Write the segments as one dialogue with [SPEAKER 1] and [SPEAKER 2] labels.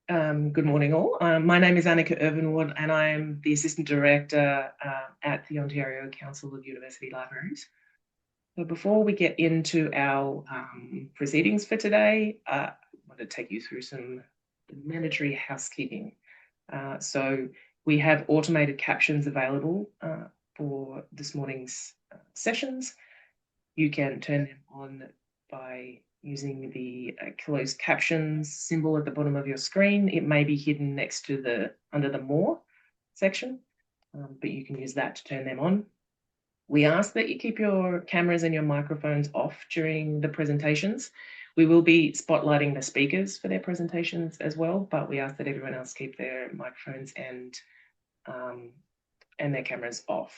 [SPEAKER 1] Good morning, all. My name is Annika Irvinwood, and I am the Assistant Director at the Ontario Council of University Libraries. So before we get into our proceedings for today, I want to take you through some mandatory housekeeping. So we have automated captions available for this morning's sessions. You can turn them on by using the closed captions symbol at the bottom of your screen. It may be hidden next to under the More section, but you can use that to turn them on. We ask that you keep your cameras and your microphones off during the presentations. We will be spotlighting the speakers for their presentations as well, but we ask that everyone else keep their microphones and their cameras off.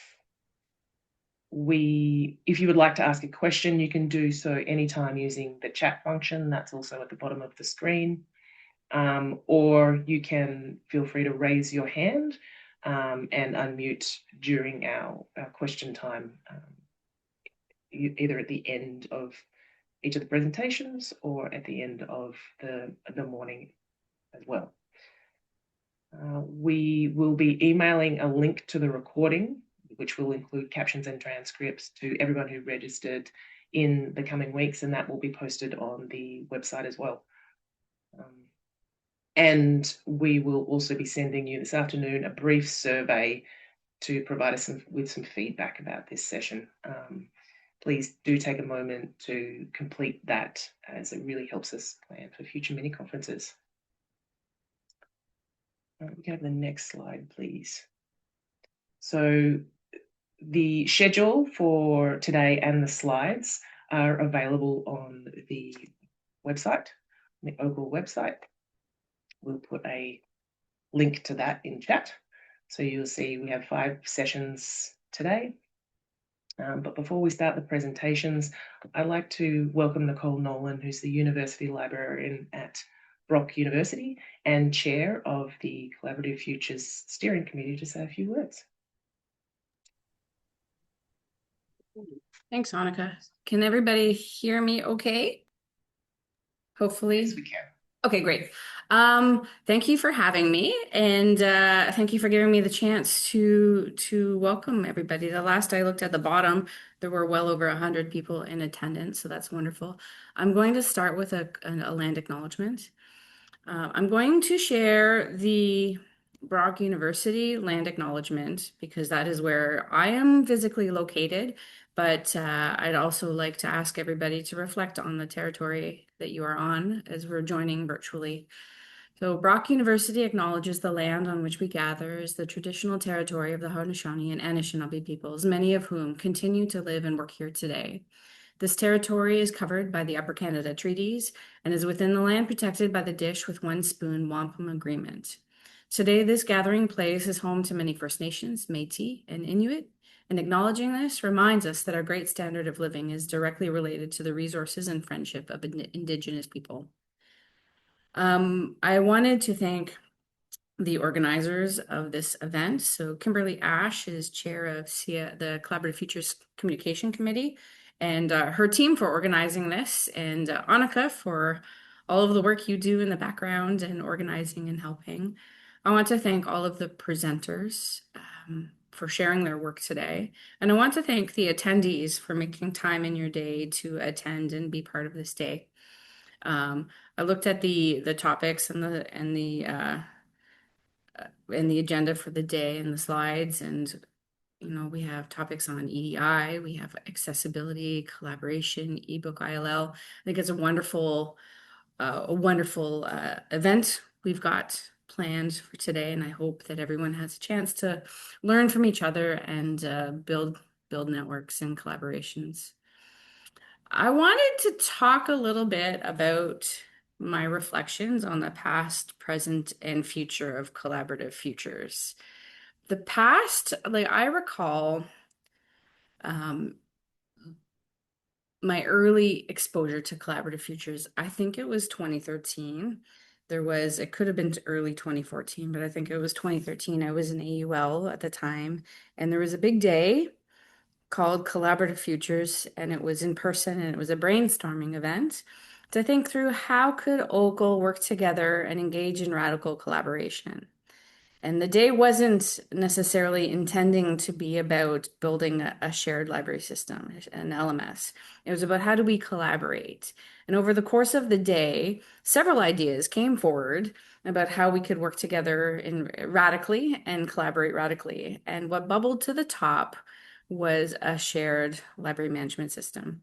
[SPEAKER 1] If you would like to ask a question, you can do so anytime using the chat function. That's also at the bottom of the screen. Or you can feel free to raise your hand and unmute during our question time, either at the end of each of the presentations or at the end of the morning as well. We will be emailing a link to the recording, which will include captions and transcripts, to everyone who registered in the coming weeks, and that will be posted on the website as well. And we will also be sending you this afternoon a brief survey to provide us with some feedback about this session. Please do take a moment to complete that, as it really helps us plan for future mini conferences. We can have the next slide, please. So the schedule for today and the slides are available on the website, the OCUL website. We'll put a link to that in chat. So you'll see we have 5 sessions today. But before we start the presentations, I'd like to welcome Nicole Nolan, who's the University Librarian at Brock University and Chair of the Collaborative Futures Steering Committee, to say a few words.
[SPEAKER 2] Thanks, Annika. Can everybody hear me okay? Hopefully.
[SPEAKER 1] Yes, we can.
[SPEAKER 2] Okay, great. Thank you for having me, and thank you for giving me the chance to welcome everybody. The last I looked at the bottom, there were well over 100 people in attendance, so that's wonderful. I'm going to start with a land acknowledgement. I'm going to share the Brock University land acknowledgement because that is where I am physically located, but I'd also like to ask everybody to reflect on the territory that you are on as we're joining virtually. So Brock University acknowledges the land on which we gather is the traditional territory of the Haudenosaunee and Anishinaabe peoples, many of whom continue to live and work here today. This territory is covered by the Upper Canada Treaties and is within the land protected by the Dish with One Spoon Wampum Agreement. Today, this gathering place is home to many First Nations, Métis, and Inuit, and acknowledging this reminds us that our great standard of living is directly related to the resources and friendship of Indigenous people. I wanted to thank the organizers of this event. So Kimberly Ash is chair of the Collaborative Futures Communication Committee, and her team for organizing this, and Annika for all of the work you do in the background and organizing and helping. I want to thank all of the presenters for sharing their work today. And I want to thank the attendees for making time in your day to attend and be part of this day. I looked at the topics and the agenda for the day and the slides, and we have topics on EDI, we have accessibility, collaboration, ebook ILL. I think it's a wonderful event we've got planned for today, and I hope that everyone has a chance to learn from each other and build networks and collaborations. I wanted to talk a little bit about my reflections on the past, present, and future of collaborative futures. The past, I recall my early exposure to collaborative futures. I think it was 2013. It could have been early 2014, but I think it was 2013. I was in AUL at the time, and there was a big day called Collaborative Futures, and it was in person, and it was a brainstorming event to think through how could OCUL work together and engage in radical collaboration. And the day wasn't necessarily intending to be about building a shared library system, an LMS. It was about how do we collaborate. And over the course of the day, several ideas came forward about how we could work together in radically and collaborate radically. And what bubbled to the top was a shared library management system.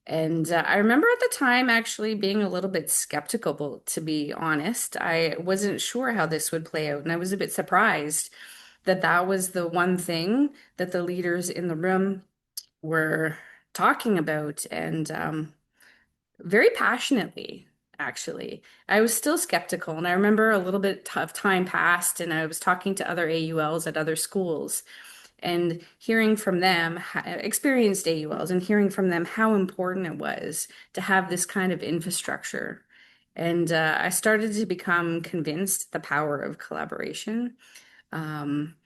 [SPEAKER 2] And I remember at the time actually being a little bit skeptical, to be honest. I wasn't sure how this would play out, and I was a bit surprised that that was the one thing that the leaders in the room were talking about, and very passionately, actually. I was still skeptical, and I remember a little bit of time passed, and I was talking to other AULs at other schools and hearing from them, experienced AULs, and hearing from them how important it was to have this kind of infrastructure. And I started to become convinced the power of collaboration. Um,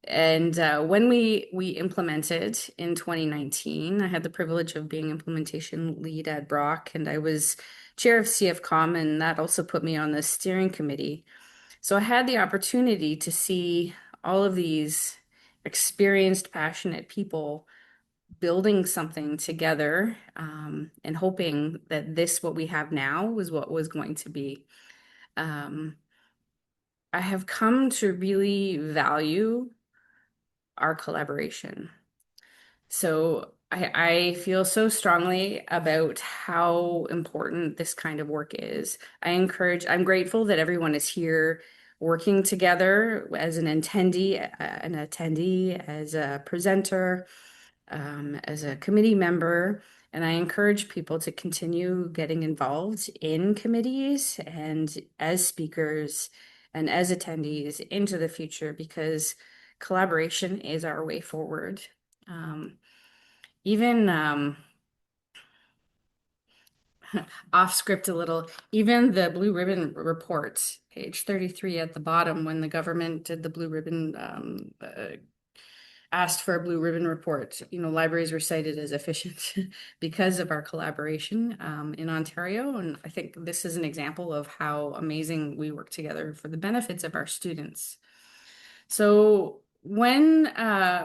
[SPEAKER 2] and when we implemented in 2019, I had the privilege of being implementation lead at Brock, and I was chair of CFCOM, and that also put me on the steering committee. So I had the opportunity to see all of these experienced, passionate people building something together, and hoping that this, what we have now, was what was going to be. Um, I have come to really value our collaboration. So I feel so strongly about how important this kind of work is. I'm grateful that everyone is here working together as an attendee, as a presenter, as a committee member. And I encourage people to continue getting involved in committees and as speakers and as attendees into the future because collaboration is our way forward. Um, even off script a little, even the Blue Ribbon report, page 33 at the bottom, when the government did the Blue Ribbon, asked for a Blue Ribbon report, libraries were cited as efficient because of our collaboration in Ontario. And I think this is an example of how amazing we work together for the benefits of our students. So when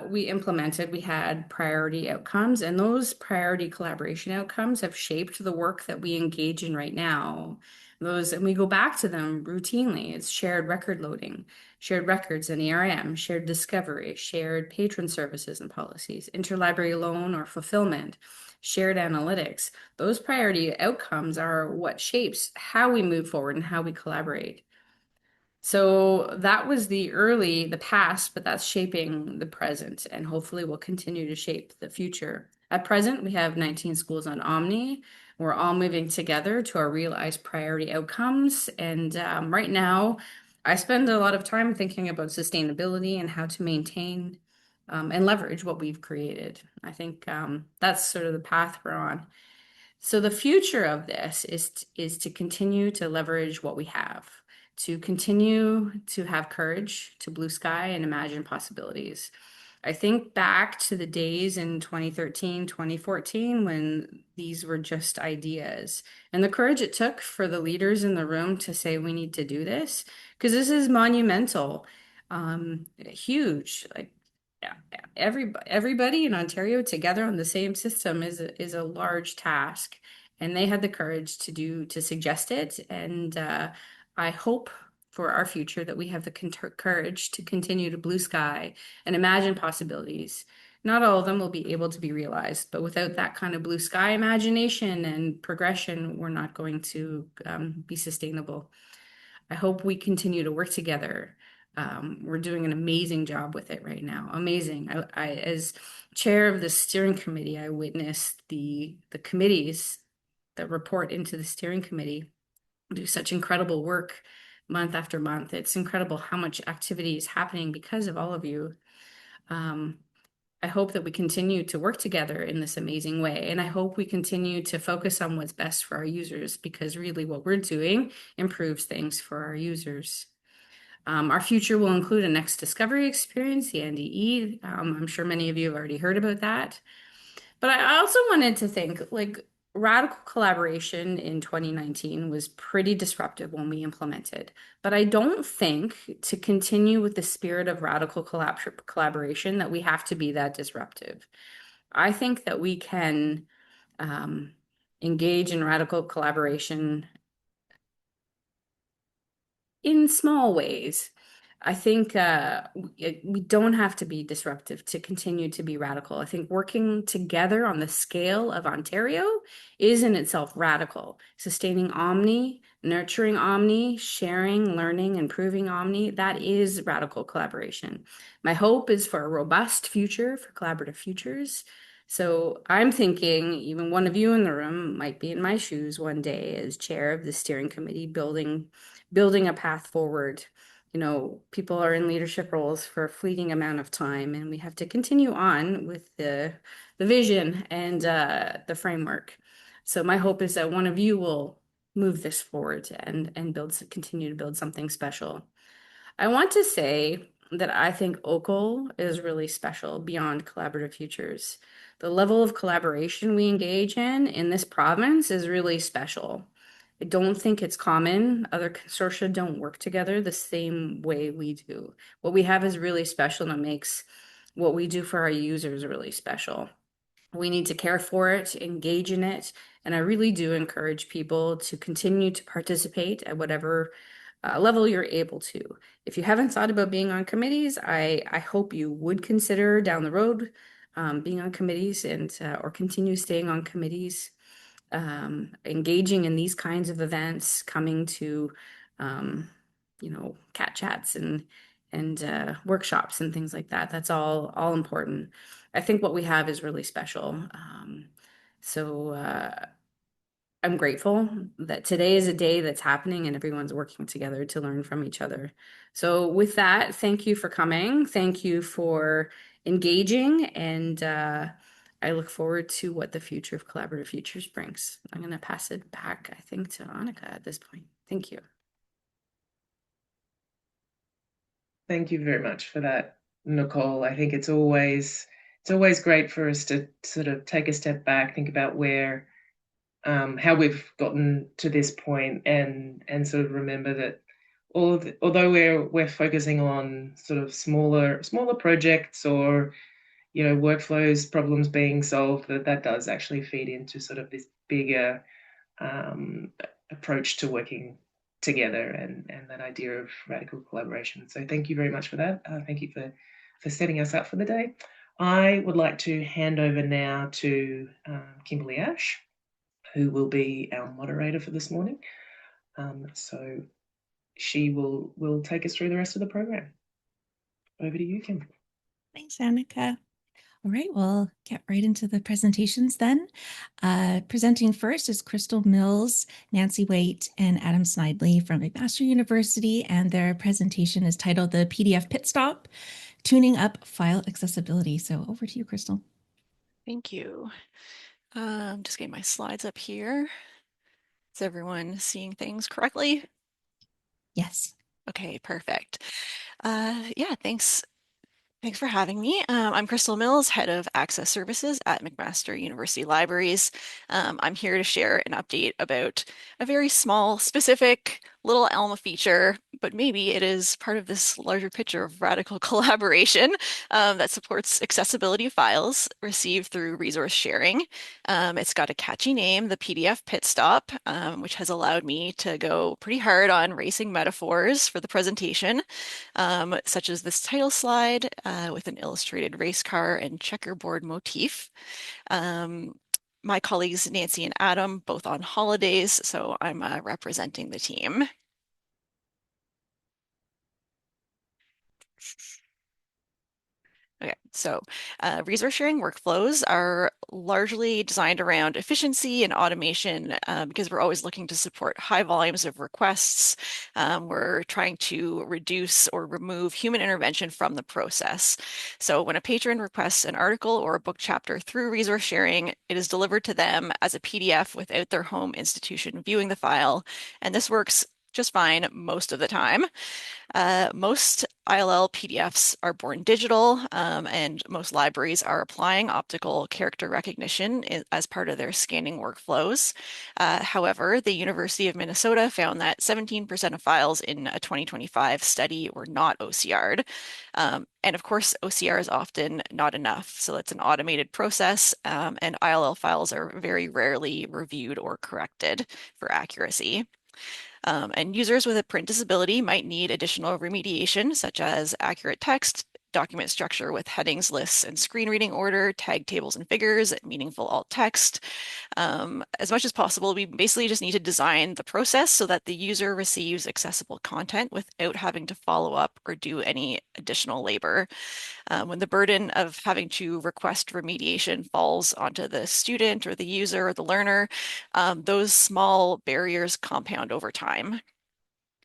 [SPEAKER 2] we implemented, we had priority outcomes, and those priority collaboration outcomes have shaped the work that we engage in right now. And we go back to them routinely. It's shared record loading, shared records in ERM, shared discovery, shared patron services and policies, interlibrary loan or fulfillment, shared analytics. Those priority outcomes are what shapes how we move forward and how we collaborate. So that was the past, but that's shaping the present and hopefully will continue to shape the future. At present, we have 19 schools on Omni. We're all moving together to our realized priority outcomes. And right now, I spend a lot of time thinking about sustainability and how to maintain and leverage what we've created. I think that's sort of the path we're on. So the future of this is to continue to leverage what we have, to continue to have courage, to blue sky and imagine possibilities. I think back to the days in 2013, 2014 when these were just ideas and the courage it took for the leaders in the room to say we need to do this because this is monumental, huge. Like everybody in Ontario together on the same system is a large task, and they had the courage to suggest it. And I hope for our future that we have the courage to continue to blue sky and imagine possibilities. Not all of them will be able to be realized, but without that kind of blue sky imagination and progression, we're not going to be sustainable. I hope we continue to work together. We're doing an amazing job with it right now. Amazing. As chair of the steering committee, I witnessed the committees that report into the steering committee do such incredible work month after month. It's incredible how much activity is happening because of all of you. I hope that we continue to work together in this amazing way. And I hope we continue to focus on what's best for our users because really what we're doing improves things for our users. Our future will include a next discovery experience, the NDE. I'm sure many of you have already heard about that. But I also wanted to think, like, radical collaboration in 2019 was pretty disruptive when we implemented, but I don't think to continue with the spirit of radical collaboration that we have to be that disruptive. I think that we can um, engage in radical collaboration in small ways. I think we don't have to be disruptive to continue to be radical. I think working together on the scale of Ontario is in itself radical. Sustaining Omni, nurturing Omni, sharing, learning, improving Omni, that is radical collaboration. My hope is for a robust future, for collaborative futures. So I'm thinking even one of you in the room might be in my shoes one day as chair of the steering committee, building a path forward. You know, people are in leadership roles for a fleeting amount of time, and we have to continue on with the vision and the framework. So my hope is that one of you will move this forward and continue to build something special. I want to say that I think OCUL is really special beyond collaborative futures. The level of collaboration we engage in this province is really special. I don't think it's common. Other consortia don't work together the same way we do. What we have is really special and it makes what we do for our users really special. We need to care for it, engage in it, and I really do encourage people to continue to participate at whatever level you're able to. If you haven't thought about being on committees, I hope you would consider down the road being on committees and or continue staying on committees, engaging in these kinds of events, coming to cat chats and workshops and things like that. That's all important. I think what we have is really special. So I'm grateful that today is a day that's happening and everyone's working together to learn from each other. So with that, thank you for coming. Thank you for engaging, and I look forward to what the future of Collaborative Futures brings. I'm going to pass it back, I think, to Annika at this point. Thank you.
[SPEAKER 1] Thank you very much for that, Nicole. I think it's always great for us to sort of take a step back, think about where how we've gotten to this point, and sort of remember that although we're focusing on sort of smaller projects or workflows, problems being solved, that does actually feed into sort of this bigger approach to working together and that idea of radical collaboration. So thank you very much for that. Thank you for setting us up for the day. I would like to hand over now to Kimberly Ash, who will be our moderator for this morning. So she will take us through the rest of the program. Over to you, Kim.
[SPEAKER 3] Thanks, Annika. All right, we'll get right into the presentations then. Presenting first is Crystal Mills, Nancy Waite, and Adam Snidely from McMaster University, and their presentation is titled The PDF Pitstop, Tuning Up File Accessibility. So over to you, Crystal.
[SPEAKER 4] Thank you. I'm just getting my slides up here. Is everyone seeing things correctly?
[SPEAKER 3] Yes.
[SPEAKER 4] Okay, perfect. Yeah, thanks for having me. I'm Crystal Mills, Head of Access Services at McMaster University Libraries. I'm here to share an update about a very small, specific little Alma feature, but maybe it is part of this larger picture of radical collaboration that supports accessibility files received through resource sharing. It's got a catchy name, the PDF Pitstop, which has allowed me to go pretty hard on racing metaphors for the presentation, such as this title slide with an illustrated race car and checkerboard motif. My colleagues Nancy and Adam both on holidays, so I'm representing the team. Okay, so resource sharing workflows are largely designed around efficiency and automation because we're always looking to support high volumes of requests. We're trying to reduce or remove human intervention from the process. So when a patron requests an article or a book chapter through resource sharing, it is delivered to them as a PDF without their home institution viewing the file. And this works just fine most of the time. Most ILL PDFs are born digital, and most libraries are applying optical character recognition as part of their scanning workflows. However, the University of Minnesota found that 17% of files in a 2025 study were not OCR'd. And of course, OCR is often not enough. So it's an automated process, and ILL files are very rarely reviewed or corrected for accuracy. And users with a print disability might need additional remediation, such as accurate text, document structure with headings, lists, and screen reading order, tag tables and figures, meaningful alt text. As much as possible, we basically just need to design the process so that the user receives accessible content without having to follow up or do any additional labor. When the burden of having to request remediation falls onto the student or the user or the learner, those small barriers compound over time.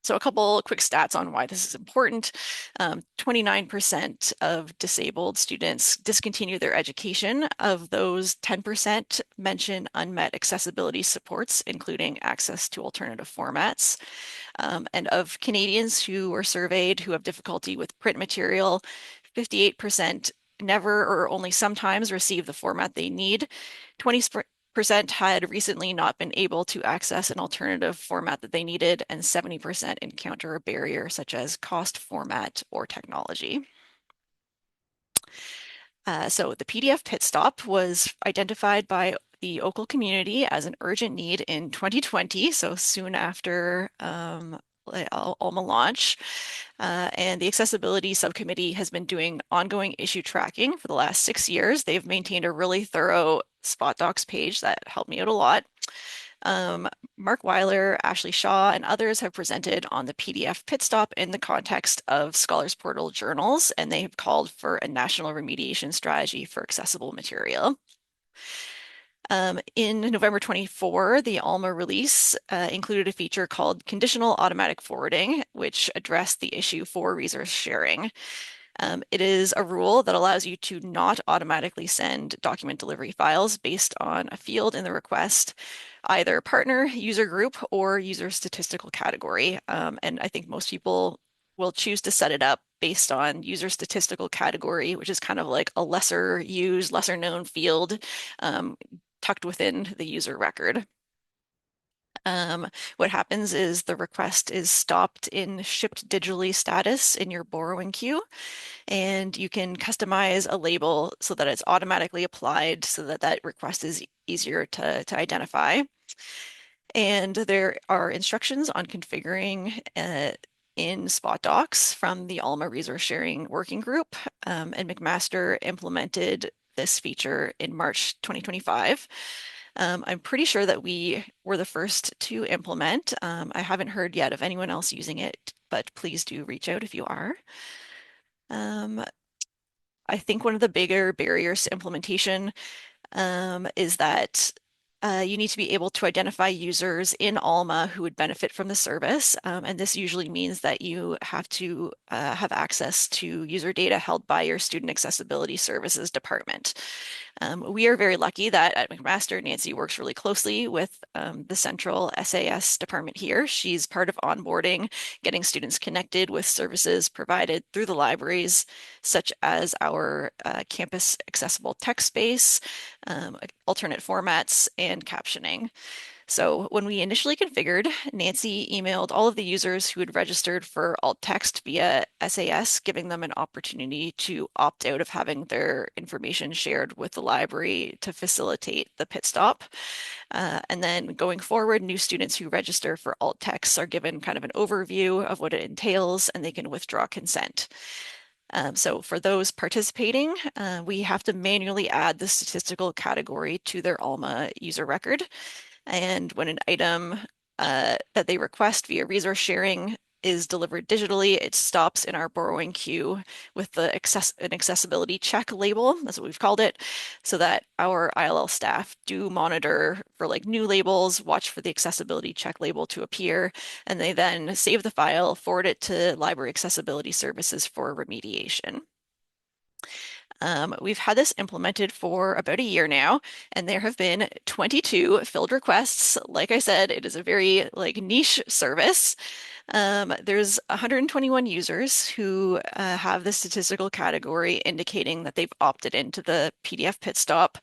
[SPEAKER 4] So a couple quick stats on why this is important. 29% of disabled students discontinue their education. Of those, 10% mention unmet accessibility supports, including access to alternative formats. And of Canadians who were surveyed who have difficulty with print material, 58% never or only sometimes receive the format they need. 20% had recently not been able to access an alternative format that they needed, and 70% encounter a barrier such as cost, format, or technology. So the PDF Pitstop was identified by the OCUL community as an urgent need in 2020, so soon after Alma launch. And the accessibility subcommittee has been doing ongoing issue tracking for the last 6 years. They've maintained a really thorough Spot Docs page that helped me out a lot. Mark Weiler, Ashley Shaw, and others have presented on the PDF Pitstop in the context of Scholars Portal journals, and they have called for a national remediation strategy for accessible material. In November 24, the Alma release included a feature called Conditional Automatic Forwarding, which addressed the issue for resource sharing. It is a rule that allows you to not automatically send document delivery files based on a field in the request, either partner, user group, or user statistical category. And I think most people will choose to set it up based on user statistical category, which is kind of like a lesser used, lesser known field tucked within the user record. What happens is the request is stopped in shipped digitally status in your borrowing queue, and you can customize a label so that it's automatically applied so that that request is easier to identify. And there are instructions on configuring in Spot Docs from the Alma Resource Sharing Working Group, and McMaster implemented this feature in March 2025. I'm pretty sure that we were the first to implement. I haven't heard yet of anyone else using it, but please do reach out if you are. I think one of the bigger barriers to implementation is that you need to be able to identify users in Alma who would benefit from the service. And this usually means that you have to have access to user data held by your Student Accessibility Services department. We are very lucky that at McMaster, Nancy works really closely with the central SAS department here. She's part of onboarding, getting students connected with services provided through the libraries, such as our campus accessible text space, alternate formats, and captioning. So when we initially configured, Nancy emailed all of the users who had registered for alt text via SAS, giving them an opportunity to opt out of having their information shared with the library to facilitate the pit stop. And then going forward, new students who register for alt text are given kind of an overview of what it entails, and they can withdraw consent. So for those participating, we have to manually add the statistical category to their Alma user record. And when an item that they request via resource sharing is delivered digitally, it stops in our borrowing queue with an accessibility check label, that's what we've called it, so that our ILL staff do monitor for like new labels, watch for the accessibility check label to appear, and they then save the file, forward it to Library Accessibility Services for remediation. We've had this implemented for about a year now, and there have been 22 filled requests. Like I said, it is a very niche service. There's 121 users who have the statistical category indicating that they've opted into the PDF Pitstop.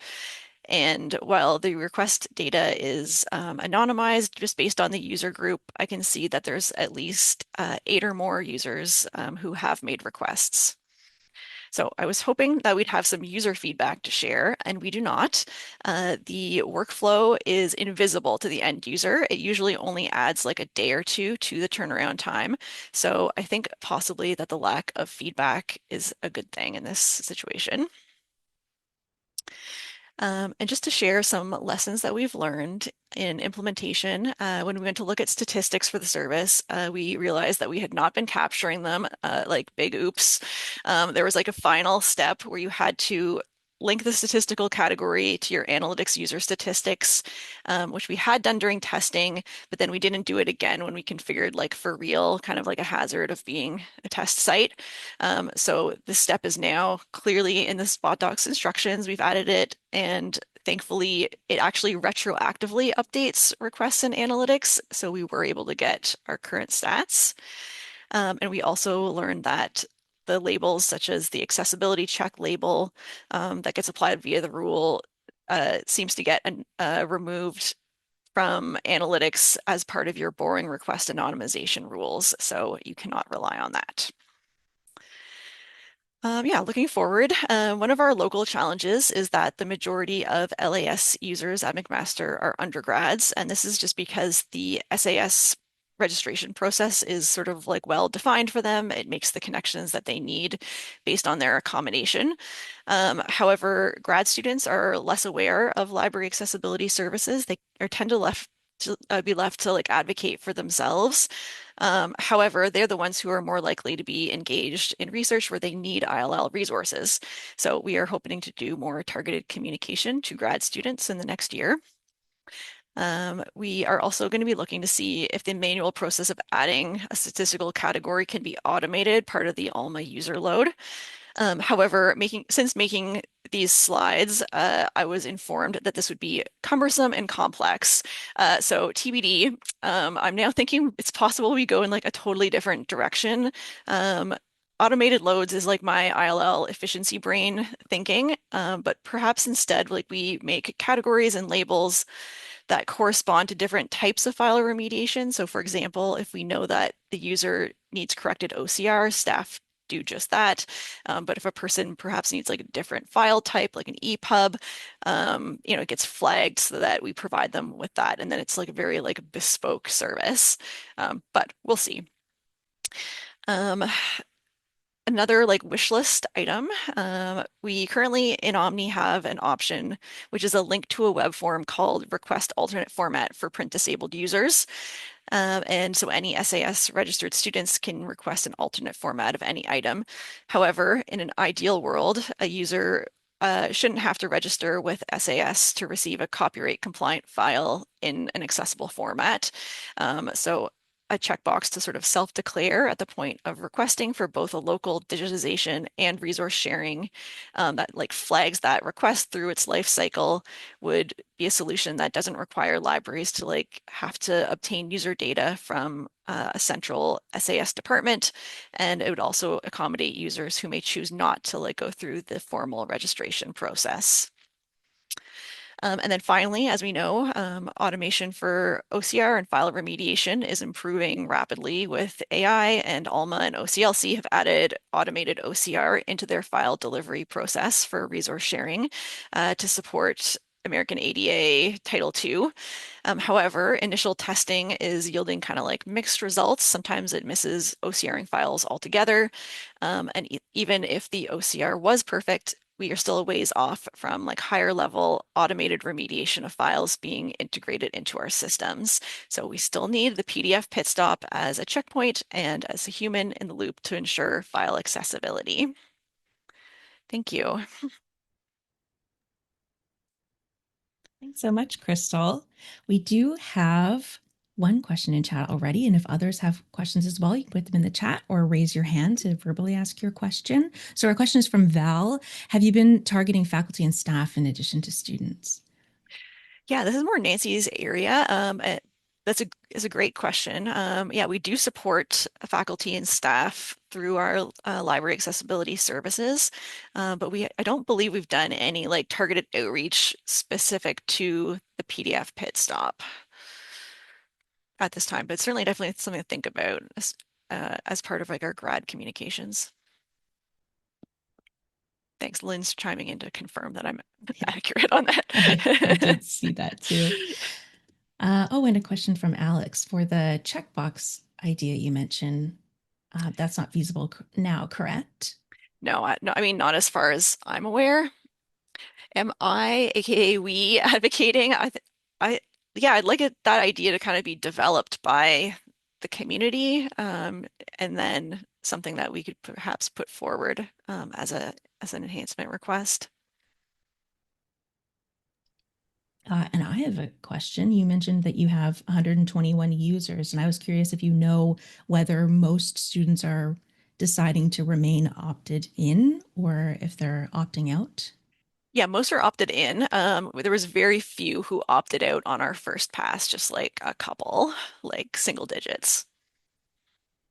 [SPEAKER 4] And while the request data is anonymized just based on the user group, I can see that there's at least 8 or more users who have made requests. So I was hoping that we'd have some user feedback to share, and we do not. The workflow is invisible to the end user. It usually only adds like a day or two to the turnaround time. So I think possibly that the lack of feedback is a good thing in this situation. And just to share some lessons that we've learned in implementation, when we went to look at statistics for the service, we realized that we had not been capturing them, like big oops. There was like a final step where you had to link the statistical category to your analytics user statistics, which we had done during testing, but then we didn't do it again when we configured like for real, kind of like a hazard of being a test site. So this step is now clearly in the spot docs instructions. We've added it, and thankfully it actually retroactively updates requests and analytics. So we were able to get our current stats. And we also learned that the labels such as the accessibility check label that gets applied via the rule seems to get removed from analytics as part of your boring request anonymization rules. So you cannot rely on that. Yeah, looking forward, one of our local challenges is that the majority of LAS users at McMaster are undergrads, and this is just because the SAS registration process is sort of like well defined for them. It makes the connections that they need based on their accommodation. However, grad students are less aware of library accessibility services. They tend to be left to like advocate for themselves. However, they're the ones who are more likely to be engaged in research where they need ILL resources. So we are hoping to do more targeted communication to grad students in the next year. We are also going to be looking to see if the manual process of adding a statistical category can be automated, part of the Alma user load. However, since making these slides, I was informed that this would be cumbersome and complex. So TBD, I'm now thinking it's possible we go in like a totally different direction. Automated loads is like my ILL efficiency brain thinking, but perhaps instead like we make categories and labels that correspond to different types of file remediation. So for example, if we know that the user needs corrected OCR, staff do just that. But if a person perhaps needs like a different file type, like an EPUB, it gets flagged so that we provide them with that. And then it's like a very like bespoke service. But we'll see. Another like wish list item, we currently in Omni have an option, which is a link to a web form called Request Alternate Format for print disabled users. And so any SAS registered students can request an alternate format of any item. However, in an ideal world, a user shouldn't have to register with SAS to receive a copyright compliant file in an accessible format. So a checkbox to sort of self-declare at the point of requesting for both a local digitization and resource sharing that like flags that request through its life cycle would be a solution that doesn't require libraries to like have to obtain user data from a central SAS department. And it would also accommodate users who may choose not to like go through the formal registration process. And then finally, as we know, automation for OCR and file remediation is improving rapidly with AI, and Alma and OCLC have added automated OCR into their file delivery process for resource sharing to support American ADA Title II. However, initial testing is yielding kind of like mixed results. Sometimes it misses OCRing files altogether. And even if the OCR was perfect, we are still a ways off from like higher level automated remediation of files being integrated into our systems. So we still need the PDF Pitstop as a checkpoint and as a human in the loop to ensure file accessibility. Thank you.
[SPEAKER 3] Thanks so much, Crystal. We do have one question in chat already. And if others have questions as well, you can put them in the chat or raise your hand to verbally ask your question. So our question is from Val. Have you been targeting faculty and staff in addition to students?
[SPEAKER 4] Yeah, this is more Nancy's area. That's a great question. Yeah, we do support faculty and staff through our library accessibility services, but I don't believe we've done any like targeted outreach specific to the PDF Pitstop at this time. But it's certainly definitely something to think about as part of like our grad communications. Thanks, Lynn's chiming in to confirm that I'm accurate on that.
[SPEAKER 3] I did see that too. And a question from Alex for the checkbox idea you mentioned. That's not feasible now, correct?
[SPEAKER 4] No, I mean, not as far as I'm aware. Am I, aka we, advocating? Yeah, I'd like that idea to kind of be developed by the community, and then something that we could perhaps put forward as an enhancement request.
[SPEAKER 3] And I have a question. You mentioned that you have 121 users, and I was curious if you know whether most students are deciding to remain opted in or if they're opting out.
[SPEAKER 4] Yeah, most are opted in. There was very few who opted out on our first pass, just like a couple, like single digits.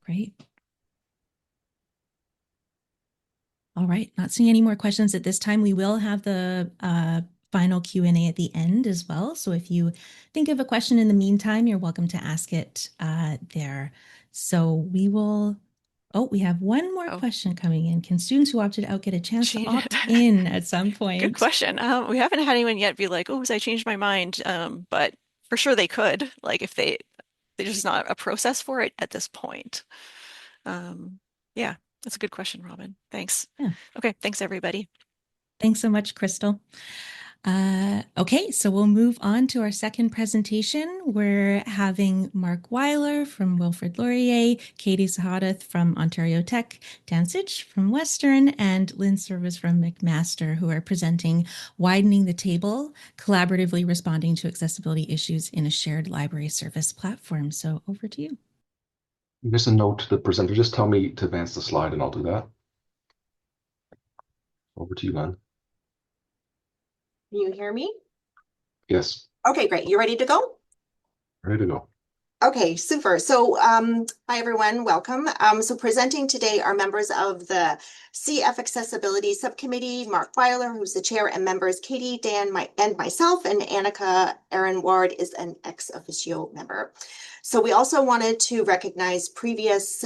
[SPEAKER 3] Great. All right, not seeing any more questions at this time. We will have the final Q&A at the end as well. So if you think of a question in the meantime, you're welcome to ask it there. So we will, we have one more question coming in. Can students who opted out get a chance to opt in at some point?
[SPEAKER 4] Good question. We haven't had anyone yet be like, oh, I changed my mind. But for sure they could, like if there's just not a process for it at this point. Yeah, that's a good question, Robin. Thanks.
[SPEAKER 3] Yeah.
[SPEAKER 4] Okay, thanks everybody.
[SPEAKER 3] Thanks so much, Crystal. Okay, so we'll move on to our second presentation. We're having Mark Weiler from Wilfrid Laurier, Katie Sahadath from Ontario Tech, Dan Sitch from Western, and Lynn Service from McMaster, who are presenting Widening the Table, collaboratively responding to accessibility issues in a shared library service platform. So over to you.
[SPEAKER 5] Just a note to the presenter, just tell me to advance the slide and I'll do that. Over to you, Lynn.
[SPEAKER 6] Can you hear me?
[SPEAKER 5] Yes.
[SPEAKER 6] Okay, great. You ready to go?
[SPEAKER 5] Ready to go.
[SPEAKER 6] Okay, super. So, hi everyone, welcome. So presenting today are members of the CF Accessibility Subcommittee, Mark Weiler, who's the chair, and members Katie, Dan, and myself, and Annika Aaron Ward is an ex officio member. So we also wanted to recognize previous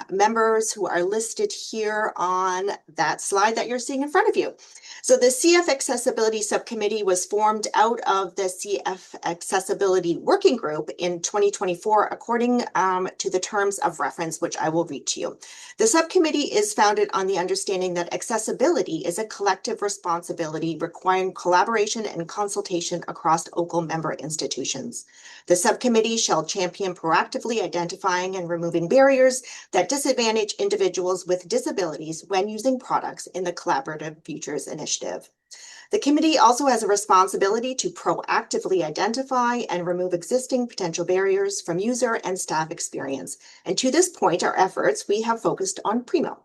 [SPEAKER 6] members who are listed here on that slide that you're seeing in front of you. So the CF Accessibility Subcommittee was formed out of the CF Accessibility Working Group in 2024, according to the terms of reference, which I will read to you. The subcommittee is founded on the understanding that accessibility is a collective responsibility requiring collaboration and consultation across OCUL member institutions. The subcommittee shall champion proactively identifying and removing barriers that disadvantage individuals with disabilities when using products in the Collaborative Futures Initiative. The committee also has a responsibility to proactively identify and remove existing potential barriers from user and staff experience. And to this point, our efforts, we have focused on Primo.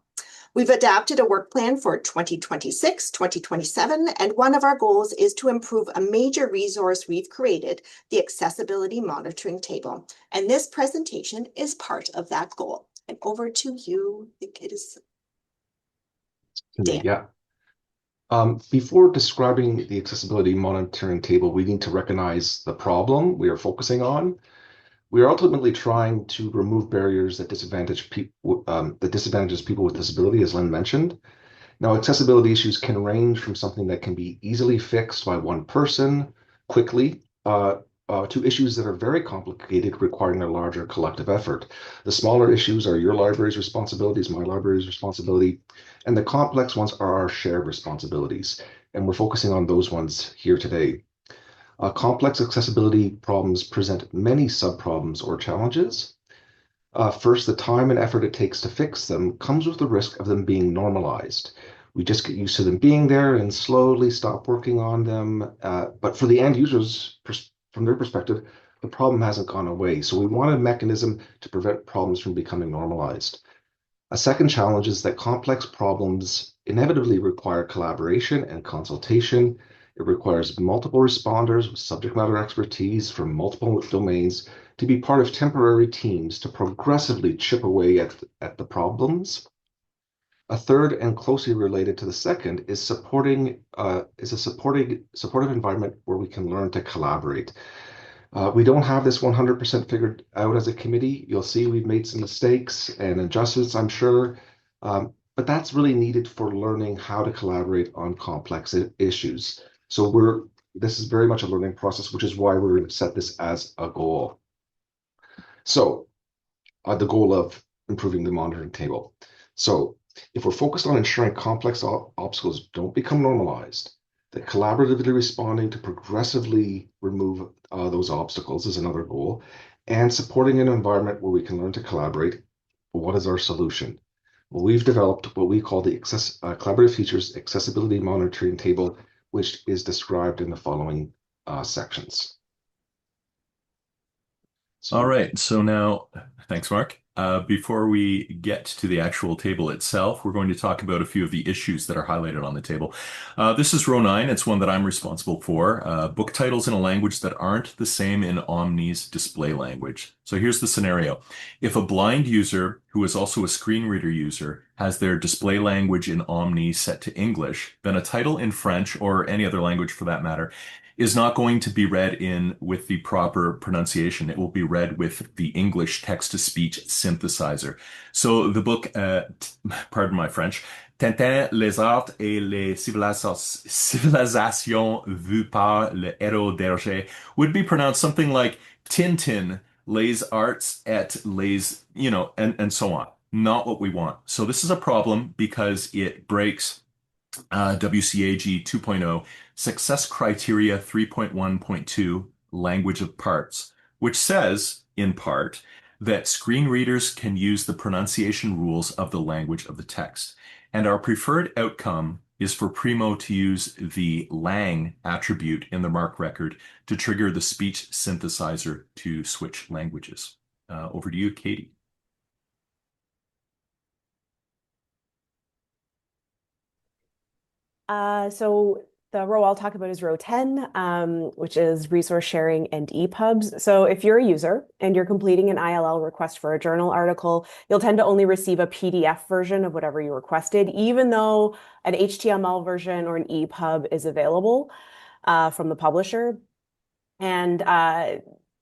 [SPEAKER 6] We've adapted a work plan for 2026, 2027, and one of our goals is to improve a major resource we've created, the Accessibility Monitoring Table. And this presentation is part of that goal. And over to you, I think it is Dan.
[SPEAKER 5] Yeah. Before describing the accessibility monitoring table, we need to recognize the problem we are focusing on. We are ultimately trying to remove barriers that disadvantages people with disability, as Lynn mentioned. Now, accessibility issues can range from something that can be easily fixed by one person quickly to issues that are very complicated, requiring a larger collective effort. The smaller issues are your library's responsibilities, my library's responsibility, and the complex ones are our shared responsibilities. And we're focusing on those ones here today. Complex accessibility problems present many sub-problems or challenges. First, the time and effort it takes to fix them comes with the risk of them being normalized. We just get used to them being there and slowly stop working on them. But for the end users, from their perspective, the problem hasn't gone away. So we want a mechanism to prevent problems from becoming normalized. A second challenge is that complex problems inevitably require collaboration and consultation. It requires multiple responders with subject matter expertise from multiple domains to be part of temporary teams to progressively chip away at the problems. A third and closely related to the second is supportive environment where we can learn to collaborate. We don't have this 100% figured out as a committee. You'll see we've made some mistakes and adjustments, I'm sure, but that's really needed for learning how to collaborate on complex issues. So this is very much a learning process, which is why we're going to set this as a goal. So the goal of improving the monitoring table. So if we're focused on ensuring complex obstacles don't become normalized, that collaboratively responding to progressively remove those obstacles is another goal, and supporting an environment where we can learn to collaborate. What is our solution? Well, we've developed what we call the Collaborative Features Accessibility Monitoring Table, which is described in the following sections.
[SPEAKER 7] All right, so now, thanks, Mark. Before we get to the actual table itself, we're going to talk about a few of the issues that are highlighted on the table. This is row 9. It's one that I'm responsible for. Book titles in a language that aren't the same in Omni's display language. So here's the scenario. If a blind user who is also a screen reader user has their display language in Omni set to English, then a title in French or any other language for that matter is not going to be read in with the proper pronunciation. It will be read with the English text-to-speech synthesizer. So the book, pardon my French, Tintin, les arts et les civilisations vues par le héros d'Hergé would be pronounced something like Tintin, les arts et les, and so on. Not what we want. So this is a problem because it breaks WCAG 2.0 Success Criteria 3.1.2 Language of Parts, which says, in part, that screen readers can use the pronunciation rules of the language of the text. And our preferred outcome is for Primo to use the lang attribute in the MARC record to trigger the speech synthesizer to switch languages. Over to you, Katie.
[SPEAKER 8] So the row I'll talk about is row 10, which is resource sharing and EPUBs. So if you're a user and you're completing an ILL request for a journal article, you'll tend to only receive a PDF version of whatever you requested, even though an HTML version or an EPUB is available from the publisher. And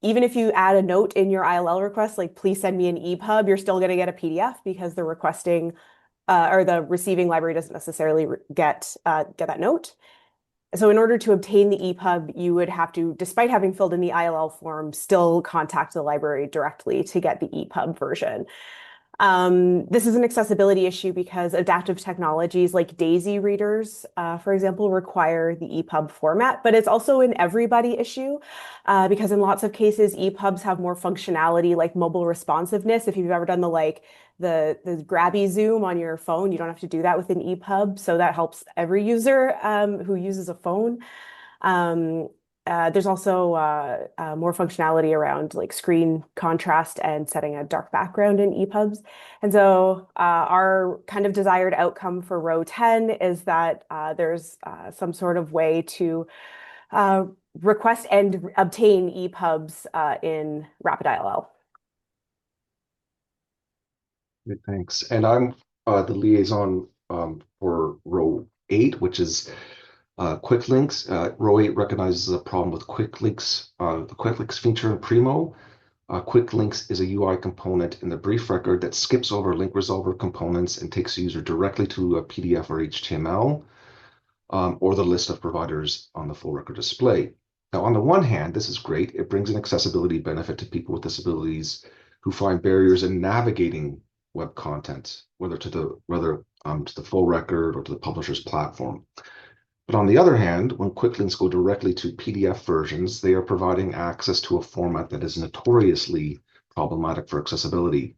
[SPEAKER 8] even if you add a note in your ILL request, like please send me an EPUB, you're still going to get a PDF because the requesting or the receiving library doesn't necessarily get that note. So in order to obtain the EPUB, you would have to, despite having filled in the ILL form, still contact the library directly to get the EPUB version. This is an accessibility issue because adaptive technologies like DAISY readers, for example, require the EPUB format, but it's also an everybody issue because in lots of cases, EPUBs have more functionality like mobile responsiveness. If you've ever done the grabby zoom on your phone, you don't have to do that with an EPUB. So that helps every user who uses a phone. There's also more functionality around like screen contrast and setting a dark background in EPUBs. And so our kind of desired outcome for row 10 is that there's some sort of way to request and obtain EPUBs in RapidILL.
[SPEAKER 5] Good, thanks. And I'm the liaison for row 8, which is quick links. Row 8 recognizes a problem with quick links, the quick links feature in Primo. Quick links is a UI component in the brief record that skips over link resolver components and takes the user directly to a PDF or HTML or the list of providers on the full record display. Now, on the one hand, this is great. It brings an accessibility benefit to people with disabilities who find barriers in navigating web content, whether to the full record or to the publisher's platform. But on the other hand, when quick links go directly to PDF versions, they are providing access to a format that is notoriously problematic for accessibility.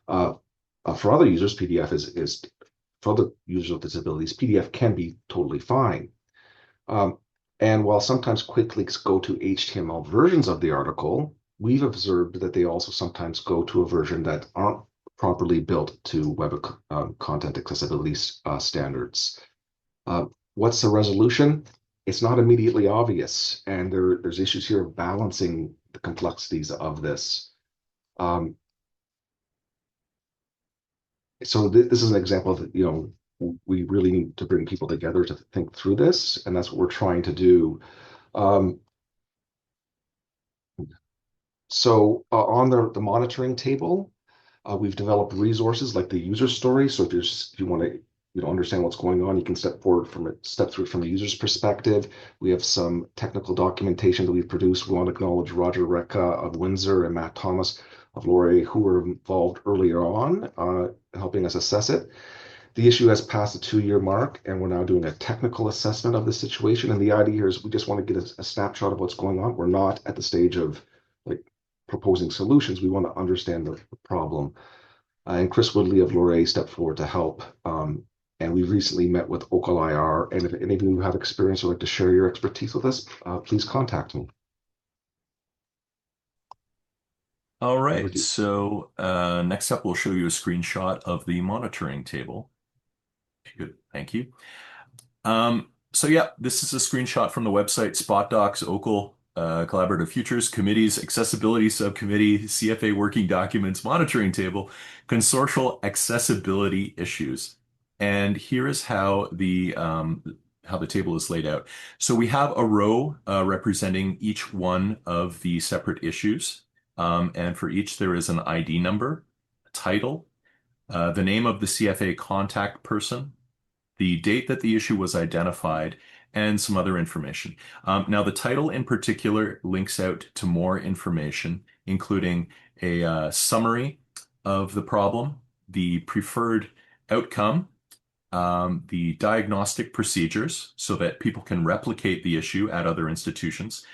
[SPEAKER 5] For other users, for other users with disabilities, PDF can be totally fine. And while sometimes quick links go to HTML versions of the article, we've observed that they also sometimes go to a version that aren't properly built to web content accessibility standards. What's the resolution? It's not immediately obvious, and there's issues here of balancing the complexities of this. So this is an example of, we really need to bring people together to think through this, and that's what we're trying to do. So on the monitoring table, we've developed resources like the user story. So if you want to understand what's going on, you can step through it from the user's perspective. We have some technical documentation that we've produced. We want to acknowledge Roger Recca of Windsor and Matt Thomas of Laurier, who were involved earlier on, helping us assess it. The issue has passed the 2-year mark, and we're now doing a technical assessment of the situation. And the idea here is we just want to get a snapshot of what's going on. We're not at the stage of proposing solutions. We want to understand the problem. And Chris Woodley of Laurier stepped forward to help. And we recently met with OCUL IR. And if any of you have experience or like to share your expertise with us, please contact me.
[SPEAKER 7] All right. So next up, we'll show you a screenshot of the monitoring table. Good. Thank you. So yeah, this is a screenshot from the website SpotDocs, OCUL, Collaborative Futures, Committees, Accessibility Subcommittee, CFA Working Documents, Monitoring Table, Consortial Accessibility Issues. And here is how the table is laid out. So we have a row representing each one of the separate issues. And for each, there is an ID number, a title, the name of the CFA contact person, the date that the issue was identified, and some other information. Now, the title in particular links out to more information, including a summary of the problem, the preferred outcome, the diagnostic procedures so that people can replicate the issue at other institutions,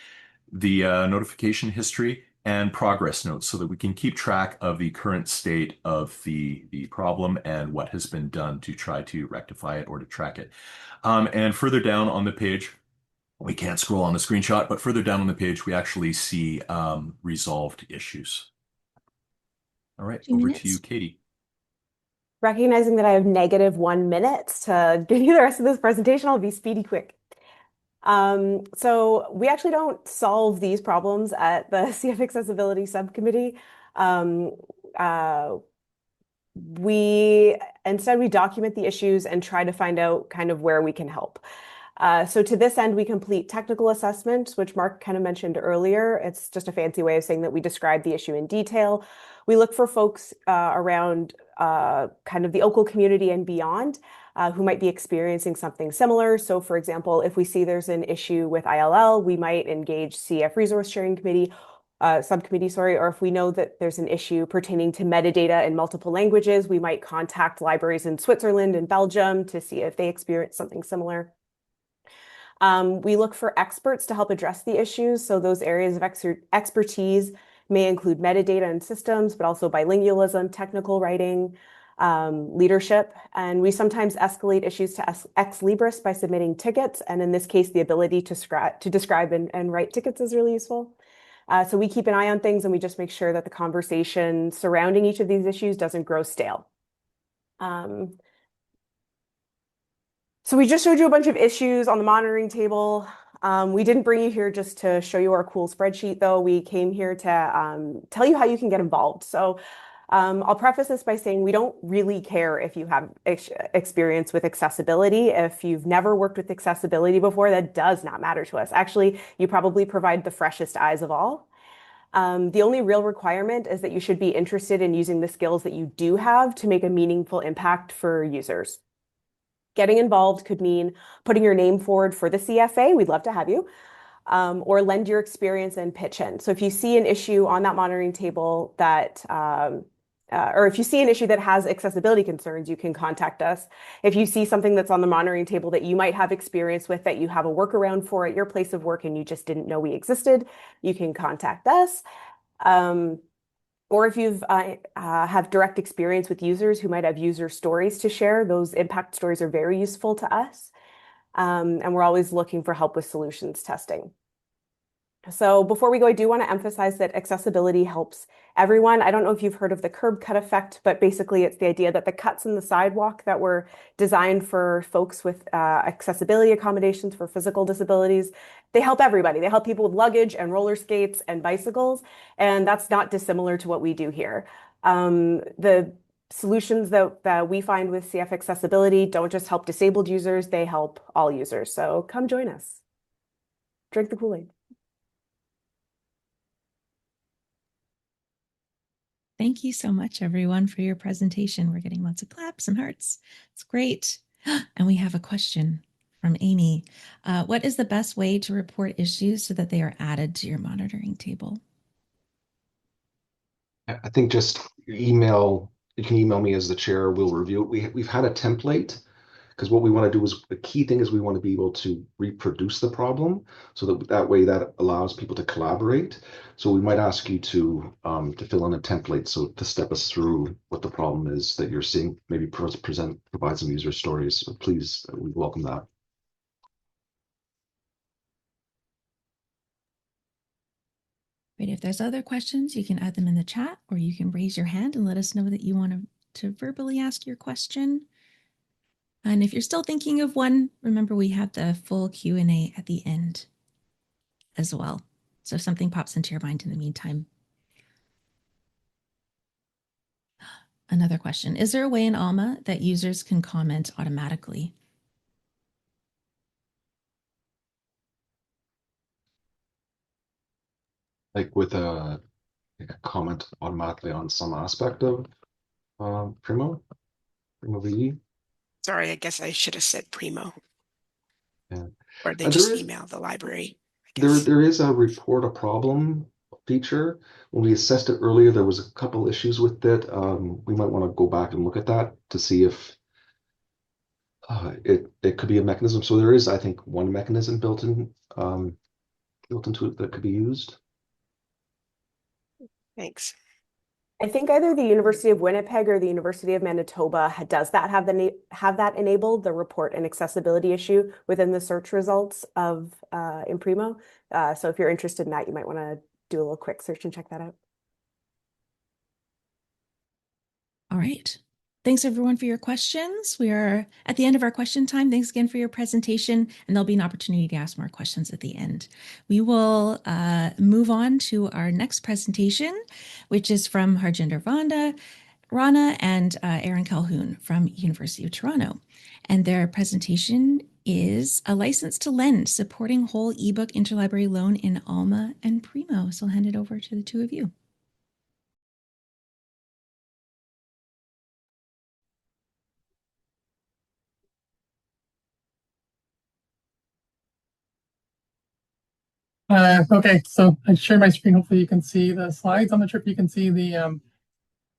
[SPEAKER 7] the notification history, and progress notes so that we can keep track of the current state of the problem and what has been done to try to rectify it or to track it. And further down on the page, we can't scroll on the screenshot, but further down on the page, we actually see resolved issues. All right, over to you, Katie.
[SPEAKER 8] Recognizing that I have -1 minute to give you the rest of this presentation, I'll be speedy quick. So we actually don't solve these problems at the CF Accessibility Subcommittee. Instead, we document the issues and try to find out kind of where we can help. So to this end, we complete technical assessments, which Mark kind of mentioned earlier. It's just a fancy way of saying that we describe the issue in detail. We look for folks around kind of the OCUL community and beyond who might be experiencing something similar. So for example, if we see there's an issue with ILL, we might engage CF Resource Sharing Committee, Subcommittee, or if we know that there's an issue pertaining to metadata in multiple languages, we might contact libraries in Switzerland and Belgium to see if they experience something similar. We look for experts to help address the issues. So those areas of expertise may include metadata and systems, but also bilingualism, technical writing, leadership. And we sometimes escalate issues to ex libris by submitting tickets. And in this case, the ability to describe and write tickets is really useful. So we keep an eye on things and we just make sure that the conversation surrounding each of these issues doesn't grow stale. So we just showed you a bunch of issues on the monitoring table. We didn't bring you here just to show you our cool spreadsheet, though. We came here to tell you how you can get involved. So I'll preface this by saying we don't really care if you have experience with accessibility. If you've never worked with accessibility before, that does not matter to us. Actually, you probably provide the freshest eyes of all. The only real requirement is that you should be interested in using the skills that you do have to make a meaningful impact for users. Getting involved could mean putting your name forward for the CFA. We'd love to have you. Or lend your experience and pitch in. So if you see an issue on that monitoring table that, or if you see an issue that has accessibility concerns, you can contact us. If you see something that's on the monitoring table that you might have experience with, that you have a workaround for at your place of work and you just didn't know we existed, you can contact us. Or if you've have direct experience with users who might have user stories to share, those impact stories are very useful to us. And we're always looking for help with solutions testing. So before we go, I do want to emphasize that accessibility helps everyone. I don't know if you've heard of the curb cut effect, but basically it's the idea that the cuts in the sidewalk that were designed for folks with accessibility accommodations for physical disabilities, they help everybody. They help people with luggage and roller skates and bicycles, and that's not dissimilar to what we do here. The solutions that we find with CF accessibility don't just help disabled users, they help all users. So come join us. Drink the Kool-Aid.
[SPEAKER 3] Thank you so much, everyone, for your presentation. We're getting lots of claps and hearts. It's great. And we have a question from Amy. What is the best way to report issues so that they are added to your monitoring table?
[SPEAKER 5] I think just email, you can email me as the chair, we'll review it. We've had a template, because what we want to do is, the key thing is we want to be able to reproduce the problem, so that way that allows people to collaborate. So we might ask you to fill in a template, so to step us through what the problem is that you're seeing, maybe provide some user stories. So please, we welcome that.
[SPEAKER 3] Right, if there's other questions, you can add them in the chat, or you can raise your hand and let us know that you want to verbally ask your question. And if you're still thinking of one, remember we have the full Q&A at the end as well. So if something pops into your mind in the meantime. Another question, is there a way in Alma that users can comment automatically?
[SPEAKER 5] Like with a comment automatically on some aspect of Primo VE?
[SPEAKER 9] Sorry, I guess I should have said Primo.
[SPEAKER 5] Yeah.
[SPEAKER 9] Or they just email the library, I
[SPEAKER 5] There
[SPEAKER 9] guess.
[SPEAKER 5] is a report a problem feature. When we assessed it earlier, there was a couple issues with it. We might want to go back and look at that to see if it could be a mechanism. So there is, I think, one mechanism built into it that could be used.
[SPEAKER 9] Thanks.
[SPEAKER 8] I think either the University of Winnipeg or the University of Manitoba does that have that enabled, the report an accessibility issue within the search results of Imprimo. So if you're interested in that, you might want to do a little quick search and check that out.
[SPEAKER 3] All right. Thanks everyone for your questions. We are at the end of our question time. Thanks again for your presentation, and there'll be an opportunity to ask more questions at the end. We will move on to our next presentation, which is from Harjinder Rana and Aaron Calhoun from University of Toronto. And their presentation is a license to lend, supporting whole ebook interlibrary loan in Alma and Primo. So I'll hand it over to the two of you.
[SPEAKER 10] Okay, so I share my screen. Hopefully you can see the slides. I'm not sure if you can see the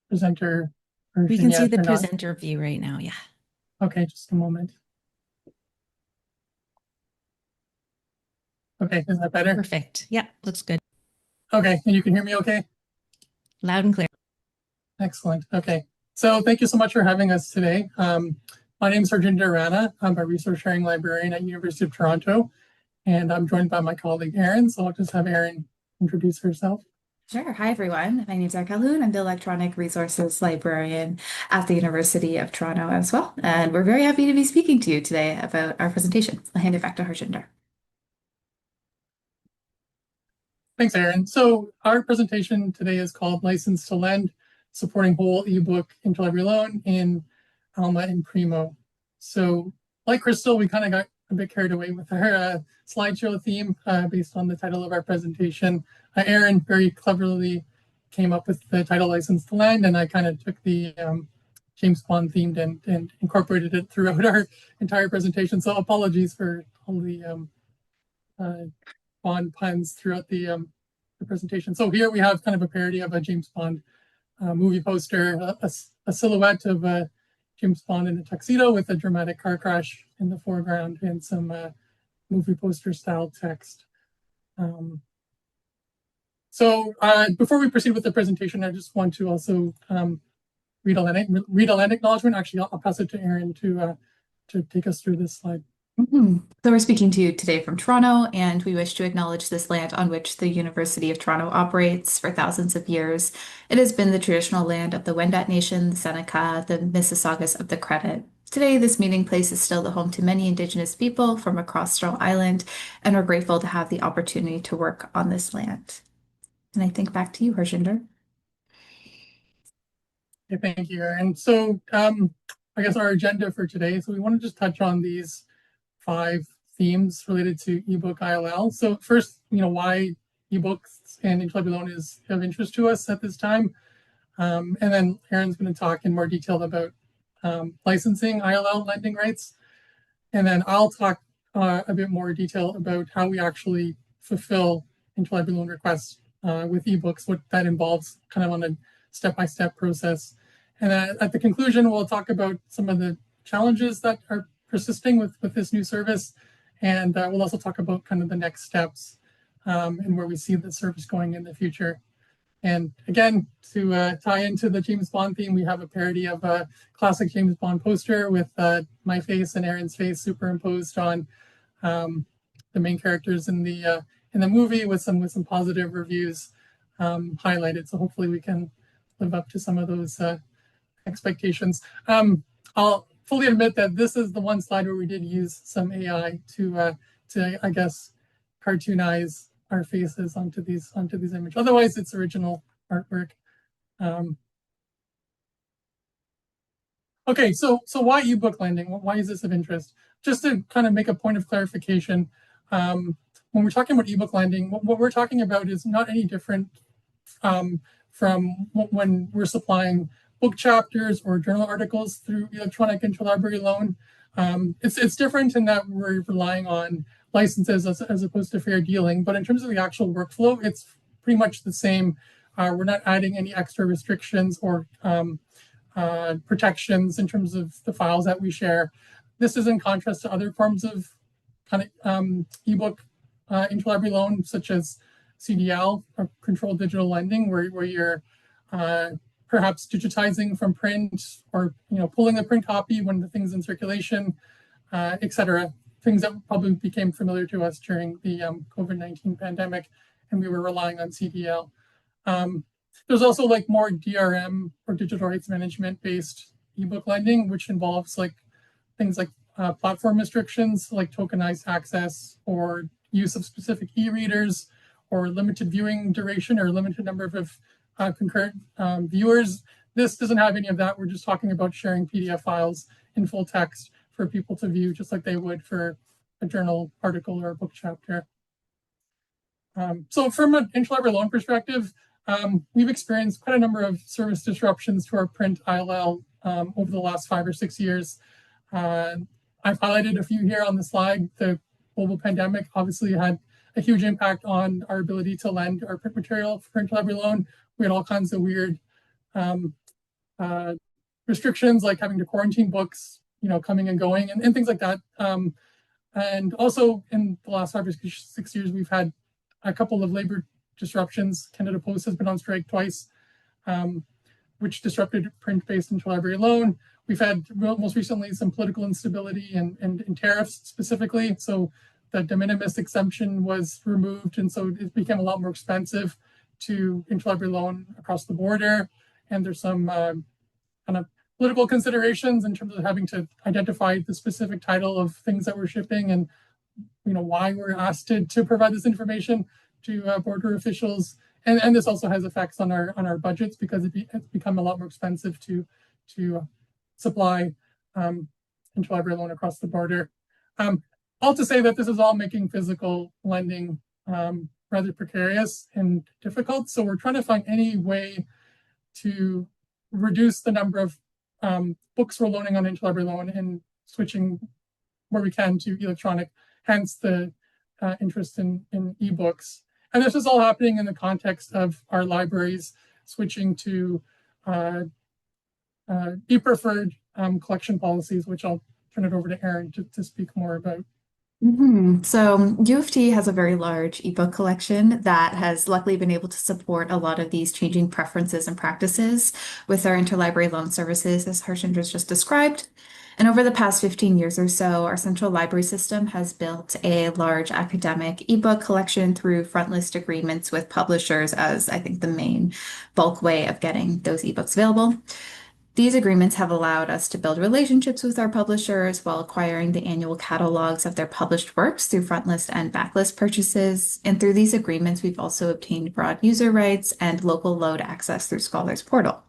[SPEAKER 10] presenter version.
[SPEAKER 3] We can see the presenter view right now, yeah.
[SPEAKER 10] Okay, just a moment. Okay, is that better?
[SPEAKER 3] Perfect. Yeah, looks good.
[SPEAKER 10] Okay, and you can hear me okay?
[SPEAKER 3] Loud and clear.
[SPEAKER 10] Excellent. Okay, so thank you so much for having us today. My name is Harjinder Rana. I'm a resource sharing librarian at University of Toronto, and I'm joined by my colleague Erin. So I'll just have Erin introduce herself.
[SPEAKER 11] Sure. Hi, everyone. My name is Erin Calhoun. I'm the electronic resources librarian at the University of Toronto as well. And we're very happy to be speaking to you today about our presentation. I'll hand it back to Harjinder.
[SPEAKER 10] Thanks, Erin. So our presentation today is called License to Lend, Supporting Whole Ebook Interlibrary Loan in Alma and Primo. So like Crystal, we kind of got a bit carried away with our slideshow theme based on the title of our presentation. Erin very cleverly came up with the title License to Lend, and I kind of took the James Bond themed and incorporated it throughout our entire presentation. So apologies for all the Bond puns throughout the presentation. So here we have kind of a parody of a James Bond movie poster, a silhouette of James Bond in a tuxedo with a dramatic car crash in the foreground and some movie poster style text. So before we proceed with the presentation, I just want to also read a land acknowledgement. Actually, I'll pass it to Erin to take us through this slide.
[SPEAKER 11] So we're speaking to you today from Toronto, and we wish to acknowledge this land on which the University of Toronto operates for thousands of years. It has been the traditional land of the Wendat Nation, the Seneca, the Mississaugas of the Credit. Today, this meeting place is still the home to many Indigenous people from across Turtle Island, and we're grateful to have the opportunity to work on this land. And I think back to you, Harjinder.
[SPEAKER 10] Okay, thank you, Erin. So I guess our agenda for today, so we want to just touch on these 5 themes related to ebook ILL. So first, why ebooks and interlibrary loan is of interest to us at this time. And then Erin's going to talk in more detail about licensing ILL lending rights. And then I'll talk a bit more detail about how we actually fulfill interlibrary loan requests with ebooks, what that involves kind of on a step-by-step process. And at the conclusion, we'll talk about some of the challenges that are persisting with this new service. And we'll also talk about kind of the next steps and where we see the service going in the future. And again, to tie into the James Bond theme, we have a parody of a classic James Bond poster with my face and Erin's face superimposed on the main characters in the movie with some positive reviews highlighted. So hopefully we can live up to some of those expectations. I'll fully admit that this is the one slide where we did use some AI to I guess cartoonize our faces onto these images. Otherwise, it's original artwork. Okay, so why ebook lending? Why is this of interest? Just to kind of make a point of clarification, when we're talking about ebook lending, what we're talking about is not any different from when we're supplying book chapters or journal articles through electronic interlibrary loan. It's different in that we're relying on licenses as opposed to fair dealing, but in terms of the actual workflow, it's pretty much the same. We're not adding any extra restrictions or protections in terms of the files that we share. This is in contrast to other forms of kind of ebook interlibrary loan, such as CDL or controlled digital lending, where you're perhaps digitizing from print or pulling the print copy when the thing's in circulation, etc. Things that probably became familiar to us during the COVID-19 pandemic, and we were relying on CDL. There's also like more DRM or digital rights management based ebook lending, which involves like things like platform restrictions like tokenized access or use of specific e-readers or limited viewing duration or limited number of concurrent viewers. This doesn't have any of that. We're just talking about sharing PDF files in full text for people to view, just like they would for a journal article or a book chapter. So from an interlibrary loan perspective, we've experienced quite a number of service disruptions to our print ILL over the last 5 or 6 years. I've highlighted a few here on the slide. The global pandemic obviously had a huge impact on our ability to lend our print material for interlibrary loan. We had all kinds of weird restrictions, like having to quarantine books, coming and going, and things like that. And also in the last 5 or 6 years, we've had a couple of labor disruptions. Canada Post has been on strike twice, which disrupted print-based interlibrary loan. We've had most recently some political instability and tariffs specifically. So the de minimis exemption was removed, and so it became a lot more expensive to interlibrary loan across the border. And there's some kind of political considerations in terms of having to identify the specific title of things that we're shipping and why we're asked to provide this information to border officials. And this also has effects on our budgets because it's become a lot more expensive to supply interlibrary loan across the border. All to say that this is all making physical lending rather precarious and difficult. So we're trying to find any way to reduce the number of books we're loaning on interlibrary loan and switching where we can to electronic, hence the interest in ebooks. And this is all happening in the context of our libraries switching to e-preferred collection policies, which I'll turn it over to Erin to speak more about.
[SPEAKER 11] So U of T has a very large ebook collection that has luckily been able to support a lot of these changing preferences and practices with our interlibrary loan services, as Harshindra's just described. And over the past 15 years or so, our central library system has built a large academic ebook collection through frontlist agreements with publishers as I think the main bulk way of getting those ebooks available. These agreements have allowed us to build relationships with our publishers while acquiring the annual catalogs of their published works through frontlist and backlist purchases. And through these agreements, we've also obtained broad user rights and local load access through Scholars Portal.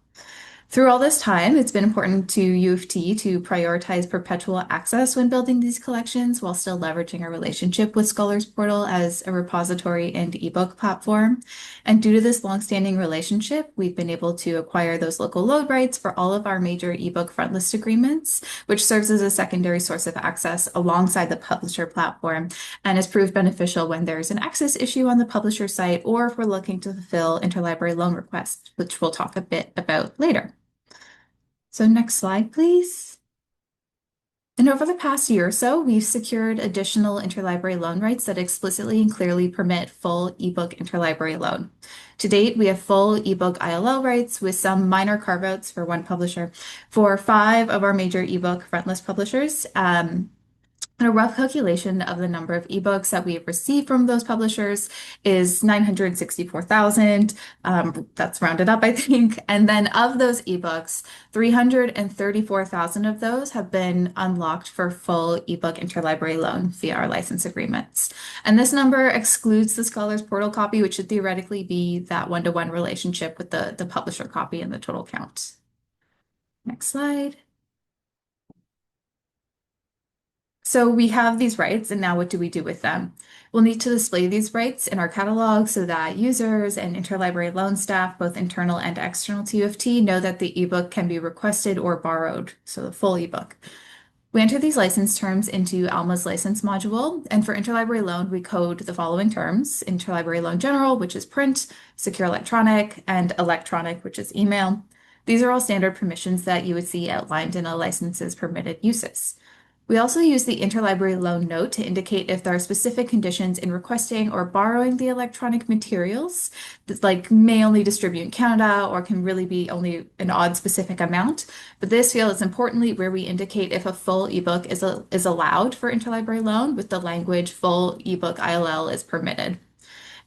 [SPEAKER 11] Through all this time, it's been important to U of T to prioritize perpetual access when building these collections while still leveraging our relationship with Scholars Portal as a repository and ebook platform. And due to this longstanding relationship, we've been able to acquire those local load rights for all of our major ebook frontlist agreements, which serves as a secondary source of access alongside the publisher platform and has proved beneficial when there's an access issue on the publisher site or if we're looking to fulfill interlibrary loan requests, which we'll talk a bit about later. So next slide, please. And over the past year or so, we've secured additional interlibrary loan rights that explicitly and clearly permit full ebook interlibrary loan. To date, we have full ebook ILL rights with some minor carve-outs for one publisher for 5 of our major ebook frontlist publishers. And a rough calculation of the number of ebooks that we have received from those publishers is 964,000. That's rounded up, I think. And then of those ebooks, 334,000 of those have been unlocked for full ebook interlibrary loan via our license agreements. And this number excludes the Scholars Portal copy, which should theoretically be that one-to-one relationship with the publisher copy and the total count. Next slide. So we have these rights, and now what do we do with them? We'll need to display these rights in our catalog so that users and interlibrary loan staff, both internal and external to U of T, know that the ebook can be requested or borrowed, so the full ebook. We enter these license terms into Alma's license module, and for interlibrary loan, we code the following terms: interlibrary loan general, which is print, secure electronic, and electronic, which is email. These are all standard permissions that you would see outlined in a license's permitted uses. We also use the interlibrary loan note to indicate if there are specific conditions in requesting or borrowing the electronic materials that may only distribute in Canada or can really be only an odd specific amount. But this field is importantly where we indicate if a full ebook is allowed for interlibrary loan with the language full ebook ILL is permitted.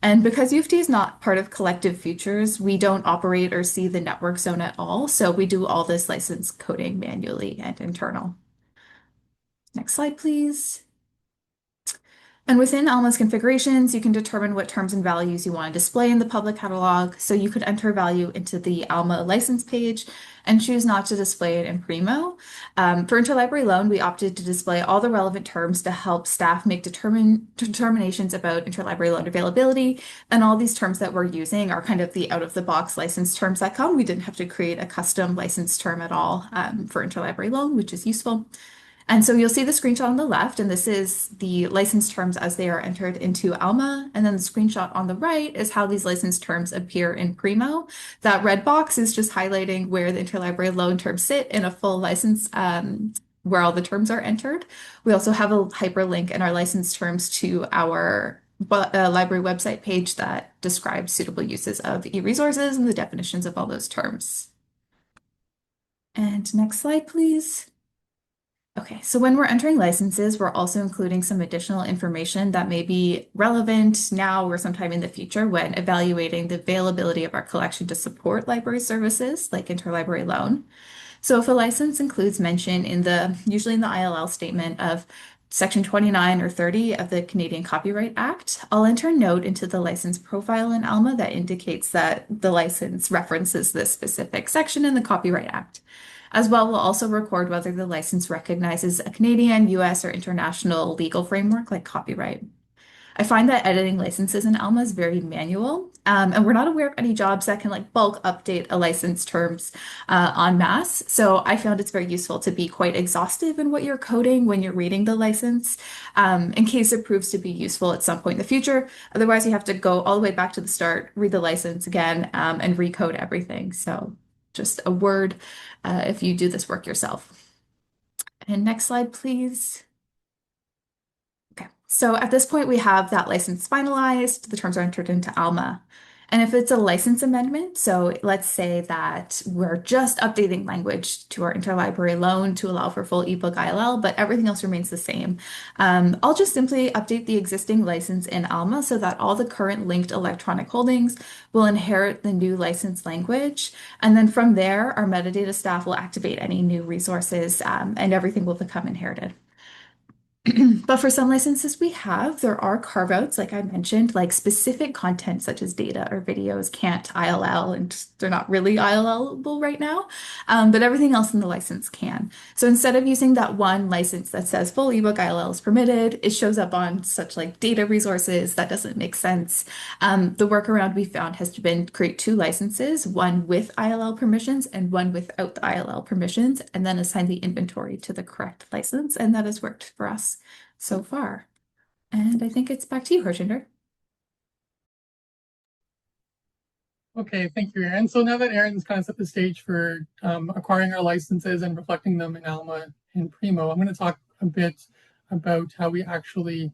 [SPEAKER 11] And because U of T is not part of Collective Futures, we don't operate or see the network zone at all. So we do all this license coding manually and internal. Next slide, please. And within Alma's configurations, you can determine what terms and values you want to display in the public catalog. So you could enter value into the Alma license page and choose not to display it in Primo. For interlibrary loan, we opted to display all the relevant terms to help staff make determinations about interlibrary loan availability. And all these terms that we're using are kind of the out-of-the-box license terms that come. We didn't have to create a custom license term at all for interlibrary loan, which is useful. And so you'll see the screenshot on the left, and this is the license terms as they are entered into Alma. And then the screenshot on the right is how these license terms appear in Primo. That red box is just highlighting where the interlibrary loan terms sit in a full license, where all the terms are entered. We also have a hyperlink in our license terms to our library website page that describes suitable uses of e-resources and the definitions of all those terms. And next slide, please. Okay, so when we're entering licenses, we're also including some additional information that may be relevant now or sometime in the future when evaluating the availability of our collection to support library services like interlibrary loan. So if a license includes mention usually in the ILL statement of Section 29 or 30 of the Canadian Copyright Act, I'll enter a note into the license profile in Alma that indicates that the license references this specific section in the Copyright Act. As well, we'll also record whether the license recognizes a Canadian, US, or international legal framework like copyright. I find that editing licenses in Alma is very manual, and we're not aware of any jobs that can bulk update a license terms en masse. So I found it's very useful to be quite exhaustive in what you're coding when you're reading the license, in case it proves to be useful at some point in the future. Otherwise, you have to go all the way back to the start, read the license again, and recode everything. So just a word if you do this work yourself. And next slide, please. Okay, So at this point, we have that license finalized, the terms are entered into Alma. And if it's a license amendment, so let's say that we're just updating language to our interlibrary loan to allow for full ebook ILL, but everything else remains the same. I'll just simply update the existing license in Alma so that all the current linked electronic holdings will inherit the new license language. And then from there, our metadata staff will activate any new resources and everything will become inherited. But for some licenses we have, there are carve-outs, like I mentioned, like specific content such as data or videos can't ILL and they're not really ILLable right now, but everything else in the license can. So instead of using that one license that says full ebook ILL is permitted, it shows up on such like data resources. That doesn't make sense. The workaround we found has been create two licenses, one with ILL permissions and one without the ILL permissions, and then assign the inventory to the correct license, and that has worked for us so far. And I think it's back to you, Harjinder.
[SPEAKER 10] Okay, thank you, Erin. So now that Erin's kind of set the stage for acquiring our licenses and reflecting them in Alma and Primo, I'm going to talk a bit about how we actually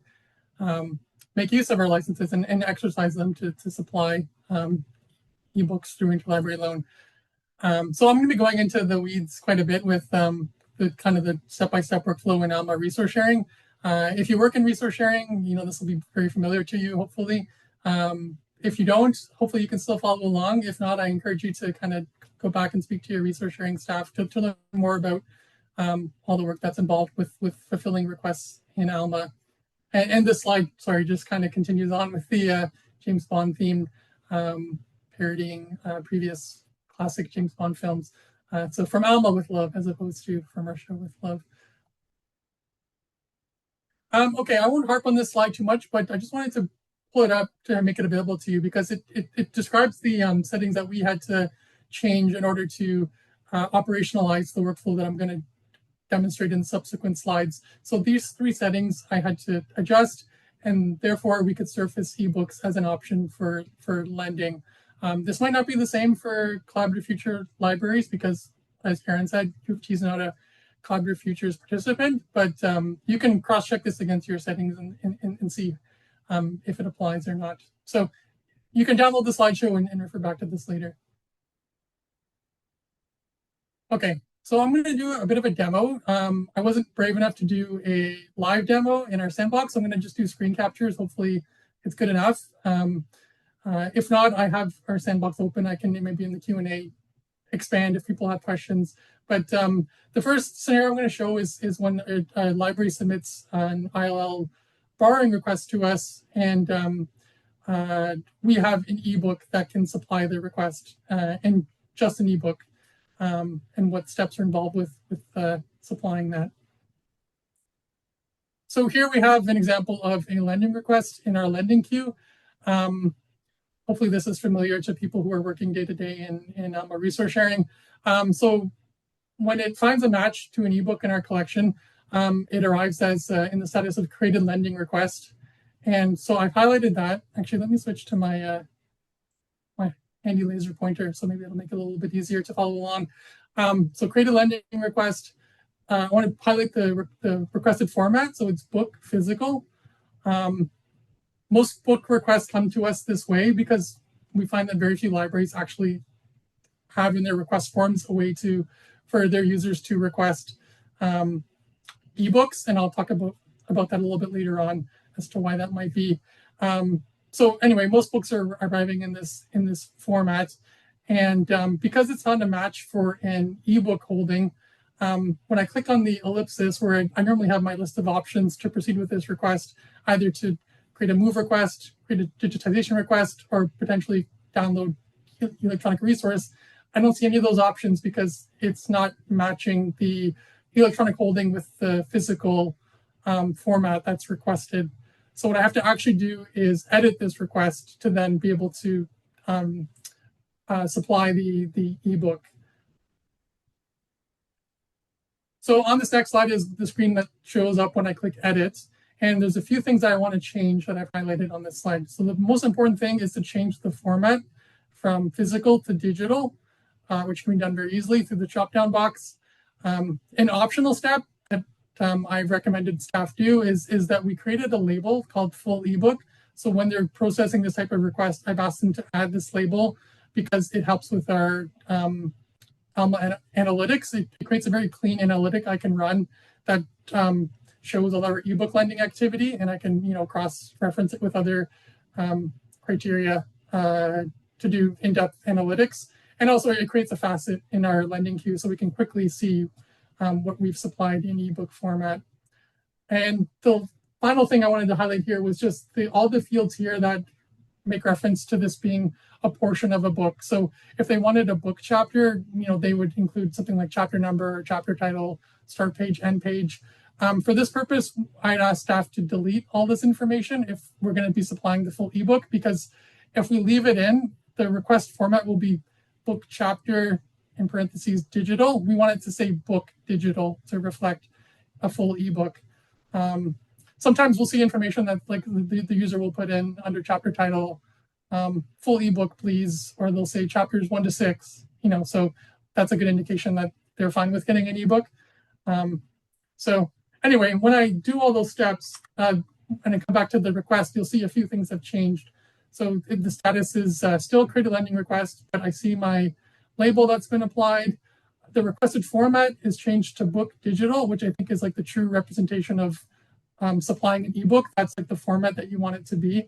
[SPEAKER 10] make use of our licenses and exercise them to supply ebooks through interlibrary loan. So I'm going to be going into the weeds quite a bit with the kind of the step-by-step workflow in Alma resource sharing. If you work in resource sharing, you know this will be very familiar to you, hopefully. If you don't, hopefully you can still follow along. If not, I encourage you to kind of go back and speak to your resource sharing staff to learn more about all the work that's involved with fulfilling requests in Alma. And this slide, sorry, just kind of continues on with the James Bond theme, parodying previous classic James Bond films. So from Alma with love, as opposed to from Russia with love. Okay, I won't harp on this slide too much, but I just wanted to pull it up to make it available to you because it describes the settings that we had to change in order to operationalize the workflow that I'm going to demonstrate in subsequent slides. So these three settings I had to adjust, and therefore we could surface ebooks as an option for lending. This might not be the same for Collaborative Future libraries because, as Karen said, U of T is not a Collaborative Futures participant, but you can cross-check this against your settings and see if it applies or not. So you can download the slideshow and refer back to this later. Okay, so I'm going to do a bit of a demo. I wasn't brave enough to do a live demo in our sandbox. So I'm going to just do screen captures. Hopefully it's good enough. If not, I have our sandbox open. I can maybe in the Q&A expand if people have questions. But the first scenario I'm going to show is when a library submits an ILL borrowing request to us, and we have an ebook that can supply the request, and just an ebook, and what steps are involved with supplying that. So here we have an example of a lending request in our lending queue. Hopefully this is familiar to people who are working day-to-day in resource sharing. So when it finds a match to an ebook in our collection, it arrives as in the status of created lending request. And so I've highlighted that. Actually, let me switch to my my handy laser pointer, so maybe it'll make it a little bit easier to follow along. So created lending request. I want to highlight the requested format. So it's book physical. Most book requests come to us this way because we find that very few libraries actually have in their request forms a way for their users to request ebooks, and I'll talk about that a little bit later on as to why that might be. So anyway, most books are arriving in this format, and because it's not a match for an ebook holding, when I click on the ellipsis where I normally have my list of options to proceed with this request, either to create a move request, create a digitization request, or potentially download electronic resource, I don't see any of those options because it's not matching the electronic holding with the physical format that's requested. So what I have to actually do is edit this request to then be able to supply the ebook. So on this next slide is the screen that shows up when I click edit. And there's a few things that I want to change that I've highlighted on this slide. So the most important thing is to change the format from physical to digital, which can be done very easily through the drop-down box. An optional step that I've recommended staff do is that we created a label called full ebook. So when they're processing this type of request, I've asked them to add this label because it helps with our Alma analytics. It creates a very clean analytic I can run that shows all our ebook lending activity, and I can cross-reference it with other criteria to do in-depth analytics. And also it creates a facet in our lending queue so we can quickly see what we've supplied in ebook format. And the final thing I wanted to highlight here was just all the fields here that make reference to this being a portion of a book. So if they wanted a book chapter, they would include something like chapter number or chapter title, start page, end page. For this purpose, I'd ask staff to delete all this information if we're going to be supplying the full ebook, because if we leave it in, the request format will be book chapter in parentheses digital. We want it to say book digital to reflect a full ebook. Sometimes we'll see information that like the user will put in under chapter title, full ebook, please, or they'll say chapters 1 to 6. So that's a good indication that they're fine with getting an ebook. So anyway, when I do all those steps and I come back to the request, you'll see a few things have changed. So the status is still create a lending request, but I see my label that's been applied. The requested format is changed to book digital, which I think is like the true representation of supplying an ebook. That's like the format that you want it to be.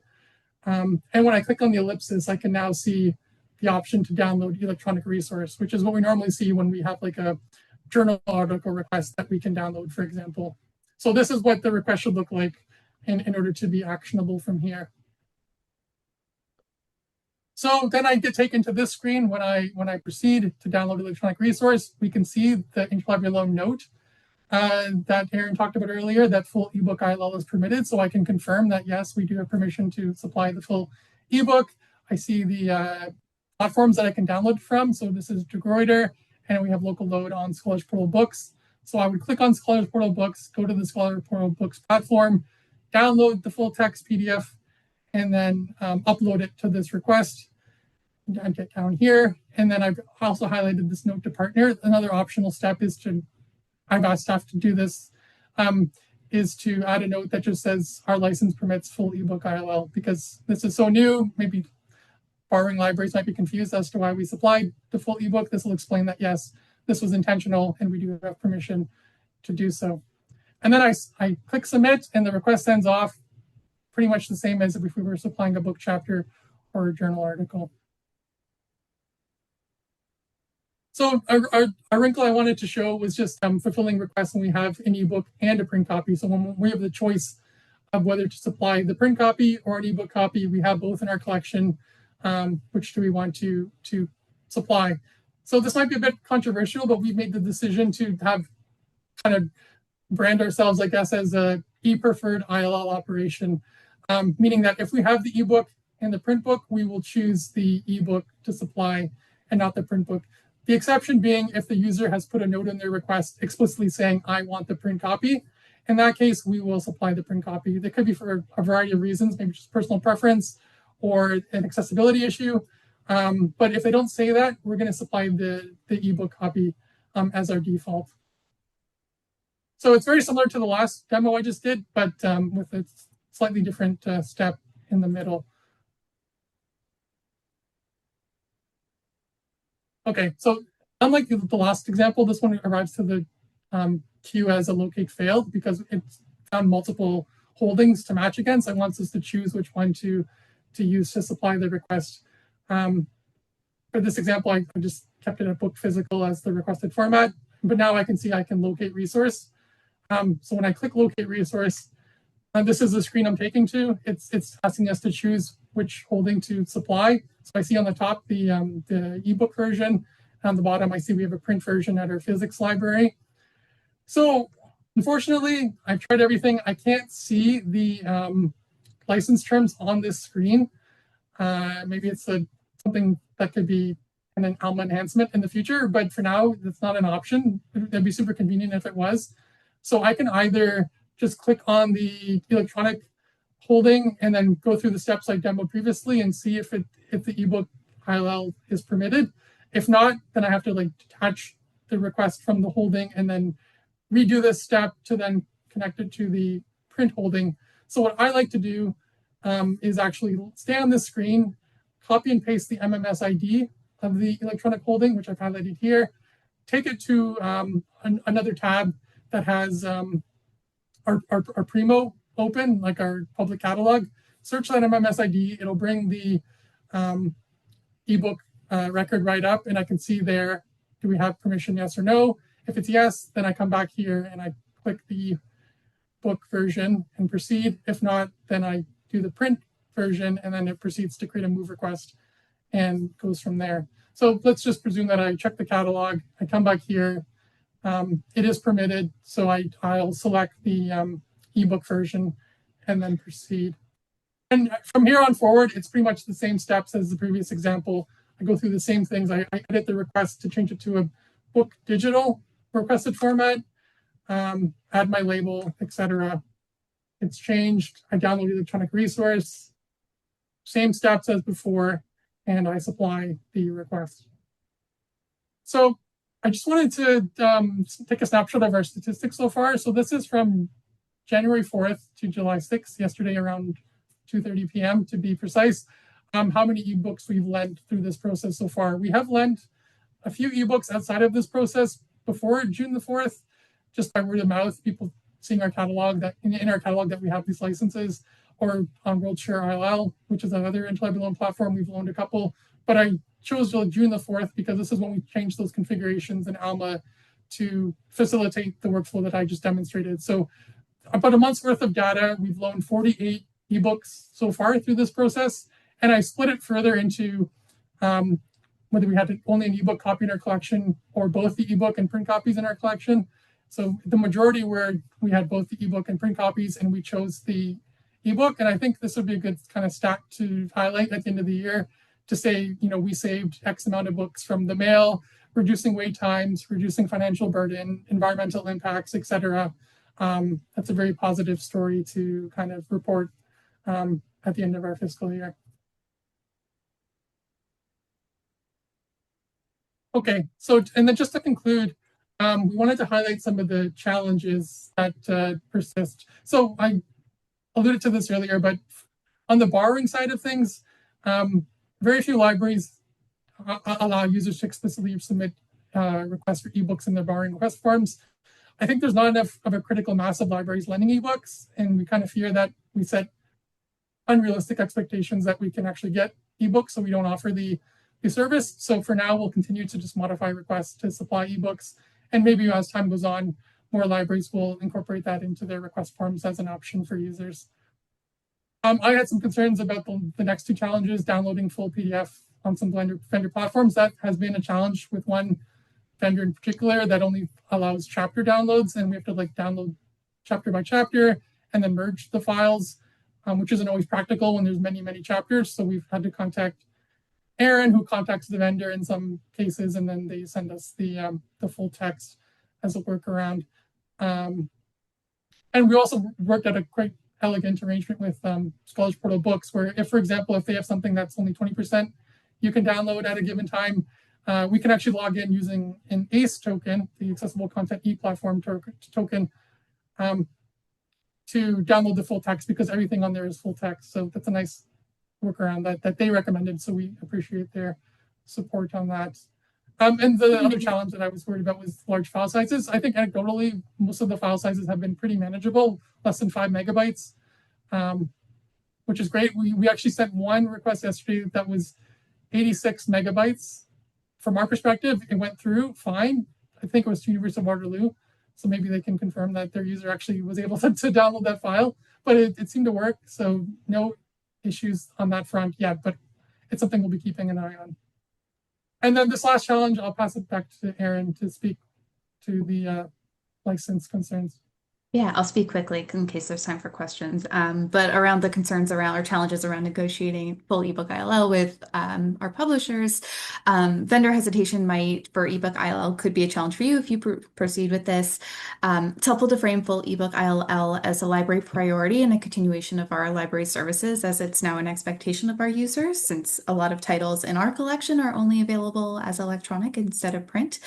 [SPEAKER 10] And when I click on the ellipsis, I can now see the option to download electronic resource, which is what we normally see when we have like a journal article request that we can download, for example. So this is what the request should look like in order to be actionable from here. So then I get taken to this screen when I proceed to download electronic resource. We can see the interlibrary loan note that Aaron talked about earlier, that full ebook ILL is permitted. So I can confirm that, yes, we do have permission to supply the full ebook. I see the platforms that I can download from. So this is DeGruyter, and we have local load on Scholars Portal Books. So I would click on Scholars Portal Books, go to the Scholars Portal Books platform, download the full text PDF, and then upload it to this request. And get down here. And then I've also highlighted this note to partner. Another optional step is I've asked staff to do this, is to add a note that just says our license permits full ebook ILL, because this is so new. Maybe borrowing libraries might be confused as to why we supplied the full ebook. This will explain that, yes, this was intentional and we do have permission to do so. And then I click submit and the request sends off, pretty much the same as if we were supplying a book chapter or a journal article. So a wrinkle I wanted to show was just fulfilling requests when we have an ebook and a print copy. So when we have the choice of whether to supply the print copy or an ebook copy, we have both in our collection. Which do we want to supply? So this might be a bit controversial, but we've made the decision to have kind of brand ourselves, I guess, as a e-preferred ILL operation, meaning that if we have the ebook and the print book, we will choose the ebook to supply and not the print book. The exception being if the user has put a note in their request explicitly saying, I want the print copy. In that case, we will supply the print copy. That could be for a variety of reasons, maybe just personal preference or an accessibility issue. But if they don't say that, we're going to supply the ebook copy as our default. So it's very similar to the last demo I just did, but with a slightly different step in the middle. Okay, so unlike the last example, this one arrives to the queue as a locate failed because it's found multiple holdings to match against. It wants us to choose which one to use to supply the request. For this example, I just kept it a book physical as the requested format, but now I can see I can locate resource. So when I click locate resource, this is the screen I'm taking to. It's asking us to choose which holding to supply. So I see on the top the ebook version. On the bottom, I see we have a print version at our physics library. So unfortunately, I've tried everything. I can't see the license terms on this screen. Maybe it's something that could be an Alma enhancement in the future, but for now, that's not an option. That'd be super convenient if it was. So I can either just click on the electronic holding and then go through the steps I demoed previously and see if the ebook ILL is permitted. If not, then I have to detach the request from the holding and then redo this step to then connect it to the print holding. So what I like to do is actually stay on this screen, copy and paste the MMS ID of the electronic holding, which I've highlighted here, take it to another tab that has our Primo open, like our public catalog. Search that MMS ID. It'll bring the ebook record right up, and I can see there, do we have permission, yes or no? If it's yes, then I come back here and I click the book version and proceed. If not, then I do the print version, and then it proceeds to create a move request and goes from there. So let's just presume that I check the catalog. I come back here. It is permitted, so I'll select the ebook version and then proceed. And from here on forward, it's pretty much the same steps as the previous example. I go through the same things. I edit the request to change it to a book digital requested format, add my label, etc. It's changed. I download the electronic resource, same steps as before, and I supply the request. So I just wanted to take a snapshot of our statistics so far. So this is from January 4th to July 6th, yesterday around 2:30 p.m. to be precise, how many ebooks we've lent through this process so far. We have lent a few ebooks outside of this process before June the 4th, just by word of mouth, people seeing our catalog, that in our catalog that we have these licenses, or on WorldShare ILL, which is another interlibrary loan platform. We've loaned a couple, but I chose June the 4th because this is when we changed those configurations in Alma to facilitate the workflow that I just demonstrated. So about a month's worth of data, we've loaned 48 ebooks so far through this process. And I split it further into whether we had only an ebook copy in our collection or both the ebook and print copies in our collection. So the majority were we had both the ebook and print copies, and we chose the ebook. And I think this would be a good kind of stat to highlight at the end of the year to say, you know, we saved X amount of books from the mail, reducing wait times, reducing financial burden, environmental impacts, etc. That's a very positive story to kind of report at the end of our fiscal year. Okay, so, and then just to conclude, we wanted to highlight some of the challenges that persist. So I alluded to this earlier, but on the borrowing side of things, very few libraries allow users to explicitly submit requests for ebooks in their borrowing request forms. I think there's not enough of a critical mass of libraries lending ebooks, and we kind of fear that we set unrealistic expectations that we can actually get ebooks, so we don't offer the service. So for now, we'll continue to just modify requests to supply ebooks, and maybe as time goes on, more libraries will incorporate that into their request forms as an option for users. I had some concerns about the next two challenges, downloading full PDF on some vendor platforms. That has been a challenge with one vendor in particular that only allows chapter downloads, and we have to like download chapter by chapter and then merge the files, which isn't always practical when there's many, many chapters. So we've had to contact Aaron, who contacts the vendor in some cases, and then they send us the full text as a workaround. And we also worked out a quite elegant arrangement with Scholars Portal Books, where if, for example, if they have something that's only 20% you can download at a given time, we can actually log in using an ACE token, the Accessible Content E-Platform token, to download the full text, because everything on there is full text. So that's a nice workaround that they recommended. So we appreciate their support on that. And the other challenge that I was worried about was large file sizes. I think anecdotally, most of the file sizes have been pretty manageable, less than 5 megabytes, which is great. We actually sent one request yesterday that was 86 megabytes. From our perspective, it went through fine. I think it was to University of Waterloo. So maybe they can confirm that their user actually was able to download that file, but it seemed to work. So no issues on that front yet, but it's something we'll be keeping an eye on. And then this last challenge, I'll pass it back to Aaron to speak to the license concerns.
[SPEAKER 11] Yeah, I'll speak quickly in case there's time for questions. But around the concerns around or challenges around negotiating full ebook ILL with our publishers, vendor hesitation might for ebook ILL could be a challenge for you if you proceed with this. It's helpful to frame full ebook ILL as a library priority and a continuation of our library services, as it's now an expectation of our users, since a lot of titles in our collection are only available as electronic instead of print.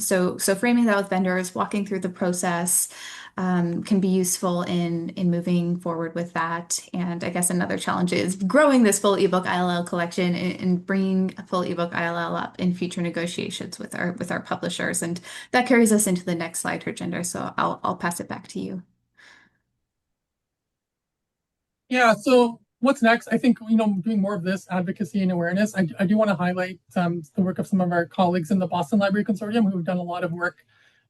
[SPEAKER 11] So framing that with vendors, walking through the process can be useful in moving forward with that. And I guess another challenge is growing this full ebook ILL collection and bringing a full ebook ILL up in future negotiations with our publishers. And that carries us into the next slide, Harjinder. So I'll pass it back to you.
[SPEAKER 10] Yeah, so what's next? I think, doing more of this advocacy and awareness. I do want to highlight the work of some of our colleagues in the Boston Library Consortium who've done a lot of work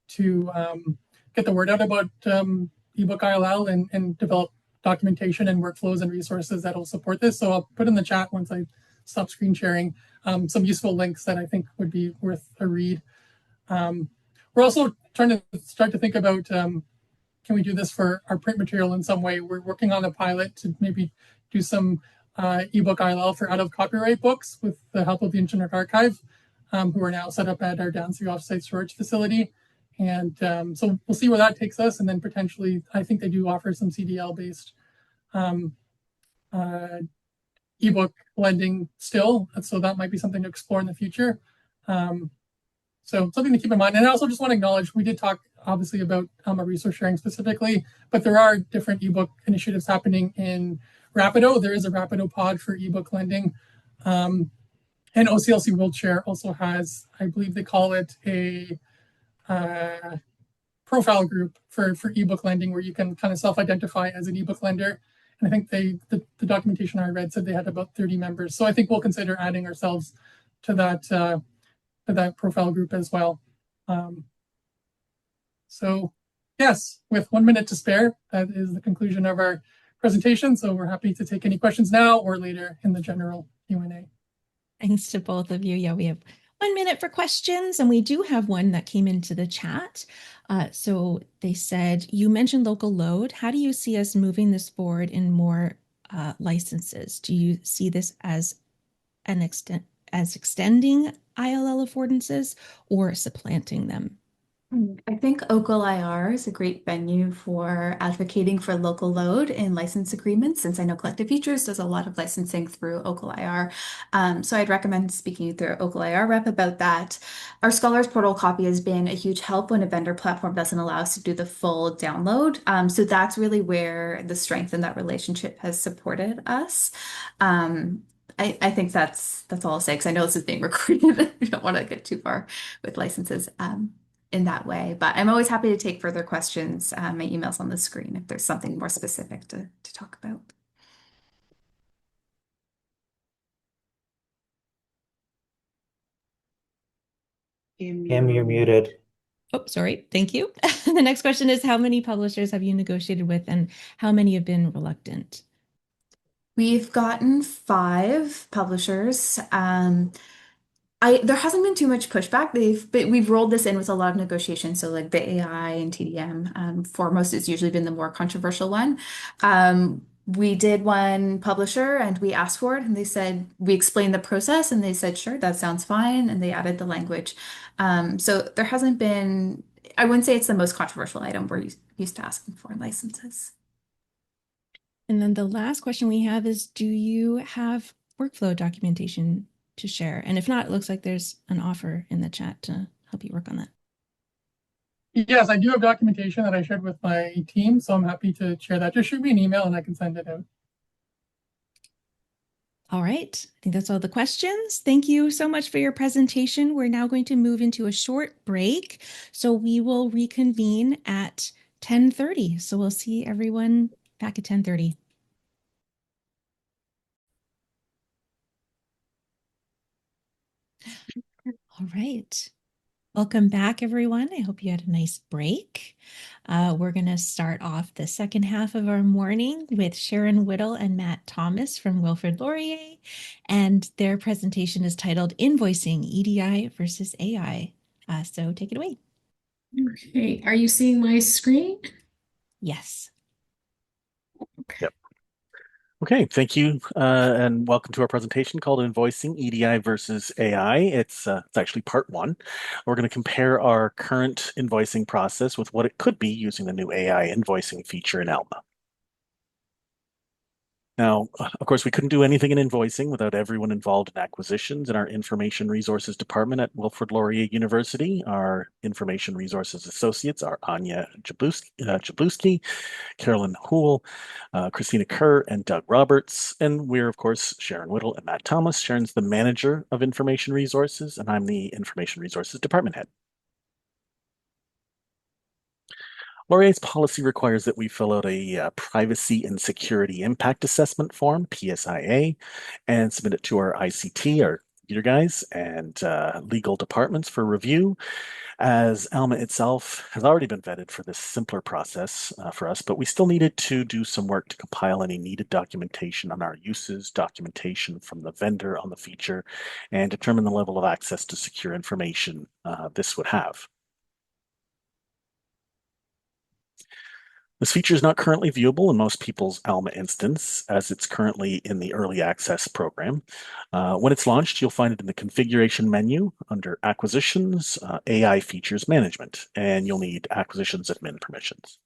[SPEAKER 10] to get the word out about ebook ILL and develop documentation and workflows and resources that will support this. So I'll put in the chat once I stop screen sharing some useful links that I think would be worth a read. We're also trying to start to think about can we do this for our print material in some way? We're working on a pilot to maybe do some ebook ILL for out of copyright books with the help of the Internet Archive, who are now set up at our Downsview offsite storage facility. And so we'll see where that takes us. And then potentially, I think they do offer some CDL-based ebook lending still. So that might be something to explore in the future. So something to keep in mind. And I also just want to acknowledge, we did talk obviously about Alma resource sharing specifically, but there are different ebook initiatives happening in Rapido. There is a Rapido pod for ebook lending. And OCLC WorldShare also has, I believe they call it a profile group for ebook lending, where you can kind of self-identify as an ebook lender. And I think the documentation I read said they had about 30 members. So I think we'll consider adding ourselves to that profile group as well. So yes, with 1 minute to spare, that is the conclusion of our presentation. So we're happy to take any questions now or later in the general Q&A.
[SPEAKER 3] Thanks to both of you. Yeah, we have 1 minute for questions, and we do have one that came into the chat. So they said, you mentioned local load. How do you see us moving this forward in more licenses? Do you see this as extending ILL affordances or supplanting them?
[SPEAKER 11] I think OCUL IR is a great venue for advocating for local load in license agreements, since I know Collective Features does a lot of licensing through OCUL IR. So I'd recommend speaking to their OCUL IR rep about that. Our Scholars Portal copy has been a huge help when a vendor platform doesn't allow us to do the full download. So that's really where the strength in that relationship has supported us. I think that's all I'll say, because I know this is being recorded. We don't want to get too far with licenses in that way. But I'm always happy to take further questions. My email's on the screen if there's something more specific to talk about.
[SPEAKER 12] Kim, you're muted.
[SPEAKER 3] Oh, sorry. Thank you. The next question is, how many publishers have you negotiated with, and how many have been reluctant?
[SPEAKER 11] We've gotten 5 publishers. There hasn't been too much pushback. We've rolled this in with a lot of negotiations. So like the AI and TDM, foremost, it's usually been the more controversial one. We did one publisher and we asked for it, and they said, we explained the process and they said, sure, that sounds fine. And they added the language. So there hasn't been, I wouldn't say it's the most controversial item we're used to asking for in licenses.
[SPEAKER 3] And then the last question we have is, do you have workflow documentation to share? And if not, it looks like there's an offer in the chat to help you work on that.
[SPEAKER 10] Yes, I do have documentation that I shared with my team, so I'm happy to share that. Just shoot me an email and I can send it out.
[SPEAKER 3] All right, I think that's all the questions. Thank you so much for your presentation. We're now going to move into a short break, so we will reconvene at 10:30. So we'll see everyone back at 10:30. All right. Welcome back, everyone. I hope you had a nice break. We're going to start off the second half of our morning with Sharon Whittle and Matt Thomas from Wilfrid Laurier, and their presentation is titled Invoicing, EDI versus AI. So take it away.
[SPEAKER 13] Okay, are you seeing my screen?
[SPEAKER 3] Yes.
[SPEAKER 13] Yep. Okay, thank you, and welcome to our presentation called Invoicing EDI versus AI. It's actually part one. We're going to compare our current invoicing process with what it could be using the new AI invoicing feature in Alma. Now, of course, we couldn't do anything in invoicing without everyone involved in acquisitions in our Information Resources Department at Wilfrid Laurier University. Our Information Resources Associates are Anya Jabluski, Carolyn Houle, Christina Kerr, and Doug Roberts. And we're, of course, Sharon Whittle and Matt Thomas. Sharon's the manager of Information Resources, and I'm the Information Resources Department head. Laurier's policy requires that we fill out a Privacy and Security Impact Assessment form, PSIA, and submit it to our ICT, our computer guys, and legal departments for review, as Alma itself has already been vetted for this simpler process for us, but we still needed to do some work to compile any needed documentation on our uses, documentation from the vendor on the feature, and determine the level of access to secure information this would have. This feature is not currently viewable in most people's Alma instance, as it's currently in the early access program. When it's launched, you'll find it in the configuration menu under Acquisitions, AI Features Management, and you'll need Acquisitions admin permissions.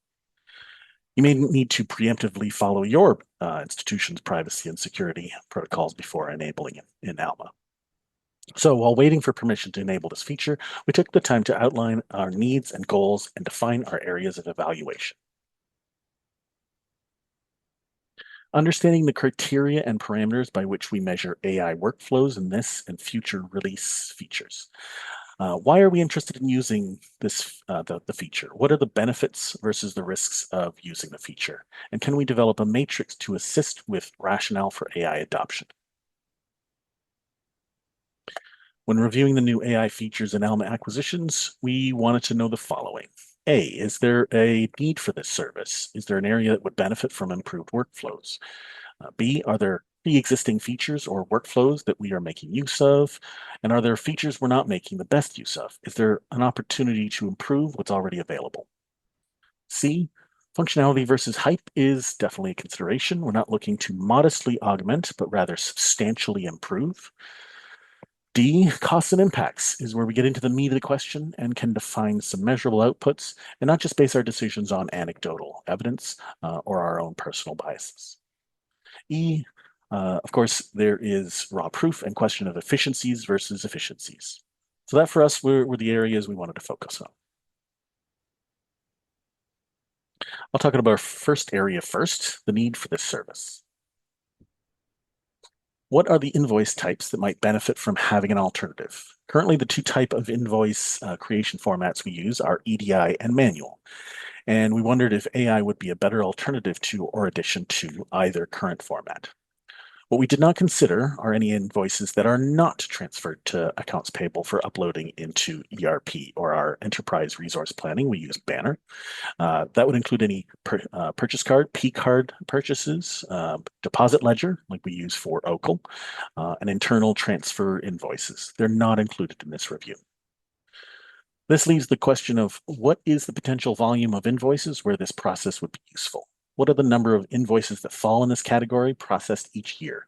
[SPEAKER 13] You may need to preemptively follow your institution's privacy and security protocols before enabling it in Alma. So while waiting for permission to enable this feature, we took the time to outline our needs and goals and define our areas of evaluation. Understanding the criteria and parameters by which we measure AI workflows in this and future release features. Why are we interested in using this the feature? What are the benefits versus the risks of using the feature? And can we develop a matrix to assist with rationale for AI adoption? When reviewing the new AI features in Alma acquisitions, we wanted to know the following. A, is there a need for this service? Is there an area that would benefit from improved workflows? B, are there pre-existing features or workflows that we are making use of? And are there features we're not making the best use of? Is there an opportunity to improve what's already available? C, functionality versus hype is definitely a consideration. We're not looking to modestly augment, but rather substantially improve. D, costs and impacts is where we get into the meat of the question and can define some measurable outputs and not just base our decisions on anecdotal evidence or our own personal biases. E, of course, there is raw proof and question of efficiencies versus efficiencies. So that for us were the areas we wanted to focus on. I'll talk about our first area first, the need for this service. What are the invoice types that might benefit from having an alternative? Currently, the two type of invoice creation formats we use are EDI and manual. And we wondered if AI would be a better alternative to or addition to either current format. What we did not consider are any invoices that are not transferred to accounts payable for uploading into ERP or our enterprise resource planning. We use Banner. That would include any purchase card, P card purchases, deposit ledger, like we use for OCUL, and internal transfer invoices. They're not included in this review. This leaves the question of what is the potential volume of invoices where this process would be useful? What are the number of invoices that fall in this category processed each year?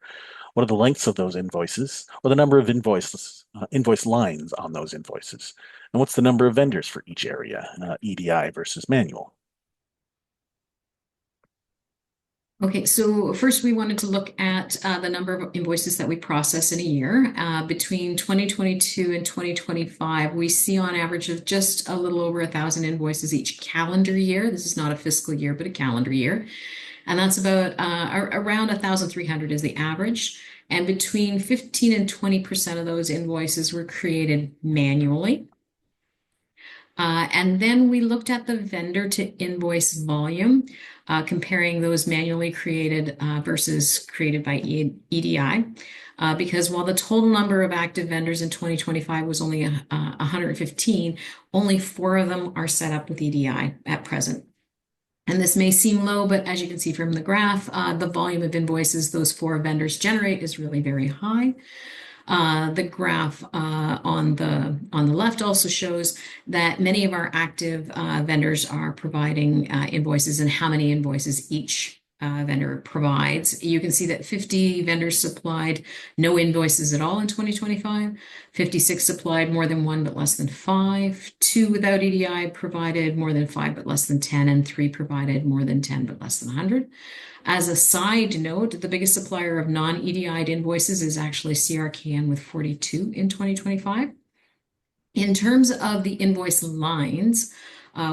[SPEAKER 13] What are the lengths of those invoices, or the number of invoice lines on those invoices? And what's the number of vendors for each area, EDI versus manual?
[SPEAKER 14] Okay, so first we wanted to look at the number of invoices that we process in a year. Between 2022 and 2025, we see on average of just a little over 1,000 invoices each calendar year. This is not a fiscal year, but a calendar year. And that's about around 1,300 is the average. And between 15 and 20% of those invoices were created manually. And then we looked at the vendor to invoice volume, comparing those manually created versus created by EDI. Because while the total number of active vendors in 2025 was only 115, only 4 of them are set up with EDI at present. And this may seem low, but as you can see from the graph, the volume of invoices those 4 vendors generate is really very high. The graph on the left also shows that many of our active vendors are providing invoices and how many invoices each vendor provides. You can see that 50 vendors supplied no invoices at all in 2025. 56 supplied more than one but less than 5. 2 without EDI provided more than 5 but less than 10, and 3 provided more than 10 but less than 100. As a side note, the biggest supplier of non-EDI'd invoices is actually CRKN with 42 in 2025. In terms of the invoice lines,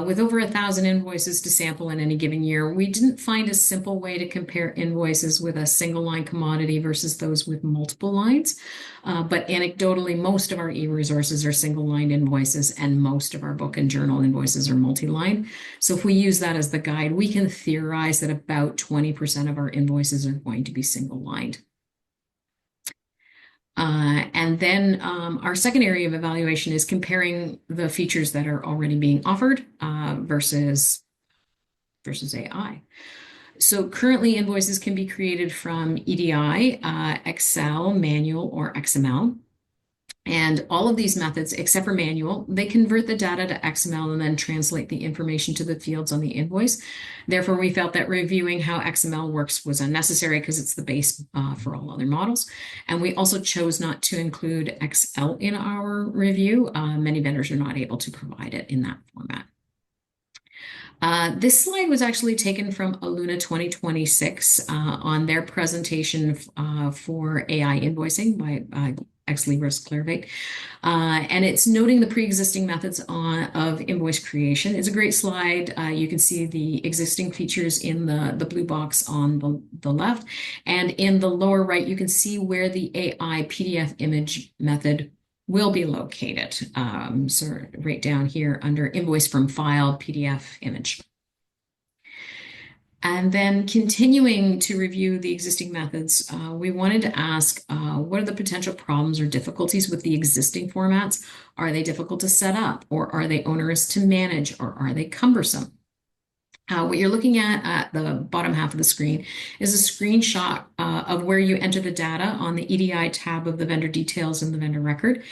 [SPEAKER 14] with over 1,000 invoices to sample in any given year, we didn't find a simple way to compare invoices with a single line commodity versus those with multiple lines. But anecdotally, most of our e-resources are single line invoices, and most of our book and journal invoices are multi-line. So if we use that as the guide, we can theorize that about 20% of our invoices are going to be single lined. And then our second area of evaluation is comparing the features that are already being offered versus AI. So currently invoices can be created from EDI, Excel, manual, or XML. And all of these methods, except for manual, they convert the data to XML and then translate the information to the fields on the invoice. Therefore, we felt that reviewing how XML works was unnecessary because it's the base for all other models. And we also chose not to include XL in our review. Many vendors are not able to provide it in that format. This slide was actually taken from Aluna 2026 on their presentation for AI invoicing by ex-Libris Clarivate. And it's noting the pre-existing methods of invoice creation. It's a great slide. You can see the existing features in the blue box on the left. And in the lower right, you can see where the AI PDF image method will be located. So right down here under invoice from file, PDF image. And then continuing to review the existing methods, we wanted to ask, what are the potential problems or difficulties with the existing formats? Are they difficult to set up, or are they onerous to manage, or are they cumbersome? What you're looking at the bottom half of the screen is a screenshot of where you enter the data on the EDI tab of the vendor details in the vendor record.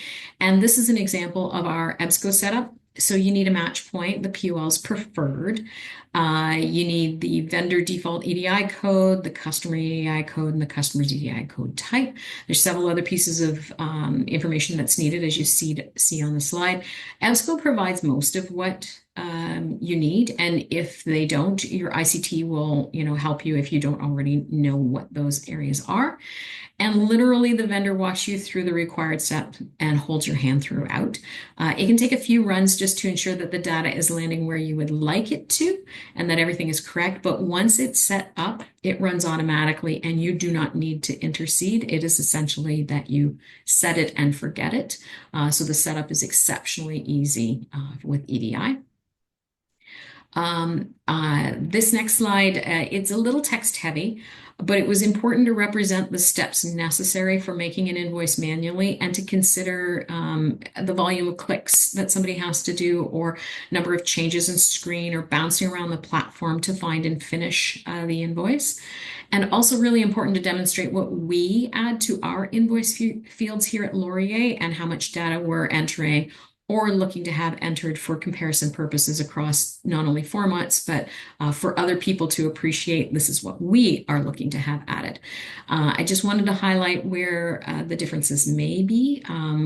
[SPEAKER 14] And this is an example of our EBSCO setup. So you need a match point, the POL is preferred. You need the vendor default EDI code, the customer EDI code, and the customer's EDI code type. There's several other pieces of information that's needed, as you see on the slide. EBSCO provides most of what you need, and if they don't, your ICT will help you if you don't already know what those areas are. And literally the vendor walks you through the required step and holds your hand throughout. It can take a few runs just to ensure that the data is landing where you would like it to and that everything is correct. But once it's set up, it runs automatically and you do not need to intercede. It is essentially that you set it and forget it. So the setup is exceptionally easy with EDI. This next slide, it's a little text heavy, but it was important to represent the steps necessary for making an invoice manually and to consider the volume of clicks that somebody has to do, or number of changes in screen, or bouncing around the platform to find and finish the invoice. And also really important to demonstrate what we add to our invoice fields here at Laurier and how much data we're entering or looking to have entered for comparison purposes across not only formats, but for other people to appreciate this is what we are looking to have added. I just wanted to highlight where the differences may be.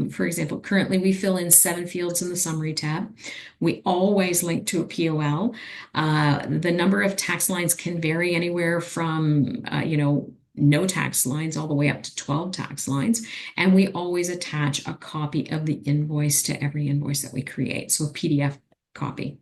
[SPEAKER 14] For example, currently we fill in 7 fields in the summary tab. We always link to a POL. The number of tax lines can vary anywhere from, no tax lines all the way up to 12 tax lines. And we always attach a copy of the invoice to every invoice that we create. So a PDF copy.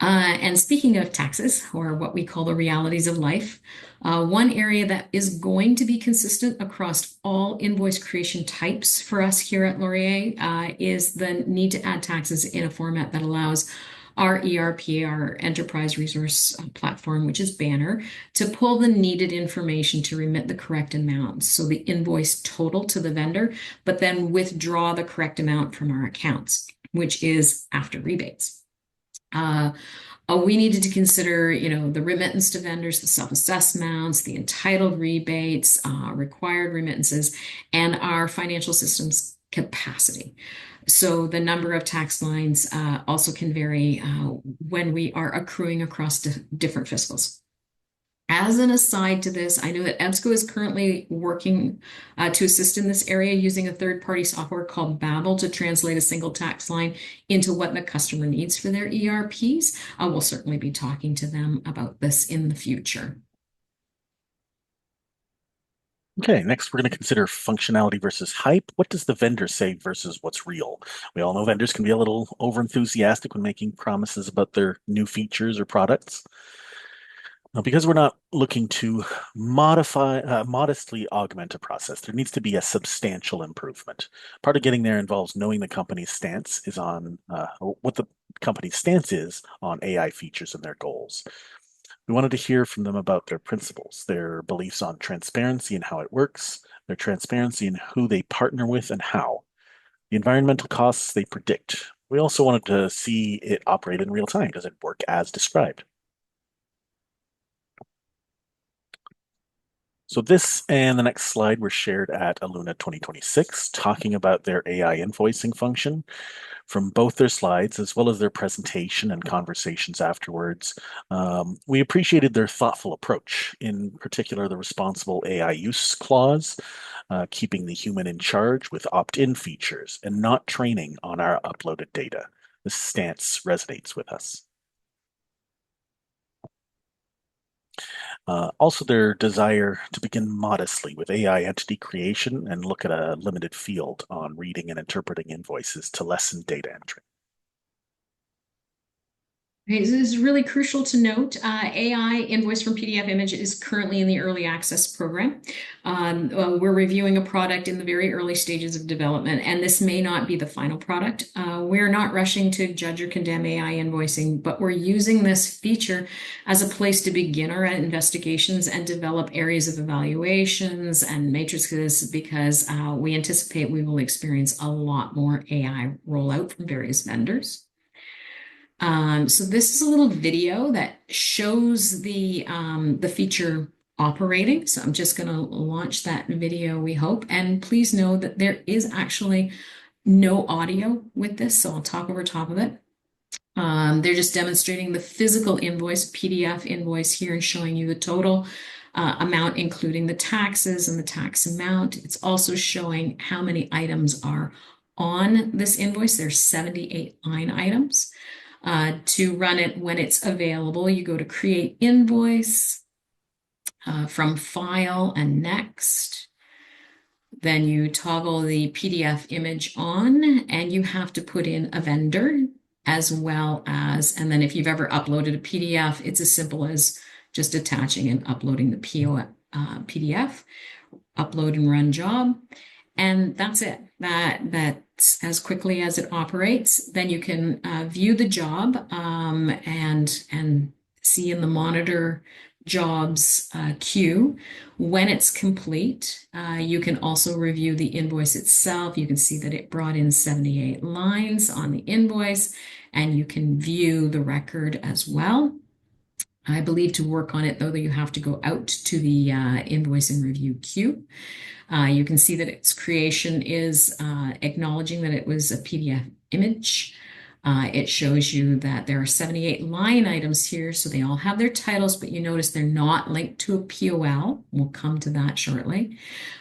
[SPEAKER 14] And speaking of taxes, or what we call the realities of life, one area that is going to be consistent across all invoice creation types for us here at Laurier is the need to add taxes in a format that allows our ERP, our enterprise resource platform, which is Banner, to pull the needed information to remit the correct amount. So the invoice total to the vendor, but then withdraw the correct amount from our accounts, which is after rebates. We needed to consider, the remittance to vendors, the self-assessed amounts, the entitled rebates, required remittances, and our financial systems capacity. So the number of tax lines also can vary when we are accruing across different fiscals. As an aside to this, I know that EBSCO is currently working to assist in this area using a third-party software called Babel to translate a single tax line into what the customer needs for their ERPs. We'll certainly be talking to them about this in the future.
[SPEAKER 13] Okay, next we're going to consider functionality versus hype. What does the vendor say versus what's real? We all know vendors can be a little overenthusiastic when making promises about their new features or products. Now, because we're not looking to modestly augment a process, there needs to be a substantial improvement. Part of getting there involves knowing the company's stance is on what the company's stance is on AI features and their goals. We wanted to hear from them about their principles, their beliefs on transparency and how it works, their transparency in who they partner with and how, the environmental costs they predict. We also wanted to see it operate in real time. Does it work as described? So this and the next slide were shared at Aluna 2026, talking about their AI invoicing function. From both their slides, as well as their presentation and conversations afterwards, we appreciated their thoughtful approach, in particular the responsible AI use clause, keeping the human in charge with opt-in features and not training on our uploaded data. This stance resonates with us. Also, their desire to begin modestly with AI entity creation and look at a limited field on reading and interpreting invoices to lessen data entry.
[SPEAKER 14] Okay, so this is really crucial to note. AI invoice from PDF image is currently in the early access program. We're reviewing a product in the very early stages of development, and this may not be the final product. We're not rushing to judge or condemn AI invoicing, but we're using this feature as a place to begin our investigations and develop areas of evaluations and matrices because we anticipate we will experience a lot more AI rollout from various vendors. So this is a little video that shows the feature operating. So I'm just going to launch that video, we hope. And please know that there is actually no audio with this, so I'll talk over top of it. They're just demonstrating the physical invoice, PDF invoice here, and showing you the total amount, including the taxes and the tax amount. It's also showing how many items are on this invoice. There's 78 line items. To run it when it's available, you go to Create Invoice, from File and Next. Then you toggle the PDF image on, and you have to put in a vendor as well as, and then if you've ever uploaded a PDF, it's as simple as just attaching and uploading the PDF, upload and run job. And that's it. That's as quickly as it operates. Then you can view the job and see in the monitor jobs queue when it's complete. You can also review the invoice itself. You can see that it brought in 78 lines on the invoice, and you can view the record as well. I believe to work on it, though, that you have to go out to the invoice and review queue. You can see that its creation is acknowledging that it was a PDF image. It shows you that there are 78 line items here, so they all have their titles, but you notice they're not linked to a POL. We'll come to that shortly.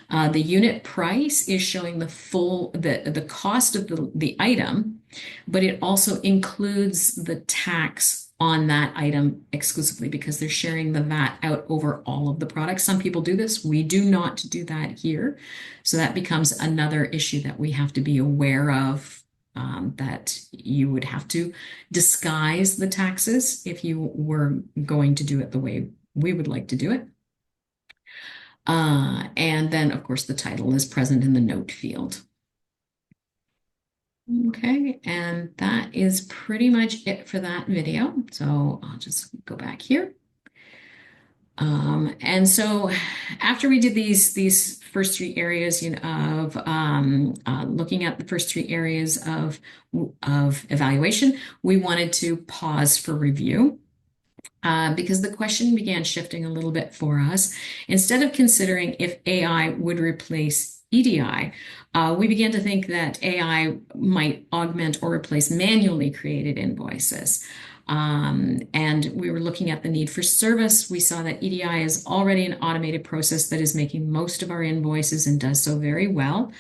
[SPEAKER 14] The unit price is showing the cost of the item, but it also includes the tax on that item exclusively because they're sharing the VAT out over all of the products. Some people do this. We do not do that here. So that becomes another issue that we have to be aware of, that you would have to disguise the taxes if you were going to do it the way we would like to do it. And then, of course, the title is present in the note field. Okay, and that is pretty much it for that video. So I'll just go back here. And so after we did these first three areas, of looking at the first three areas of evaluation, we wanted to pause for review. Because the question began shifting a little bit for us. Instead of considering if AI would replace EDI, we began to think that AI might augment or replace manually created invoices. And we were looking at the need for service. We saw that EDI is already an automated process that is making most of our invoices and does so very well.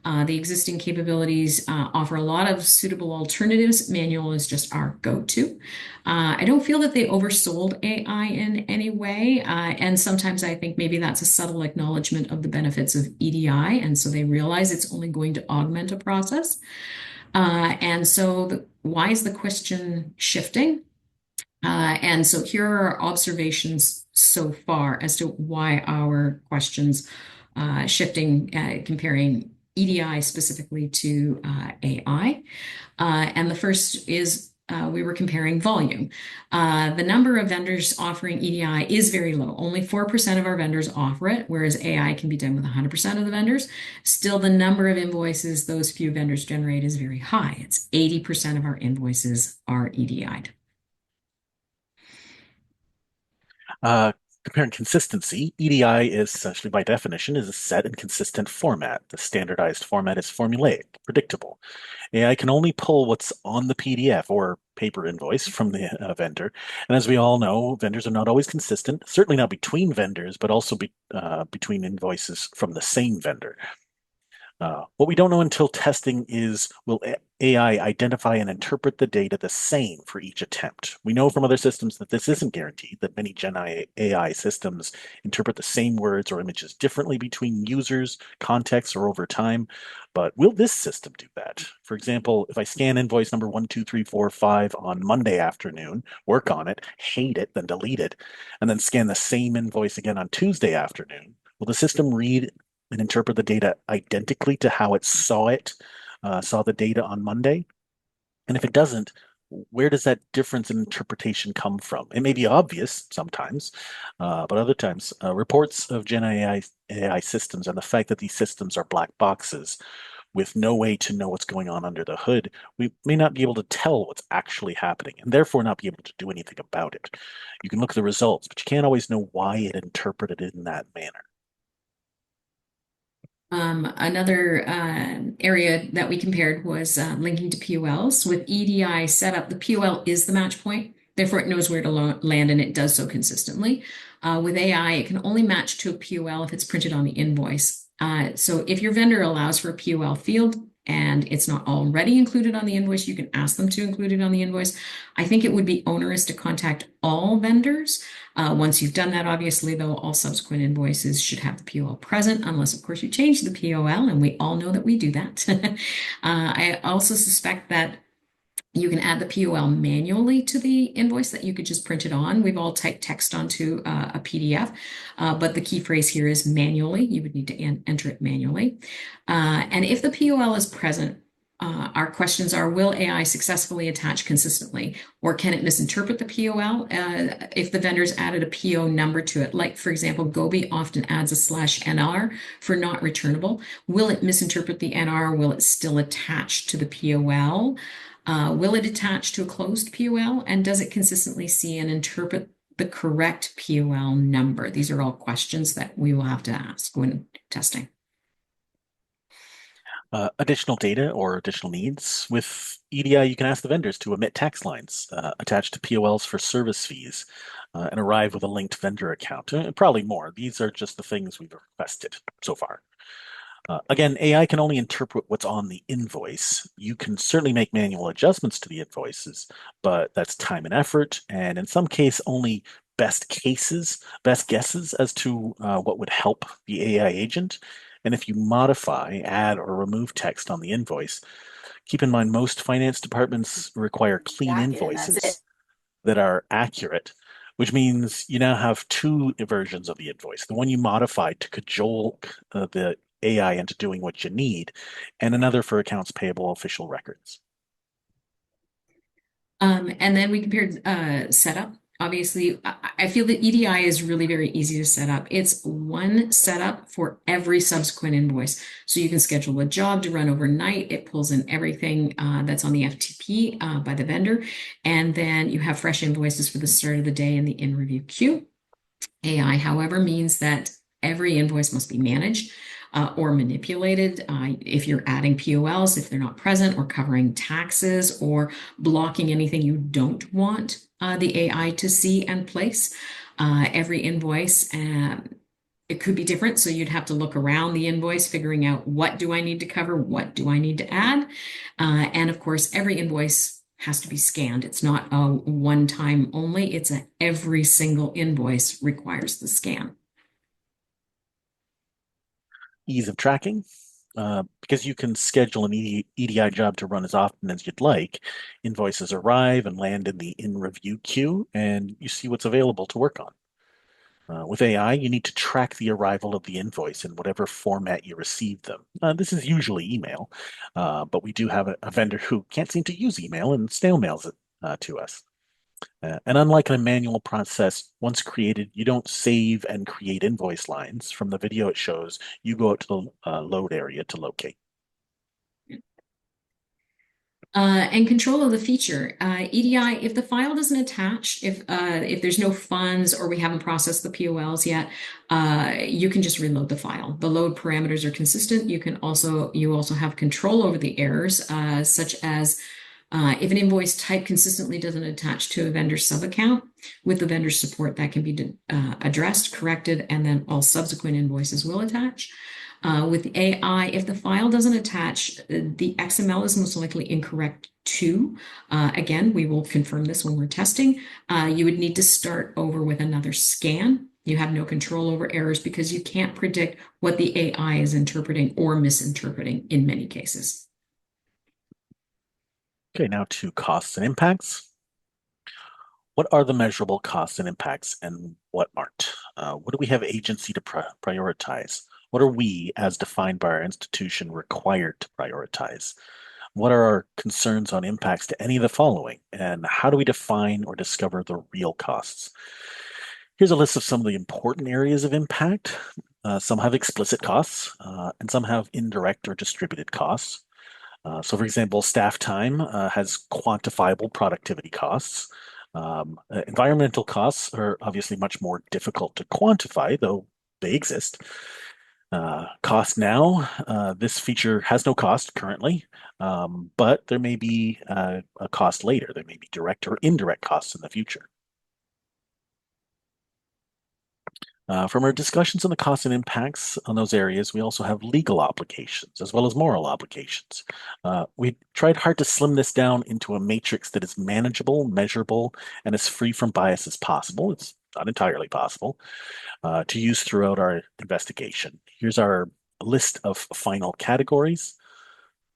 [SPEAKER 14] The existing capabilities offer a lot of suitable alternatives. Manual is just our go-to. I don't feel that they oversold AI in any way. And sometimes I think maybe that's a subtle acknowledgement of the benefits of EDI. And so they realize it's only going to augment a process. And so why is the question shifting? And so here are our observations so far as to why our questions shifting, comparing EDI specifically to AI. And the first is we were comparing volume. The number of vendors offering EDI is very low. Only 4% of our vendors offer it, whereas AI can be done with 100% of the vendors. Still, the number of invoices those few vendors generate is very high. It's 80% of our invoices are EDI'd.
[SPEAKER 13] Comparing consistency, EDI is essentially by definition is a set and consistent format. The standardized format is formulaic, predictable. AI can only pull what's on the PDF or paper invoice from the vendor. And as we all know, vendors are not always consistent, certainly not between vendors, but also between invoices from the same vendor. What we don't know until testing is, will AI identify and interpret the data the same for each attempt? We know from other systems that this isn't guaranteed, that many Gen AI systems interpret the same words or images differently between users, contexts, or over time. But will this system do that? For example, if I scan invoice number 12345 on Monday afternoon, work on it, hate it, then delete it, and then scan the same invoice again on Tuesday afternoon, will the system read and interpret the data identically to how it saw the data on Monday? And if it doesn't, where does that difference in interpretation come from? It may be obvious sometimes, but other times, reports of Gen AI systems and the fact that these systems are black boxes with no way to know what's going on under the hood, we may not be able to tell what's actually happening and therefore not be able to do anything about it. You can look at the results, but you can't always know why it interpreted it in that manner.
[SPEAKER 14] Another area that we compared was linking to POLs. With EDI set up, the POL is the match point. Therefore, it knows where to land, and it does so consistently. With AI, it can only match to a POL if it's printed on the invoice. So if your vendor allows for a POL field and it's not already included on the invoice, you can ask them to include it on the invoice. I think it would be onerous to contact all vendors. Once you've done that, obviously, though, all subsequent invoices should have the POL present, unless, of course, you change the POL, and we all know that we do that. I also suspect that you can add the POL manually to the invoice, that you could just print it on. We've all typed text onto a PDF, but the key phrase here is manually. You would need to enter it manually. And if the POL is present, our questions are, will AI successfully attach consistently, or can it misinterpret the POL if the vendor's added a PO number to it? Like, for example, Gobi often adds a /NR for not returnable. Will it misinterpret the NR? Will it still attach to the POL? Will it attach to a closed POL? And does it consistently see and interpret the correct POL number? These are all questions that we will have to ask when testing.
[SPEAKER 13] Additional data or additional needs. With EDI, you can ask the vendors to omit tax lines, attach to POLs for service fees, and arrive with a linked vendor account. Probably more. These are just the things we've requested so far. Again, AI can only interpret what's on the invoice. You can certainly make manual adjustments to the invoices, but that's time and effort, and in some case, only best guesses as to what would help the AI agent. And if you modify, add, or remove text on the invoice, keep in mind most finance departments require clean invoices that are accurate, which means you now have two versions of the invoice. The one you modified to cajole the AI into doing what you need, and another for accounts payable official records.
[SPEAKER 14] And then we compared setup. Obviously, I feel that EDI is really very easy to set up. It's one setup for every subsequent invoice. So you can schedule a job to run overnight. It pulls in everything that's on the FTP by the vendor. And then you have fresh invoices for the start of the day in the in-review queue. AI, however, means that every invoice must be managed or manipulated. If you're adding POLs, if they're not present, or covering taxes, or blocking anything you don't want the AI to see and place. Every invoice, it could be different. So you'd have to look around the invoice, figuring out what do I need to cover, what do I need to add. And of course, every invoice has to be scanned. It's not a one time only. It's every single invoice requires the scan.
[SPEAKER 13] Ease of tracking. Because you can schedule an EDI job to run as often as you'd like, invoices arrive and land in the in-review queue, and you see what's available to work on. With AI, you need to track the arrival of the invoice in whatever format you receive them. This is usually email, but we do have a vendor who can't seem to use email and snail mails it to us. And unlike a manual process, once created, you don't save and create invoice lines. From the video it shows, you go out to the load area to locate.
[SPEAKER 14] And control of the feature. EDI, if the file doesn't attach, if there's no funds or we haven't processed the POLs yet, you can just reload the file. The load parameters are consistent. You also have control over the errors, such as if an invoice type consistently doesn't attach to a vendor sub-account, with the vendor support that can be addressed, corrected, and then all subsequent invoices will attach. With AI, if the file doesn't attach, the XML is most likely incorrect too. Again, we will confirm this when we're testing. You would need to start over with another scan. You have no control over errors because you can't predict what the AI is interpreting or misinterpreting in many cases.
[SPEAKER 13] Okay, now to costs and impacts. What are the measurable costs and impacts, and what aren't? What do we have agency to prioritize? What are we, as defined by our institution, required to prioritize? What are our concerns on impacts to any of the following? And how do we define or discover the real costs? Here's a list of some of the important areas of impact. Some have explicit costs, and some have indirect or distributed costs. So for example, staff time has quantifiable productivity costs. Environmental costs are obviously much more difficult to quantify, though they exist. Cost now, this feature has no cost currently, but there may be a cost later. There may be direct or indirect costs in the future. From our discussions on the costs and impacts on those areas, we also have legal obligations as well as moral obligations. We tried hard to slim this down into a matrix that is manageable, measurable, and as free from bias as possible. It's not entirely possible to use throughout our investigation. Here's our list of final categories.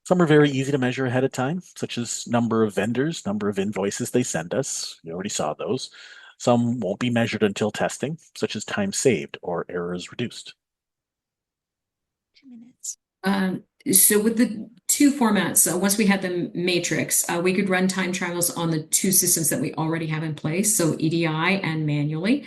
[SPEAKER 13] Some are very easy to measure ahead of time, such as number of vendors, number of invoices they send us. We already saw those. Some won't be measured until testing, such as time saved or errors reduced.
[SPEAKER 3] 2 minutes.
[SPEAKER 14] So with the two formats, once we had the matrix, we could run time trials on the two systems that we already have in place, so EDI and manually.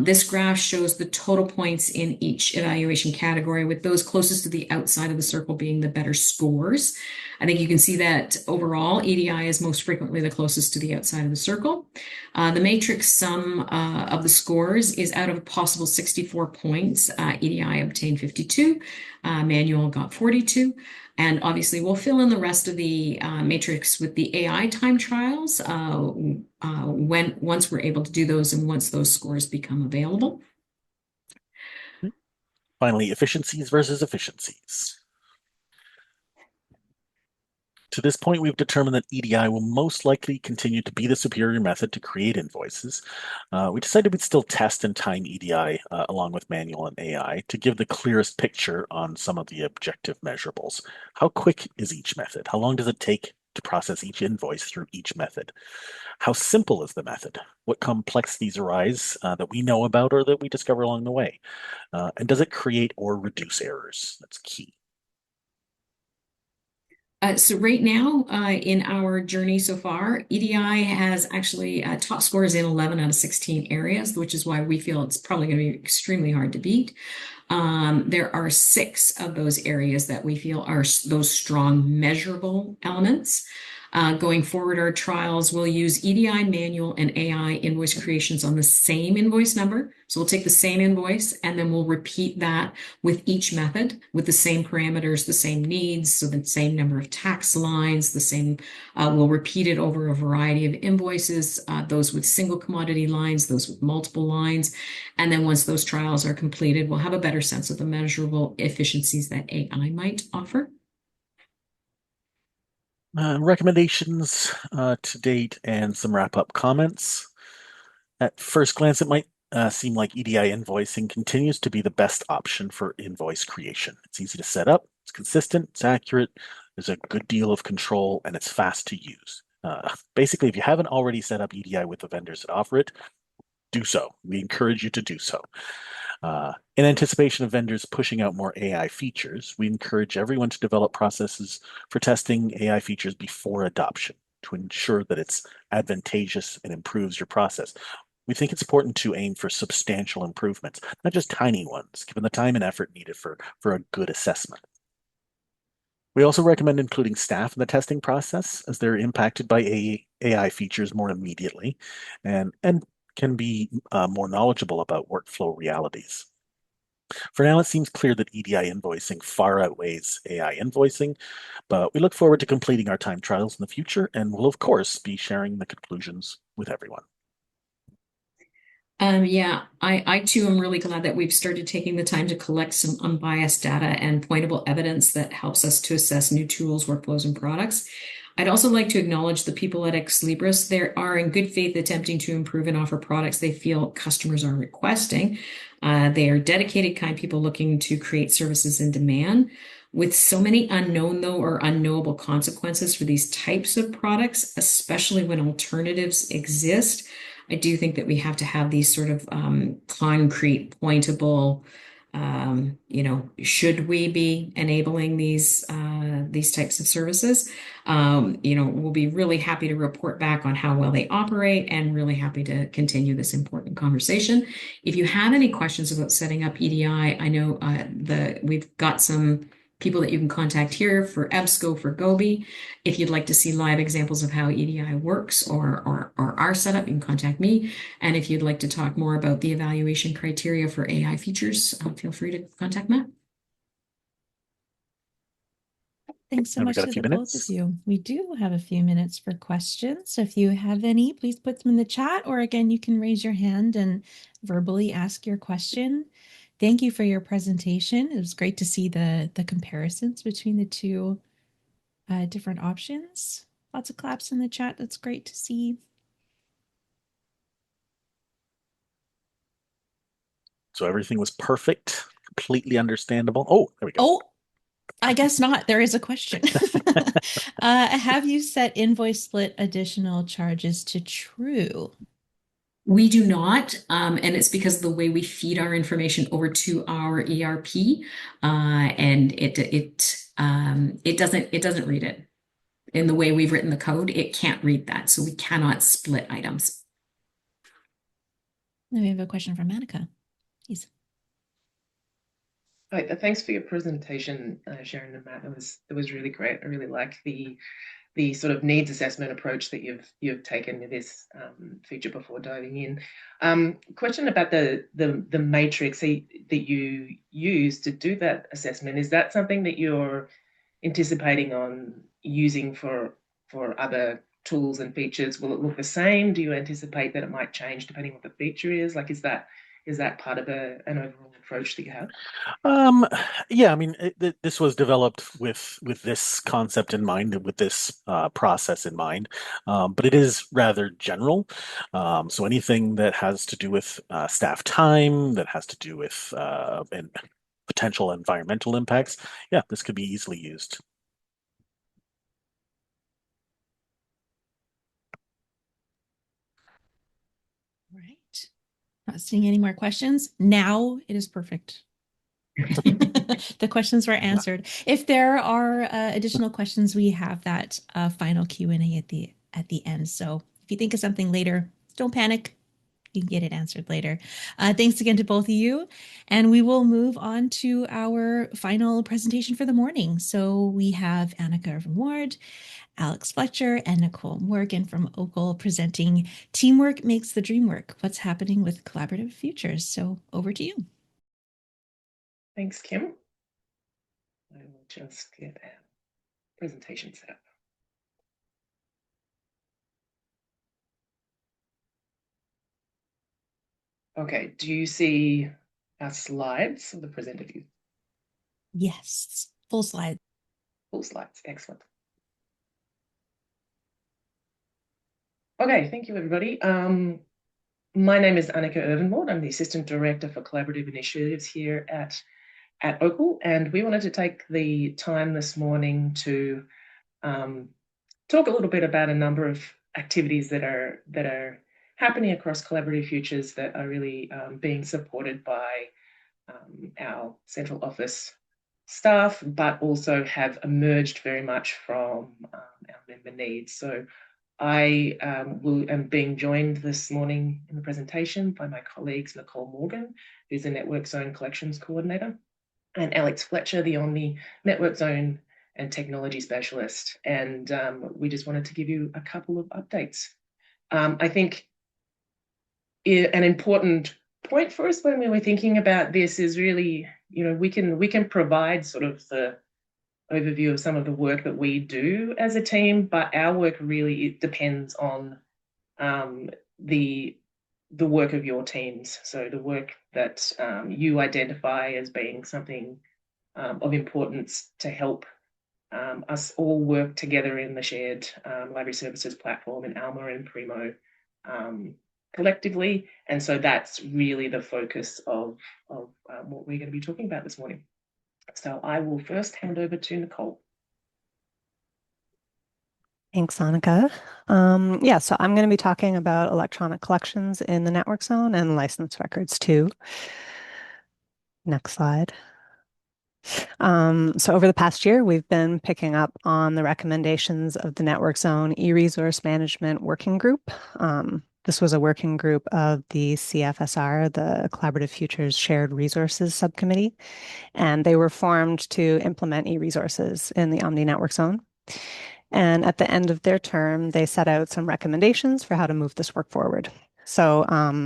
[SPEAKER 14] This graph shows the total points in each evaluation category, with those closest to the outside of the circle being the better scores. I think you can see that overall, EDI is most frequently the closest to the outside of the circle. The matrix sum of the scores is out of a possible 64 points. EDI obtained 52, manual got 42. And obviously, we'll fill in the rest of the matrix with the AI time trials once we're able to do those and once those scores become available.
[SPEAKER 13] Finally, efficiencies versus efficiencies. To this point, we've determined that EDI will most likely continue to be the superior method to create invoices. We decided we'd still test and time EDI along with manual and AI to give the clearest picture on some of the objective measurables. How quick is each method? How long does it take to process each invoice through each method? How simple is the method? What complexities arise that we know about or that we discover along the way? And does it create or reduce errors? That's key.
[SPEAKER 14] So right now, in our journey so far, EDI has actually top scores in 11 out of 16 areas, which is why we feel it's probably going to be extremely hard to beat. There are 6 of those areas that we feel are those strong measurable elements. Going forward, our trials will use EDI manual and AI invoice creations on the same invoice number. So we'll take the same invoice and then we'll repeat that with each method with the same parameters, the same needs, so the same number of tax lines, the same, we'll repeat it over a variety of invoices, those with single commodity lines, those with multiple lines. And then once those trials are completed, we'll have a better sense of the measurable efficiencies that AI might offer.
[SPEAKER 13] Recommendations to date and some wrap-up comments. At first glance, it might seem like EDI invoicing continues to be the best option for invoice creation. It's easy to set up, it's consistent, it's accurate, there's a good deal of control, and it's fast to use. Basically, if you haven't already set up EDI with the vendors that offer it, do so. We encourage you to do so. In anticipation of vendors pushing out more AI features, we encourage everyone to develop processes for testing AI features before adoption to ensure that it's advantageous and improves your process. We think it's important to aim for substantial improvements, not just tiny ones, given the time and effort needed for a good assessment. We also recommend including staff in the testing process as they're impacted by AI features more immediately and can be more knowledgeable about workflow realities. For now, it seems clear that EDI invoicing far outweighs AI invoicing, but we look forward to completing our time trials in the future and will, of course, be sharing the conclusions with everyone.
[SPEAKER 14] Yeah, I too am really glad that we've started taking the time to collect some unbiased data and pointable evidence that helps us to assess new tools, workflows, and products. I'd also like to acknowledge the people at Ex Libris. They are in good faith attempting to improve and offer products they feel customers are requesting. They are dedicated, kind people looking to create services in demand. With so many unknown, though, or unknowable consequences for these types of products, especially when alternatives exist, I do think that we have to have these sort of concrete, pointable, should we be enabling these types of services? We'll be really happy to report back on how well they operate and really happy to continue this important conversation. If you have any questions about setting up EDI, I know we've got some people that you can contact here for EBSCO, for Gobi. If you'd like to see live examples of how EDI works or our setup, you can contact me. And if you'd like to talk more about the evaluation criteria for AI features, feel free to contact Matt.
[SPEAKER 3] Thanks so much to the both of you. We do have a few minutes for questions. So if you have any, please put them in the chat, or again, you can raise your hand and verbally ask your question. Thank you for your presentation. It was great to see the comparisons between the two different options. Lots of claps in the chat. That's great to see.
[SPEAKER 13] So everything was perfect, completely understandable. Oh, there we go.
[SPEAKER 3] Oh, I guess not. There is a question. Have you set invoice split additional charges to true?
[SPEAKER 14] We do not, and it's because of the way we feed our information over to our ERP, and it doesn't read it. In the way we've written the code, it can't read that, so we cannot split items.
[SPEAKER 3] Then we have a question from Annika. Please.
[SPEAKER 1] Thanks for your presentation, Sharon and Matt. It was really great. I really like the sort of needs assessment approach that you've taken with this feature before diving in. Question about the matrix that you use to do that assessment. Is that something that you're anticipating on using for other tools and features? Will it look the same? Do you anticipate that it might change depending on what the feature is? Like, is that part of an overall approach that you have?
[SPEAKER 13] Yeah, I mean, this was developed with this concept in mind, with this process in mind, but it is rather general. So anything that has to do with staff time, that has to do with and potential environmental impacts, yeah, this could be easily used.
[SPEAKER 3] Right. Not seeing any more questions. Now it is perfect. The questions were answered. If there are additional questions, we have that final Q&A at the end. So if you think of something later, don't panic. You can get it answered later. Thanks again to both of you. And we will move on to our final presentation for the morning. So we have Annika Irvin-Ward, Alex Fletcher, and Nicole Morgan from OCUL presenting Teamwork Makes the Dream Work, What's Happening with Collaborative Futures. So over to you.
[SPEAKER 1] Thanks, Kim. I will just get our presentation set up. Okay, do you see our slides of the presenter view?
[SPEAKER 3] Yes, full slide.
[SPEAKER 1] Full slides, excellent. Okay, thank you, everybody. My name is Annika Irvin-Ward. I'm the Assistant Director for Collaborative Initiatives here at OCUL, and we wanted to take the time this morning to talk a little bit about a number of activities that are happening across Collaborative Futures that are really being supported by our central office staff, but also have emerged very much from our member needs. So I am being joined this morning in the presentation by my colleagues, Nicole Morgan, who's the Network Zone Collections Coordinator, and Alex Fletcher, the Omni Network Zone and Technology Specialist. And we just wanted to give you a couple of updates. I think an important point for us when we were thinking about this is really, we can provide sort of the overview of some of the work that we do as a team, but our work really, it depends on the work of your teams. So the work that you identify as being something of importance to help us all work together in the shared library services platform in Alma and Primo collectively. And so that's really the focus of what we're going to be talking about this morning. So I will first hand over to Nicole.
[SPEAKER 15] Thanks, Annika. So I'm going to be talking about electronic collections in the network zone and license records too. Next slide. So over the past year, we've been picking up on the recommendations of the Network Zone e-resource management working group. This was a working group of the CFSR, the Collaborative Futures Shared Resources Subcommittee, and they were formed to implement e-resources in the Omni Network Zone. And at the end of their term, they set out some recommendations for how to move this work forward. So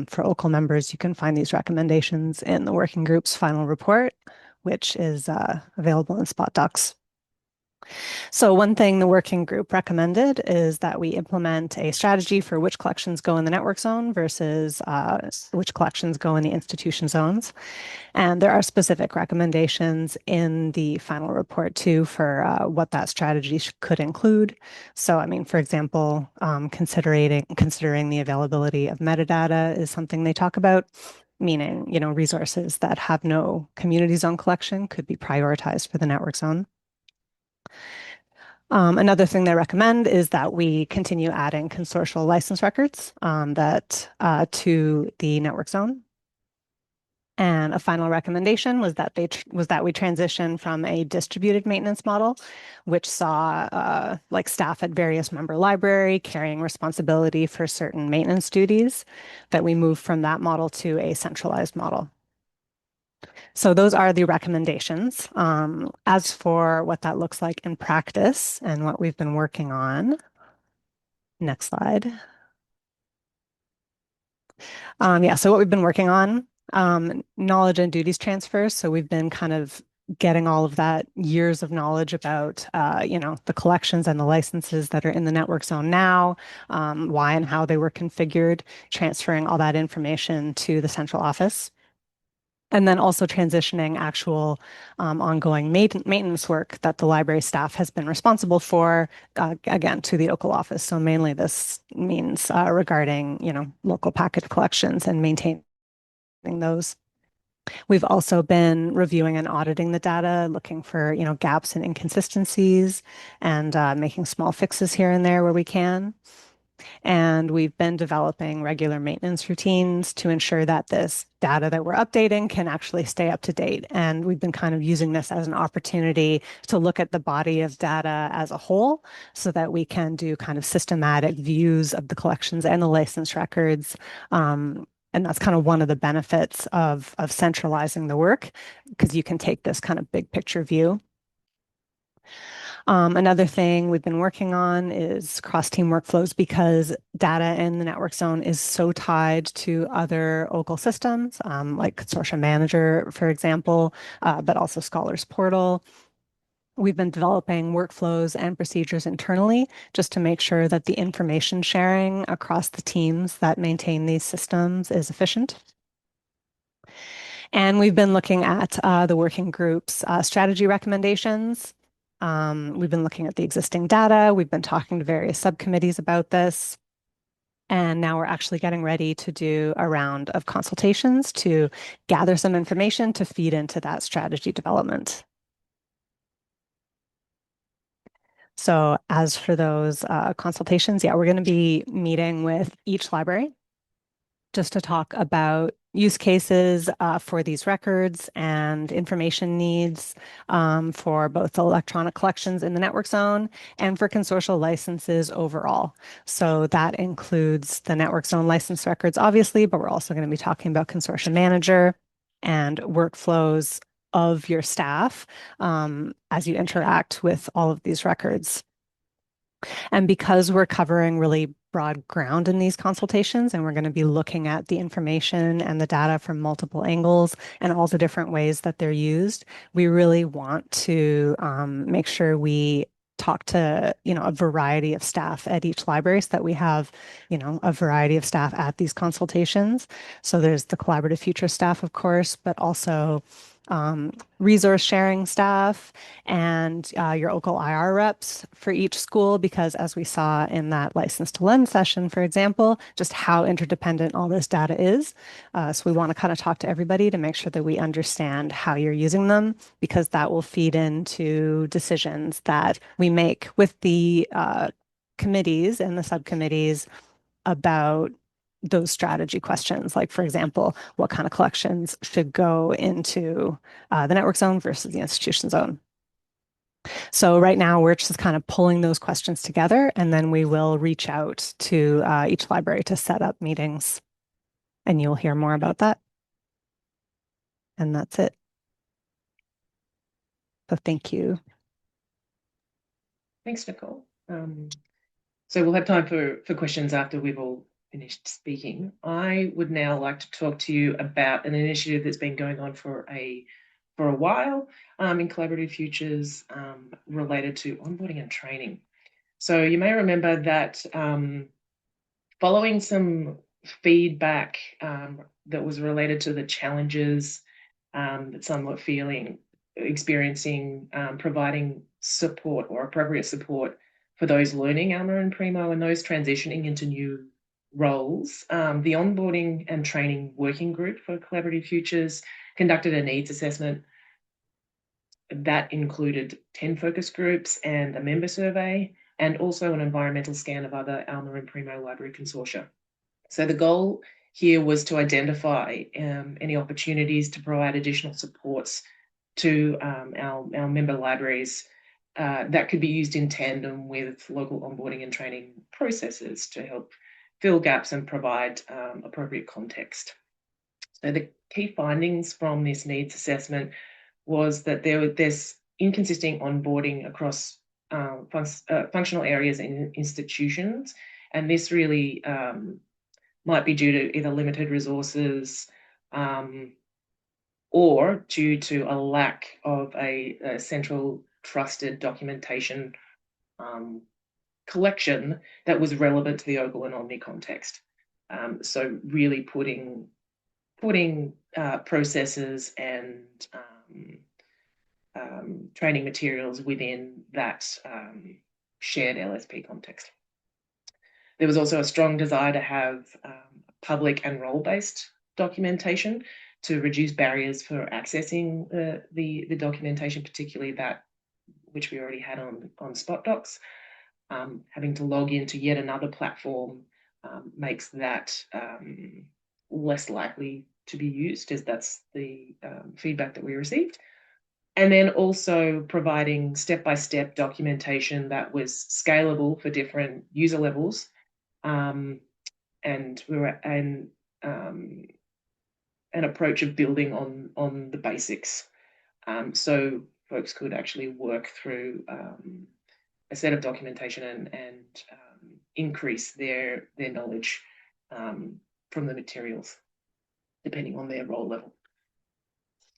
[SPEAKER 15] for OCUL members, you can find these recommendations in the working group's final report, which is available in Spot Docs. So one thing the working group recommended is that we implement a strategy for which collections go in the network zone versus which collections go in the institution zones. And there are specific recommendations in the final report too for what that strategy could include. So, I mean, for example, considering the availability of metadata is something they talk about, meaning, resources that have no community zone collection could be prioritized for the network zone. Another thing they recommend is that we continue adding consortial license records to the network zone. And a final recommendation was that we transition from a distributed maintenance model, which saw staff at various member library carrying responsibility for certain maintenance duties, that we move from that model to a centralized model. So those are the recommendations. As for what that looks like in practice and what we've been working on, next slide. So what we've been working on, knowledge and duties transfers. So we've been kind of getting all of that years of knowledge about, the collections and the licenses that are in the network zone now, why and how they were configured, transferring all that information to the central office. And then also transitioning actual ongoing maintenance work that the library staff has been responsible for, again, to the OCUL office. So mainly this means regarding, local package collections and maintaining those. We've also been reviewing and auditing the data, looking for, gaps and inconsistencies, and making small fixes here and there where we can. And we've been developing regular maintenance routines to ensure that this data that we're updating can actually stay up to date. And we've been kind of using this as an opportunity to look at the body of data as a whole so that we can do kind of systematic views of the collections and the license records. And that's kind of one of the benefits of centralizing the work, because you can take this kind of big picture view. Another thing we've been working on is cross-team workflows, because data in the network zone is so tied to other OCUL systems, like Consortium Manager, for example, but also Scholars Portal. We've been developing workflows and procedures internally just to make sure that the information sharing across the teams that maintain these systems is efficient. And we've been looking at the working group's strategy recommendations. We've been looking at the existing data. We've been talking to various subcommittees about this. And now we're actually getting ready to do a round of consultations to gather some information to feed into that strategy development. So as for those consultations, yeah, we're going to be meeting with each library just to talk about use cases for these records and information needs for both the electronic collections in the network zone and for consortial licenses overall. So that includes the network zone license records, obviously, but we're also going to be talking about Consortium Manager and workflows of your staff as you interact with all of these records. And because we're covering really broad ground in these consultations, and we're going to be looking at the information and the data from multiple angles and all the different ways that they're used, we really want to make sure we talk to, a variety of staff at each library so that we have, a variety of staff at these consultations. So there's the collaborative future staff, of course, but also resource sharing staff and your OCUL IR reps for each school, because as we saw in that license to lend session, for example, just how interdependent all this data is. So we want to kind of talk to everybody to make sure that we understand how you're using them, because that will feed into decisions that we make with the committees and the subcommittees about those strategy questions, like, for example, what kind of collections should go into the network zone versus the institution zone. So right now we're just kind of pulling those questions together, and then we will reach out to each library to set up meetings, and you'll hear more about that. And that's it. So thank you.
[SPEAKER 1] Thanks, Nicole. So we'll have time for questions after we've all finished speaking. I would now like to talk to you about an initiative that's been going on for a while in Collaborative Futures related to onboarding and training. So you may remember that following some feedback that was related to the challenges that some were experiencing providing support or appropriate support for those learning Alma and Primo and those transitioning into new roles, the onboarding and training working group for Collaborative Futures conducted a needs assessment that included 10 focus groups and a member survey, and also an environmental scan of other Alma and Primo library consortia. So the goal here was to identify any opportunities to provide additional supports to our member libraries that could be used in tandem with local onboarding and training processes to help fill gaps and provide appropriate context. So the key findings from this needs assessment was that there's inconsistent onboarding across functional areas and institutions, and this really might be due to either limited resources or due to a lack of a central trusted documentation collection that was relevant to the OCUL and Omni context. So really putting processes and training materials within that shared LSP context. There was also a strong desire to have public and role-based documentation to reduce barriers for accessing the documentation, particularly that which we already had on Spot Docs. having to log into yet another platform makes that less likely to be used, as that's the feedback that we received. And then also providing step-by-step documentation that was scalable for different user levels, and an approach of building on the basics, so folks could actually work through a set of documentation and increase their knowledge from the materials, depending on their role level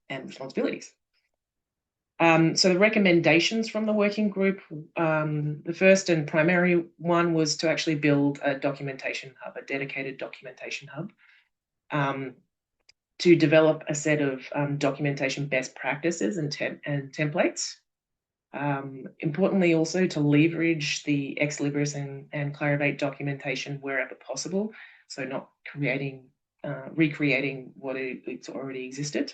[SPEAKER 1] and responsibilities. So the recommendations from the working group, the first and primary one was to actually build a documentation hub, a dedicated documentation hub, to develop a set of documentation best practices and templates. Importantly, also to leverage the Ex Libris and Clarivate documentation wherever possible, so not recreating what it's already existed.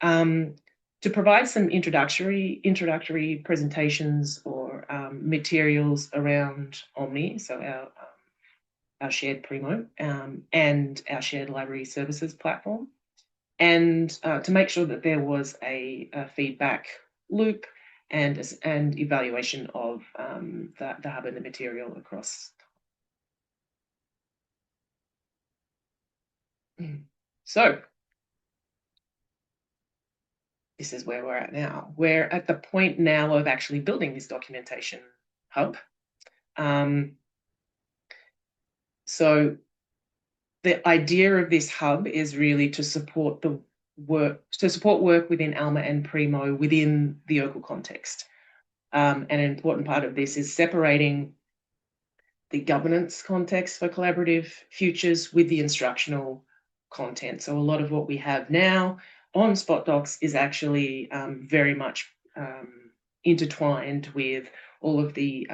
[SPEAKER 1] To provide some introductory presentations or materials around Omni, so our shared Primo and our shared library services platform, and to make sure that there was a feedback loop and evaluation of the hub and the material across. So this is where we're at now. We're at the point now of actually building this documentation hub. So the idea of this hub is really to support work within Alma and Primo within the OCUL context. And an important part of this is separating the governance context for collaborative futures with the instructional content. So a lot of what we have now on Spot Docs is actually very much intertwined with all of the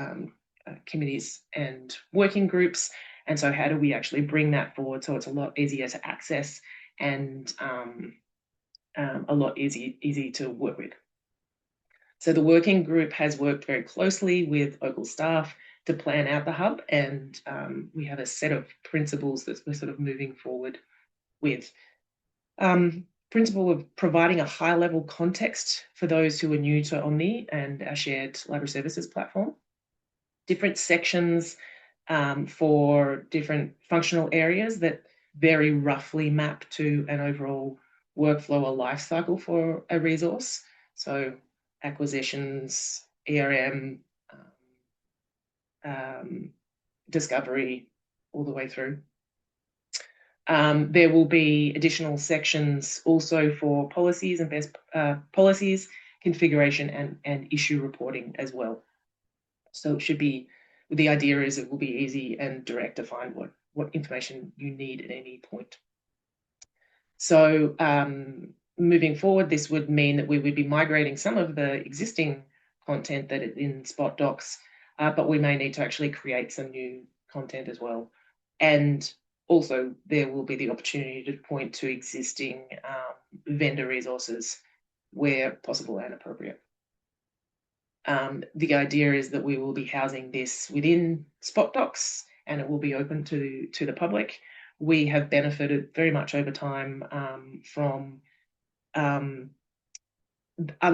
[SPEAKER 1] committees and working groups. And so how do we actually bring that forward so it's a lot easier to access and a lot easy to work with? So the working group has worked very closely with OCUL staff to plan out the hub, and we have a set of principles that we're sort of moving forward with. Principle of providing a high-level context for those who are new to Omni and our shared library services platform. Different sections for different functional areas that very roughly map to an overall workflow or life cycle for a resource. So acquisitions, ERM, discovery, all the way through. There will be additional sections also for policies and best policies, configuration and issue reporting as well. So it should be, the idea is it will be easy and direct to find what information you need at any point. So moving forward, this would mean that we would be migrating some of the existing content that is in Spot Docs, but we may need to actually create some new content as well. And also, there will be the opportunity to point to existing vendor resources where possible and appropriate. The idea is that we will be housing this within Spot Docs and it will be open to the public. We have benefited very much over time from other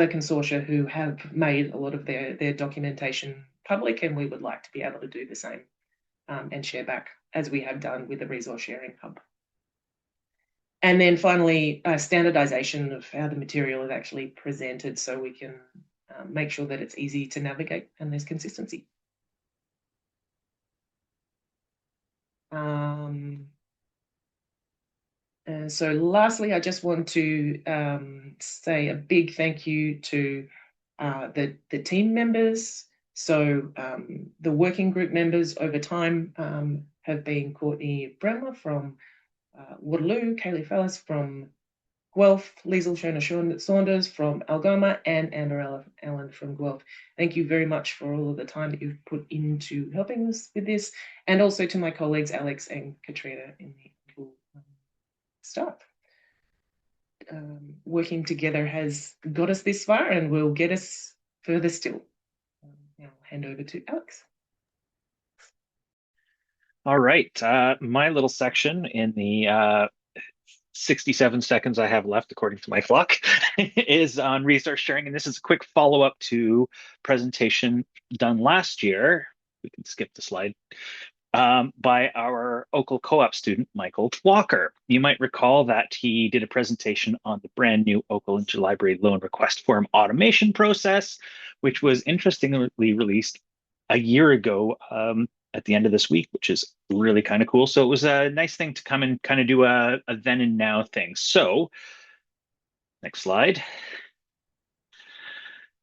[SPEAKER 1] consortia who have made a lot of their documentation public, and we would like to be able to do the same and share back, as we have done with the resource sharing hub. And then finally, standardization of how the material is actually presented so we can make sure that it's easy to navigate and there's consistency. So lastly, I just want to say a big thank you to the team members. So the working group members over time have been Courtney Bremmer from Waterloo, Kaylee Fellis from Guelph, Liesl Shona Saunders from Algoma, and Amber Allen from Guelph. Thank you very much for all of the time that you've put into helping us with this, and also to my colleagues Alex and Katrina in the staff. Working together has got us this far and will get us further still. Now I'll hand over to Alex.
[SPEAKER 16] All right. My little section in the 67 seconds I have left, according to my clock, is on resource sharing. And this is a quick follow-up to presentation done last year. We can skip the slide. By our OCUL co-op student, Michael Walker. You might recall that he did a presentation on the brand new OCUL interlibrary loan request form automation process, which was interestingly released a year ago at the end of this week, which is really kind of cool. So it was a nice thing to come and kind of do a then and now thing. So next slide.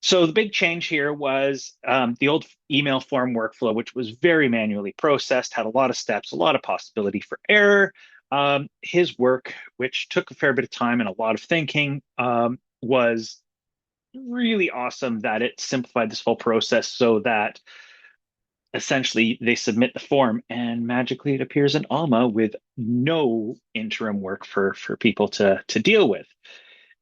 [SPEAKER 16] So the big change here was the old email form workflow, which was very manually processed, had a lot of steps, a lot of possibility for error. His work, which took a fair bit of time and a lot of thinking, was really awesome that it simplified this whole process so that essentially they submit the form and magically it appears in Alma with no interim work for people to deal with.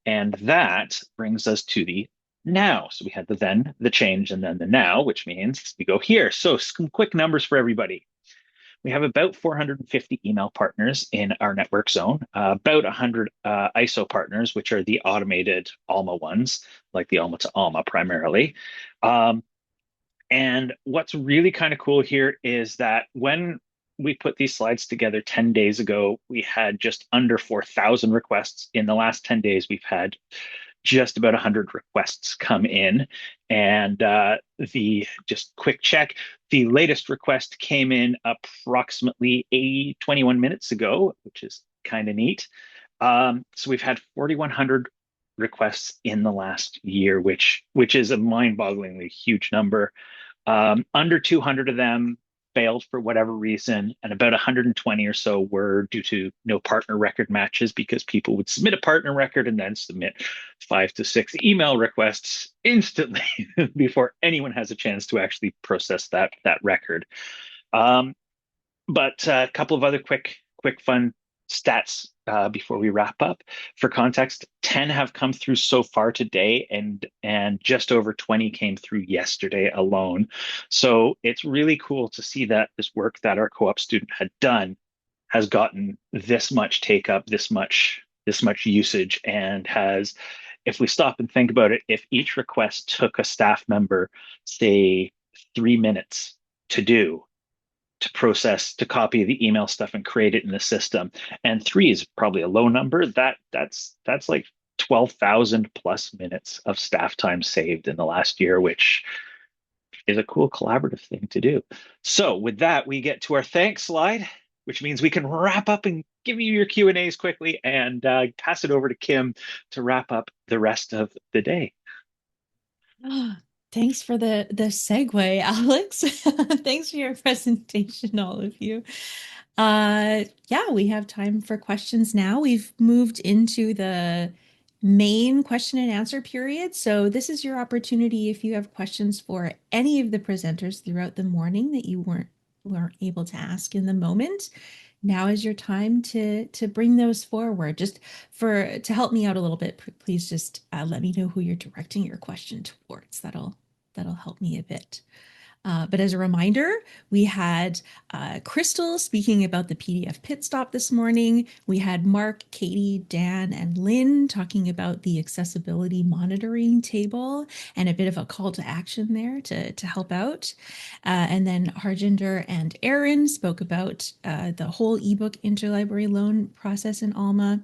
[SPEAKER 16] And that brings us to the now. So we had the then, the change, and then the now, which means we go here. So some quick numbers for everybody. We have about 450 email partners in our network zone, about 100 ISO partners, which are the automated Alma ones, like the Alma to Alma primarily. And what's really kind of cool here is that when we put these slides together 10 days ago, we had just under 4,000 requests. In the last 10 days, we've had just about 100 requests come in. And the just quick check, the latest request came in approximately 21 minutes ago, which is kind of neat. So we've had 4,100 requests in the last year, which is a mind-bogglingly huge number. Under 200 of them failed for whatever reason, and about 120 or so were due to no partner record matches because people would submit a partner record and then submit 5 to 6 email requests instantly before anyone has a chance to actually process that record. But a couple of other quick fun stats before we wrap up. For context, 10 have come through so far today, and just over 20 came through yesterday alone. So it's really cool to see that this work that our co-op student had done has gotten this much take up, this much usage, and has, if we stop and think about it, if each request took a staff member, say, 3 minutes to process, to copy the email stuff and create it in the system. And 3 is probably a low number. That's like 12,000 plus minutes of staff time saved in the last year, which is a cool collaborative thing to do. So with that, we get to our thanks slide, which means we can wrap up and give you your Q&As quickly and pass it over to Kim to wrap up the rest of the day.
[SPEAKER 3] Thanks for the segue, Alex. Thanks for your presentation, all of you. Yeah, we have time for questions now. We've moved into the main question and answer period. So this is your opportunity if you have questions for any of the presenters throughout the morning that you weren't able to ask in the moment. Now is your time to bring those forward. Just to help me out a little bit, please just let me know who you're directing your question towards. That'll help me a bit. But as a reminder, we had Crystal speaking about the PDF Pitstop this morning. We had Mark, Katie, Dan, and Lynn talking about the accessibility monitoring table and a bit of a call to action there to help out. And then Harjinder and Aaron spoke about the whole ebook interlibrary loan process in Alma.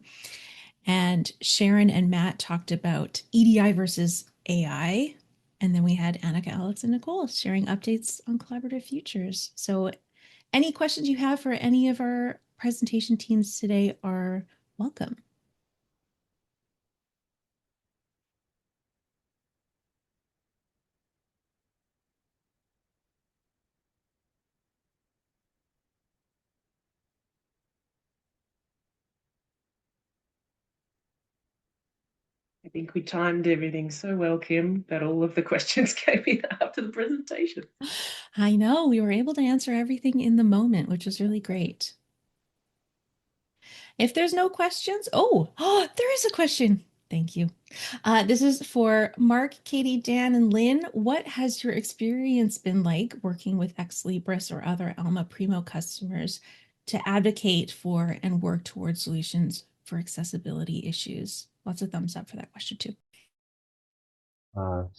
[SPEAKER 3] And Sharon and Matt talked about EDI versus AI. And then we had Annika, Alex, and Nicole sharing updates on collaborative futures. So any questions you have for any of our presentation teams today are welcome.
[SPEAKER 1] I think we timed everything so well, Kim, that all of the questions came in after the presentation.
[SPEAKER 3] I know, we were able to answer everything in the moment, which was really great. If there's no questions, oh, there is a question. Thank you. This is for Mark, Katie, Dan, and Lynn. What has your experience been like working with Ex Libris or other Alma Primo customers to advocate for and work towards solutions for accessibility issues? Lots of thumbs up for that question too.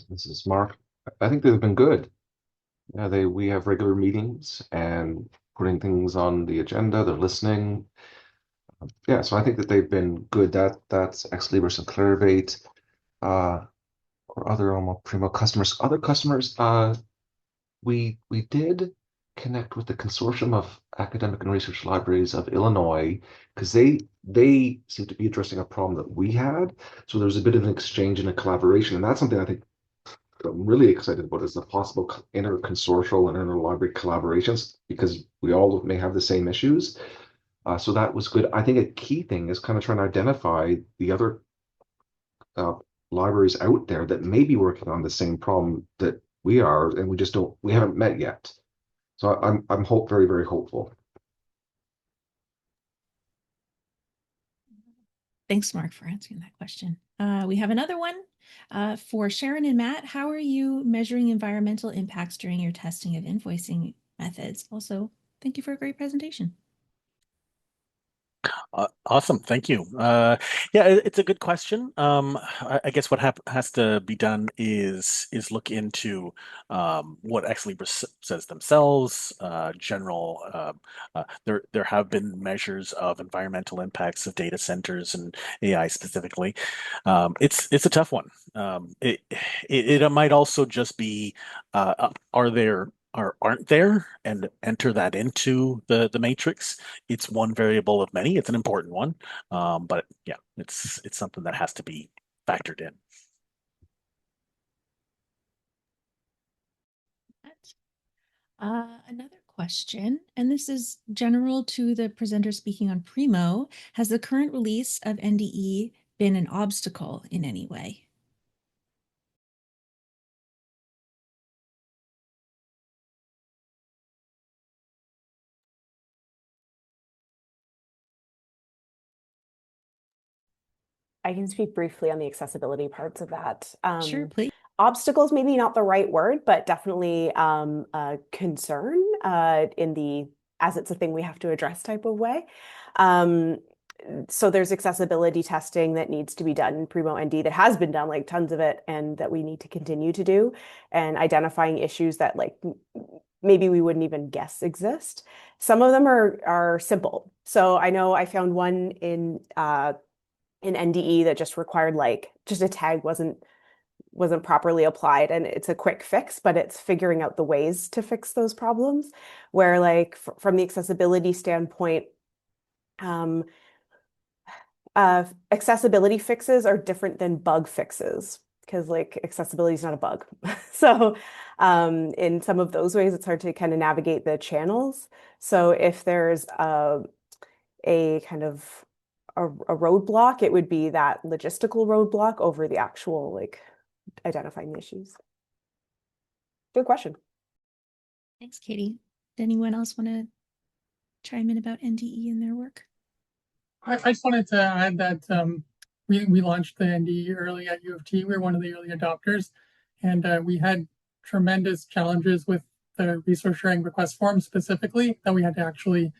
[SPEAKER 5] This is Mark. I think they've been good. Yeah, we have regular meetings and putting things on the agenda. They're listening. Yeah, so I think that they've been good. That's Ex Libris and Clarivate, or other Alma Primo customers. Other customers, we did connect with the Consortium of Academic and Research Libraries of Illinois because they seem to be addressing a problem that we had. So there's a bit of an exchange and a collaboration, and that's something I think I'm really excited about is the possible inter-consortial and inter-library collaborations because we all may have the same issues. So that was good. I think a key thing is kind of trying to identify the other libraries out there that may be working on the same problem that we are, and we haven't met yet. So I'm very, very hopeful.
[SPEAKER 3] Thanks, Mark, for answering that question. We have another one for Sharon and Matt. How are you measuring environmental impacts during your testing of invoicing methods? Also, thank you for a great presentation.
[SPEAKER 13] Awesome, thank you. Yeah, it's a good question. I guess what has to be done is look into what Ex Libris says themselves. There have been measures of environmental impacts of data centers and AI specifically. It's a tough one. It might also just be aren't there, and enter that into the matrix. It's one variable of many. It's an important one, but yeah, it's something that has to be factored in.
[SPEAKER 3] Another question, and this is general to the presenter speaking on Primo. Has the current release of NDE been an obstacle in any way?
[SPEAKER 8] I can speak briefly on the accessibility parts of that.
[SPEAKER 3] Sure, please.
[SPEAKER 8] Obstacles, maybe not the right word, but definitely a concern as it's a thing we have to address type of way. So there's accessibility testing that needs to be done in Primo ND that has been done, like tons of it, and that we need to continue to do, and identifying issues that like maybe we wouldn't even guess exist. Some of them are simple. So I know I found one in NDE that just required just a tag wasn't properly applied, and it's a quick fix, but it's figuring out the ways to fix those problems. Where from the accessibility standpoint, accessibility fixes are different than bug fixes because accessibility is not a bug. So in some of those ways, it's hard to kind of navigate the channels. So if there's a kind of a roadblock, it would be that logistical roadblock over the actual identifying the issues. Good question.
[SPEAKER 3] Thanks, Katie. Does anyone else want to chime in about NDE and their work?
[SPEAKER 10] I just wanted to add that we launched the NDE early at U of T. We're one of the early adopters, and we had tremendous challenges with the resource sharing request form specifically, that we had to actually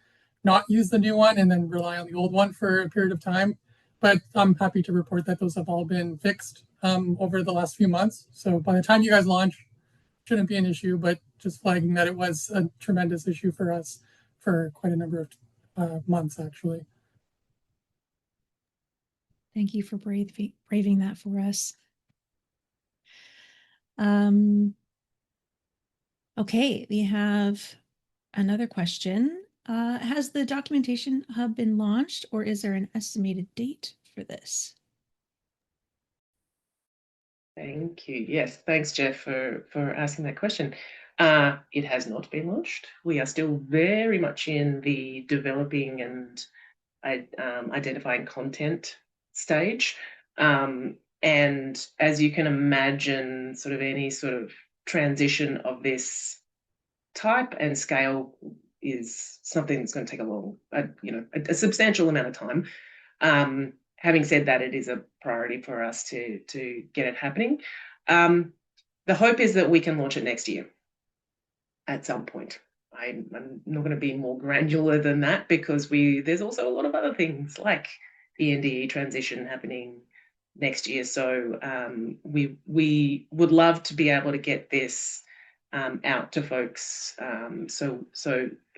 [SPEAKER 10] not use the new one and then rely on the old one for a period of time. But I'm happy to report that those have all been fixed over the last few months. So by the time you guys launch, shouldn't be an issue, but just flagging that it was a tremendous issue for us for quite a number of months, actually.
[SPEAKER 3] Thank you for braving that for us. Okay, we have another question. Has the documentation hub been launched, or is there an estimated date for this?
[SPEAKER 1] Thank you. Yes, thanks, Jeff, for asking that question. It has not been launched. We are still very much in the developing and identifying content stage. And as you can imagine, sort of any sort of transition of this type and scale is something that's going to take a substantial amount of time. having said that, it is a priority for us to get it happening. The hope is that we can launch it next year at some point. I'm not going to be more granular than that because there's also a lot of other things like the NDE transition happening next year. So we would love to be able to get this out to folks. So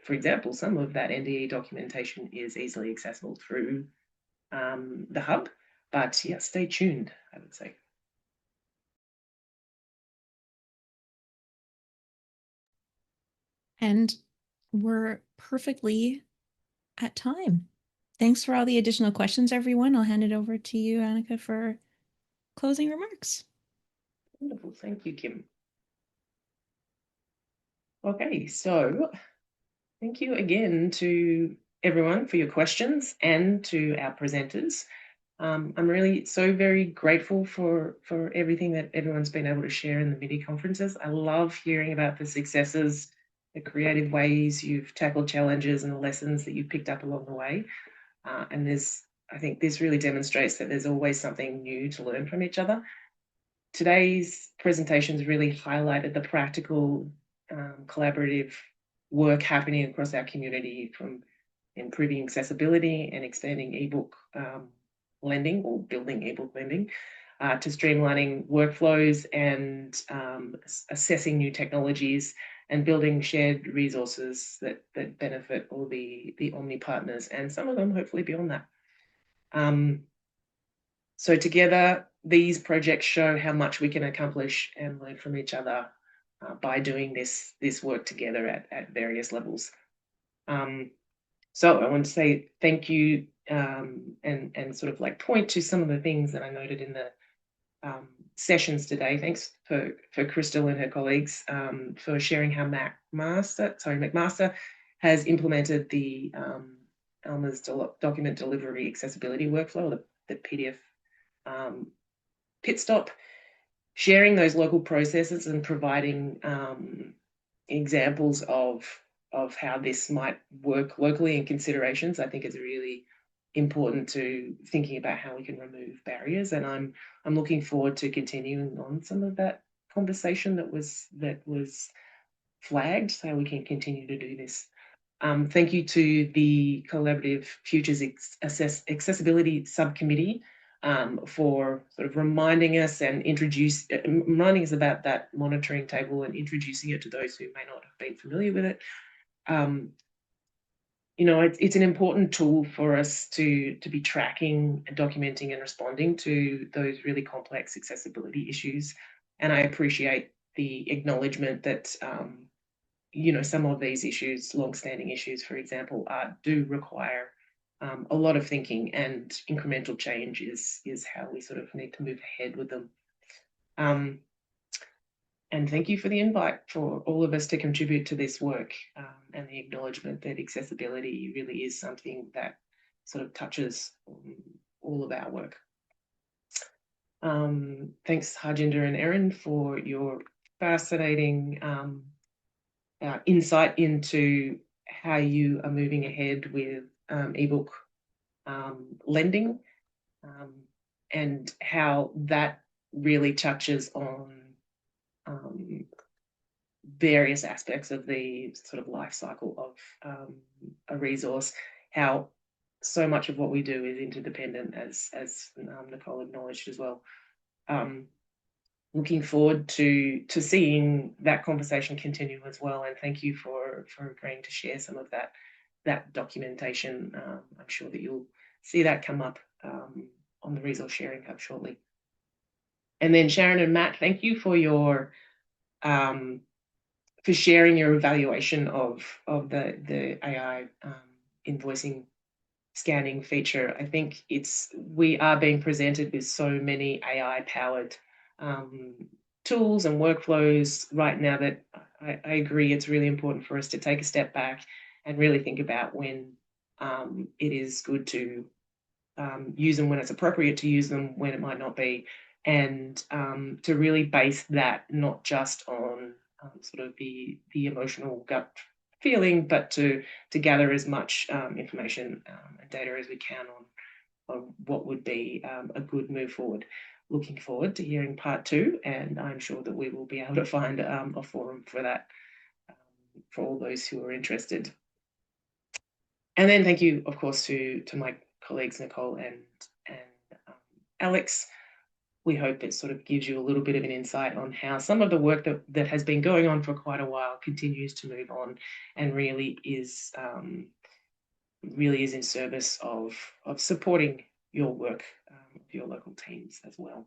[SPEAKER 1] for example, some of that NDE documentation is easily accessible through the hub. But yeah, stay tuned, I would say.
[SPEAKER 3] And we're perfectly at time. Thanks for all the additional questions, everyone. I'll hand it over to you, Annika, for closing remarks.
[SPEAKER 1] Wonderful. Thank you, Kim. Okay, so thank you again to everyone for your questions and to our presenters. I'm really so very grateful for everything that everyone's been able to share in the mini conferences. I love hearing about the successes, the creative ways you've tackled challenges and the lessons that you've picked up along the way. And I think this really demonstrates that there's always something new to learn from each other. Today's presentations really highlighted the practical, collaborative work happening across our community, from improving accessibility and expanding ebook lending or building ebook lending, to streamlining workflows and assessing new technologies and building shared resources that benefit all the Omni partners and some of them hopefully beyond that. So together, these projects show how much we can accomplish and learn from each other by doing this work together at various levels. So I want to say thank you and sort of like point to some of the things that I noted in the sessions today. Thanks for Crystal and her colleagues for sharing how McMaster has implemented the Alma's document delivery accessibility workflow, the PDF Pitstop, sharing those local processes and providing examples of how this might work locally and considerations. I think is really important to thinking about how we can remove barriers, and I'm looking forward to continuing on some of that conversation that was flagged, so we can continue to do this. Thank you to the Collaborative Futures Accessibility Subcommittee for sort of reminding us about that monitoring table and introducing it to those who may not have been familiar with it. You know, it's an important tool for us to be tracking, documenting, and responding to those really complex accessibility issues. And I appreciate the acknowledgement that you know, some of these issues, long-standing issues, for example, do require a lot of thinking, and incremental change is how we sort of need to move ahead with them. And thank you for the invite for all of us to contribute to this work, and the acknowledgement that accessibility really is something that sort of touches all of our work. Thanks, Harjinder and Erin, for your fascinating insight into how you are moving ahead with ebook lending, and how that really touches on various aspects of the sort of life cycle of a resource, how so much of what we do is interdependent, as Nicole acknowledged as well. Looking forward to seeing that conversation continue as well, and thank you for agreeing to share some of that documentation. I'm sure that you'll see that come up on the Resource Sharing Hub shortly. And then Sharon and Matt, thank you for your for sharing your evaluation of the AI invoicing scanning feature. I think we are being presented with so many AI powered tools and workflows right now that I agree it's really important for us to take a step back and really think about when it is good to use them, when it's appropriate to use them, when it might not be, and to really base that not just on sort of the emotional gut feeling, but to gather as much information and data as we can what would be a good move forward. Looking forward to hearing part 2, and I'm sure that we will be able to find a forum for that for all those who are interested. And then thank you, of course, to my colleagues Nicole and Alex. We hope it sort of gives you a little bit of an insight on how some of the work that has been going on for quite a while continues to move on and really is in service of supporting your work of your local teams as well.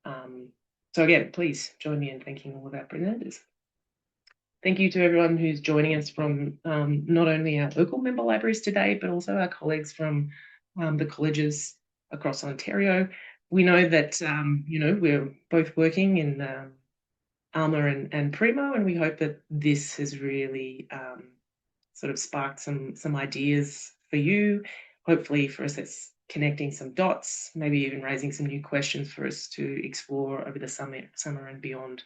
[SPEAKER 1] So again, please join me in thanking all of our presenters. Thank you to everyone who's joining us from not only our OCUL member libraries today, but also our colleagues from the colleges across Ontario. We know that, we're both working in Alma and Primo, and we hope that this has really sort of sparked some ideas for you, hopefully for us it's connecting some dots, maybe even raising some new questions for us to explore over the summer and beyond.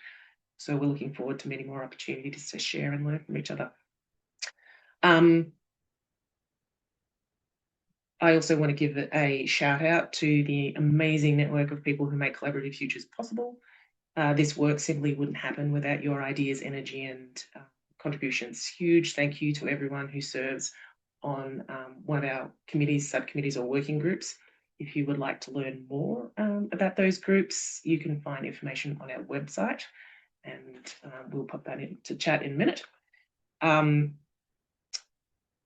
[SPEAKER 1] So we're looking forward to many more opportunities to share and learn from each other. I also want to give a shout out to the amazing network of people who make collaborative futures possible. This work simply wouldn't happen without your ideas, energy, and contributions. Huge thank you to everyone who serves on one of our committees, subcommittees, or working groups. If you would like to learn more about those groups, you can find information on our website, and we'll pop that into chat in a minute.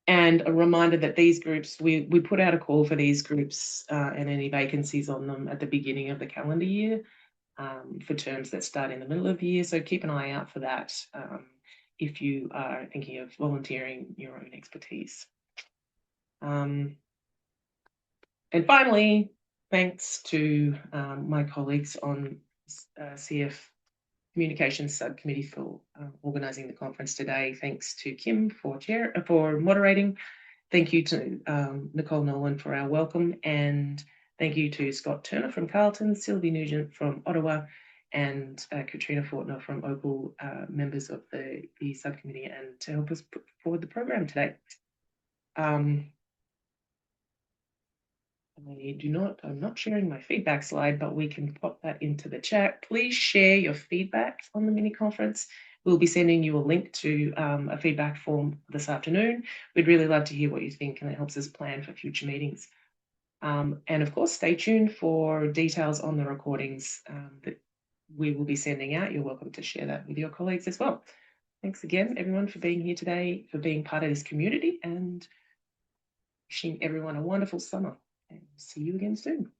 [SPEAKER 1] And a reminder that these groups, we put out a call for these groups and any vacancies on them at the beginning of the calendar year for terms that start in the middle of the year. So keep an eye out for that if you are thinking of volunteering your own expertise. And finally, thanks to my colleagues on CF Communications Subcommittee for organising the conference today. Thanks to Kim for moderating. Thank you to Nicole Nolan for our welcome, and thank you to Scott Turner from Carleton, Sylvie Nugent from Ottawa, and Katrina Fortner from OCUL, members of the subcommittee, and to help us put forward the program today. I'm not sharing my feedback slide, but we can pop that into the chat. Please share your feedback on the mini conference. We'll be sending you a link to a feedback form this afternoon. We'd really love to hear what you think, and it helps us plan for future meetings. And of course, stay tuned for details on the recordings that we will be sending out. You're welcome to share that with your colleagues as well. Thanks again, everyone, for being here today, for being part of this community, and wishing everyone a wonderful summer. And see you again soon.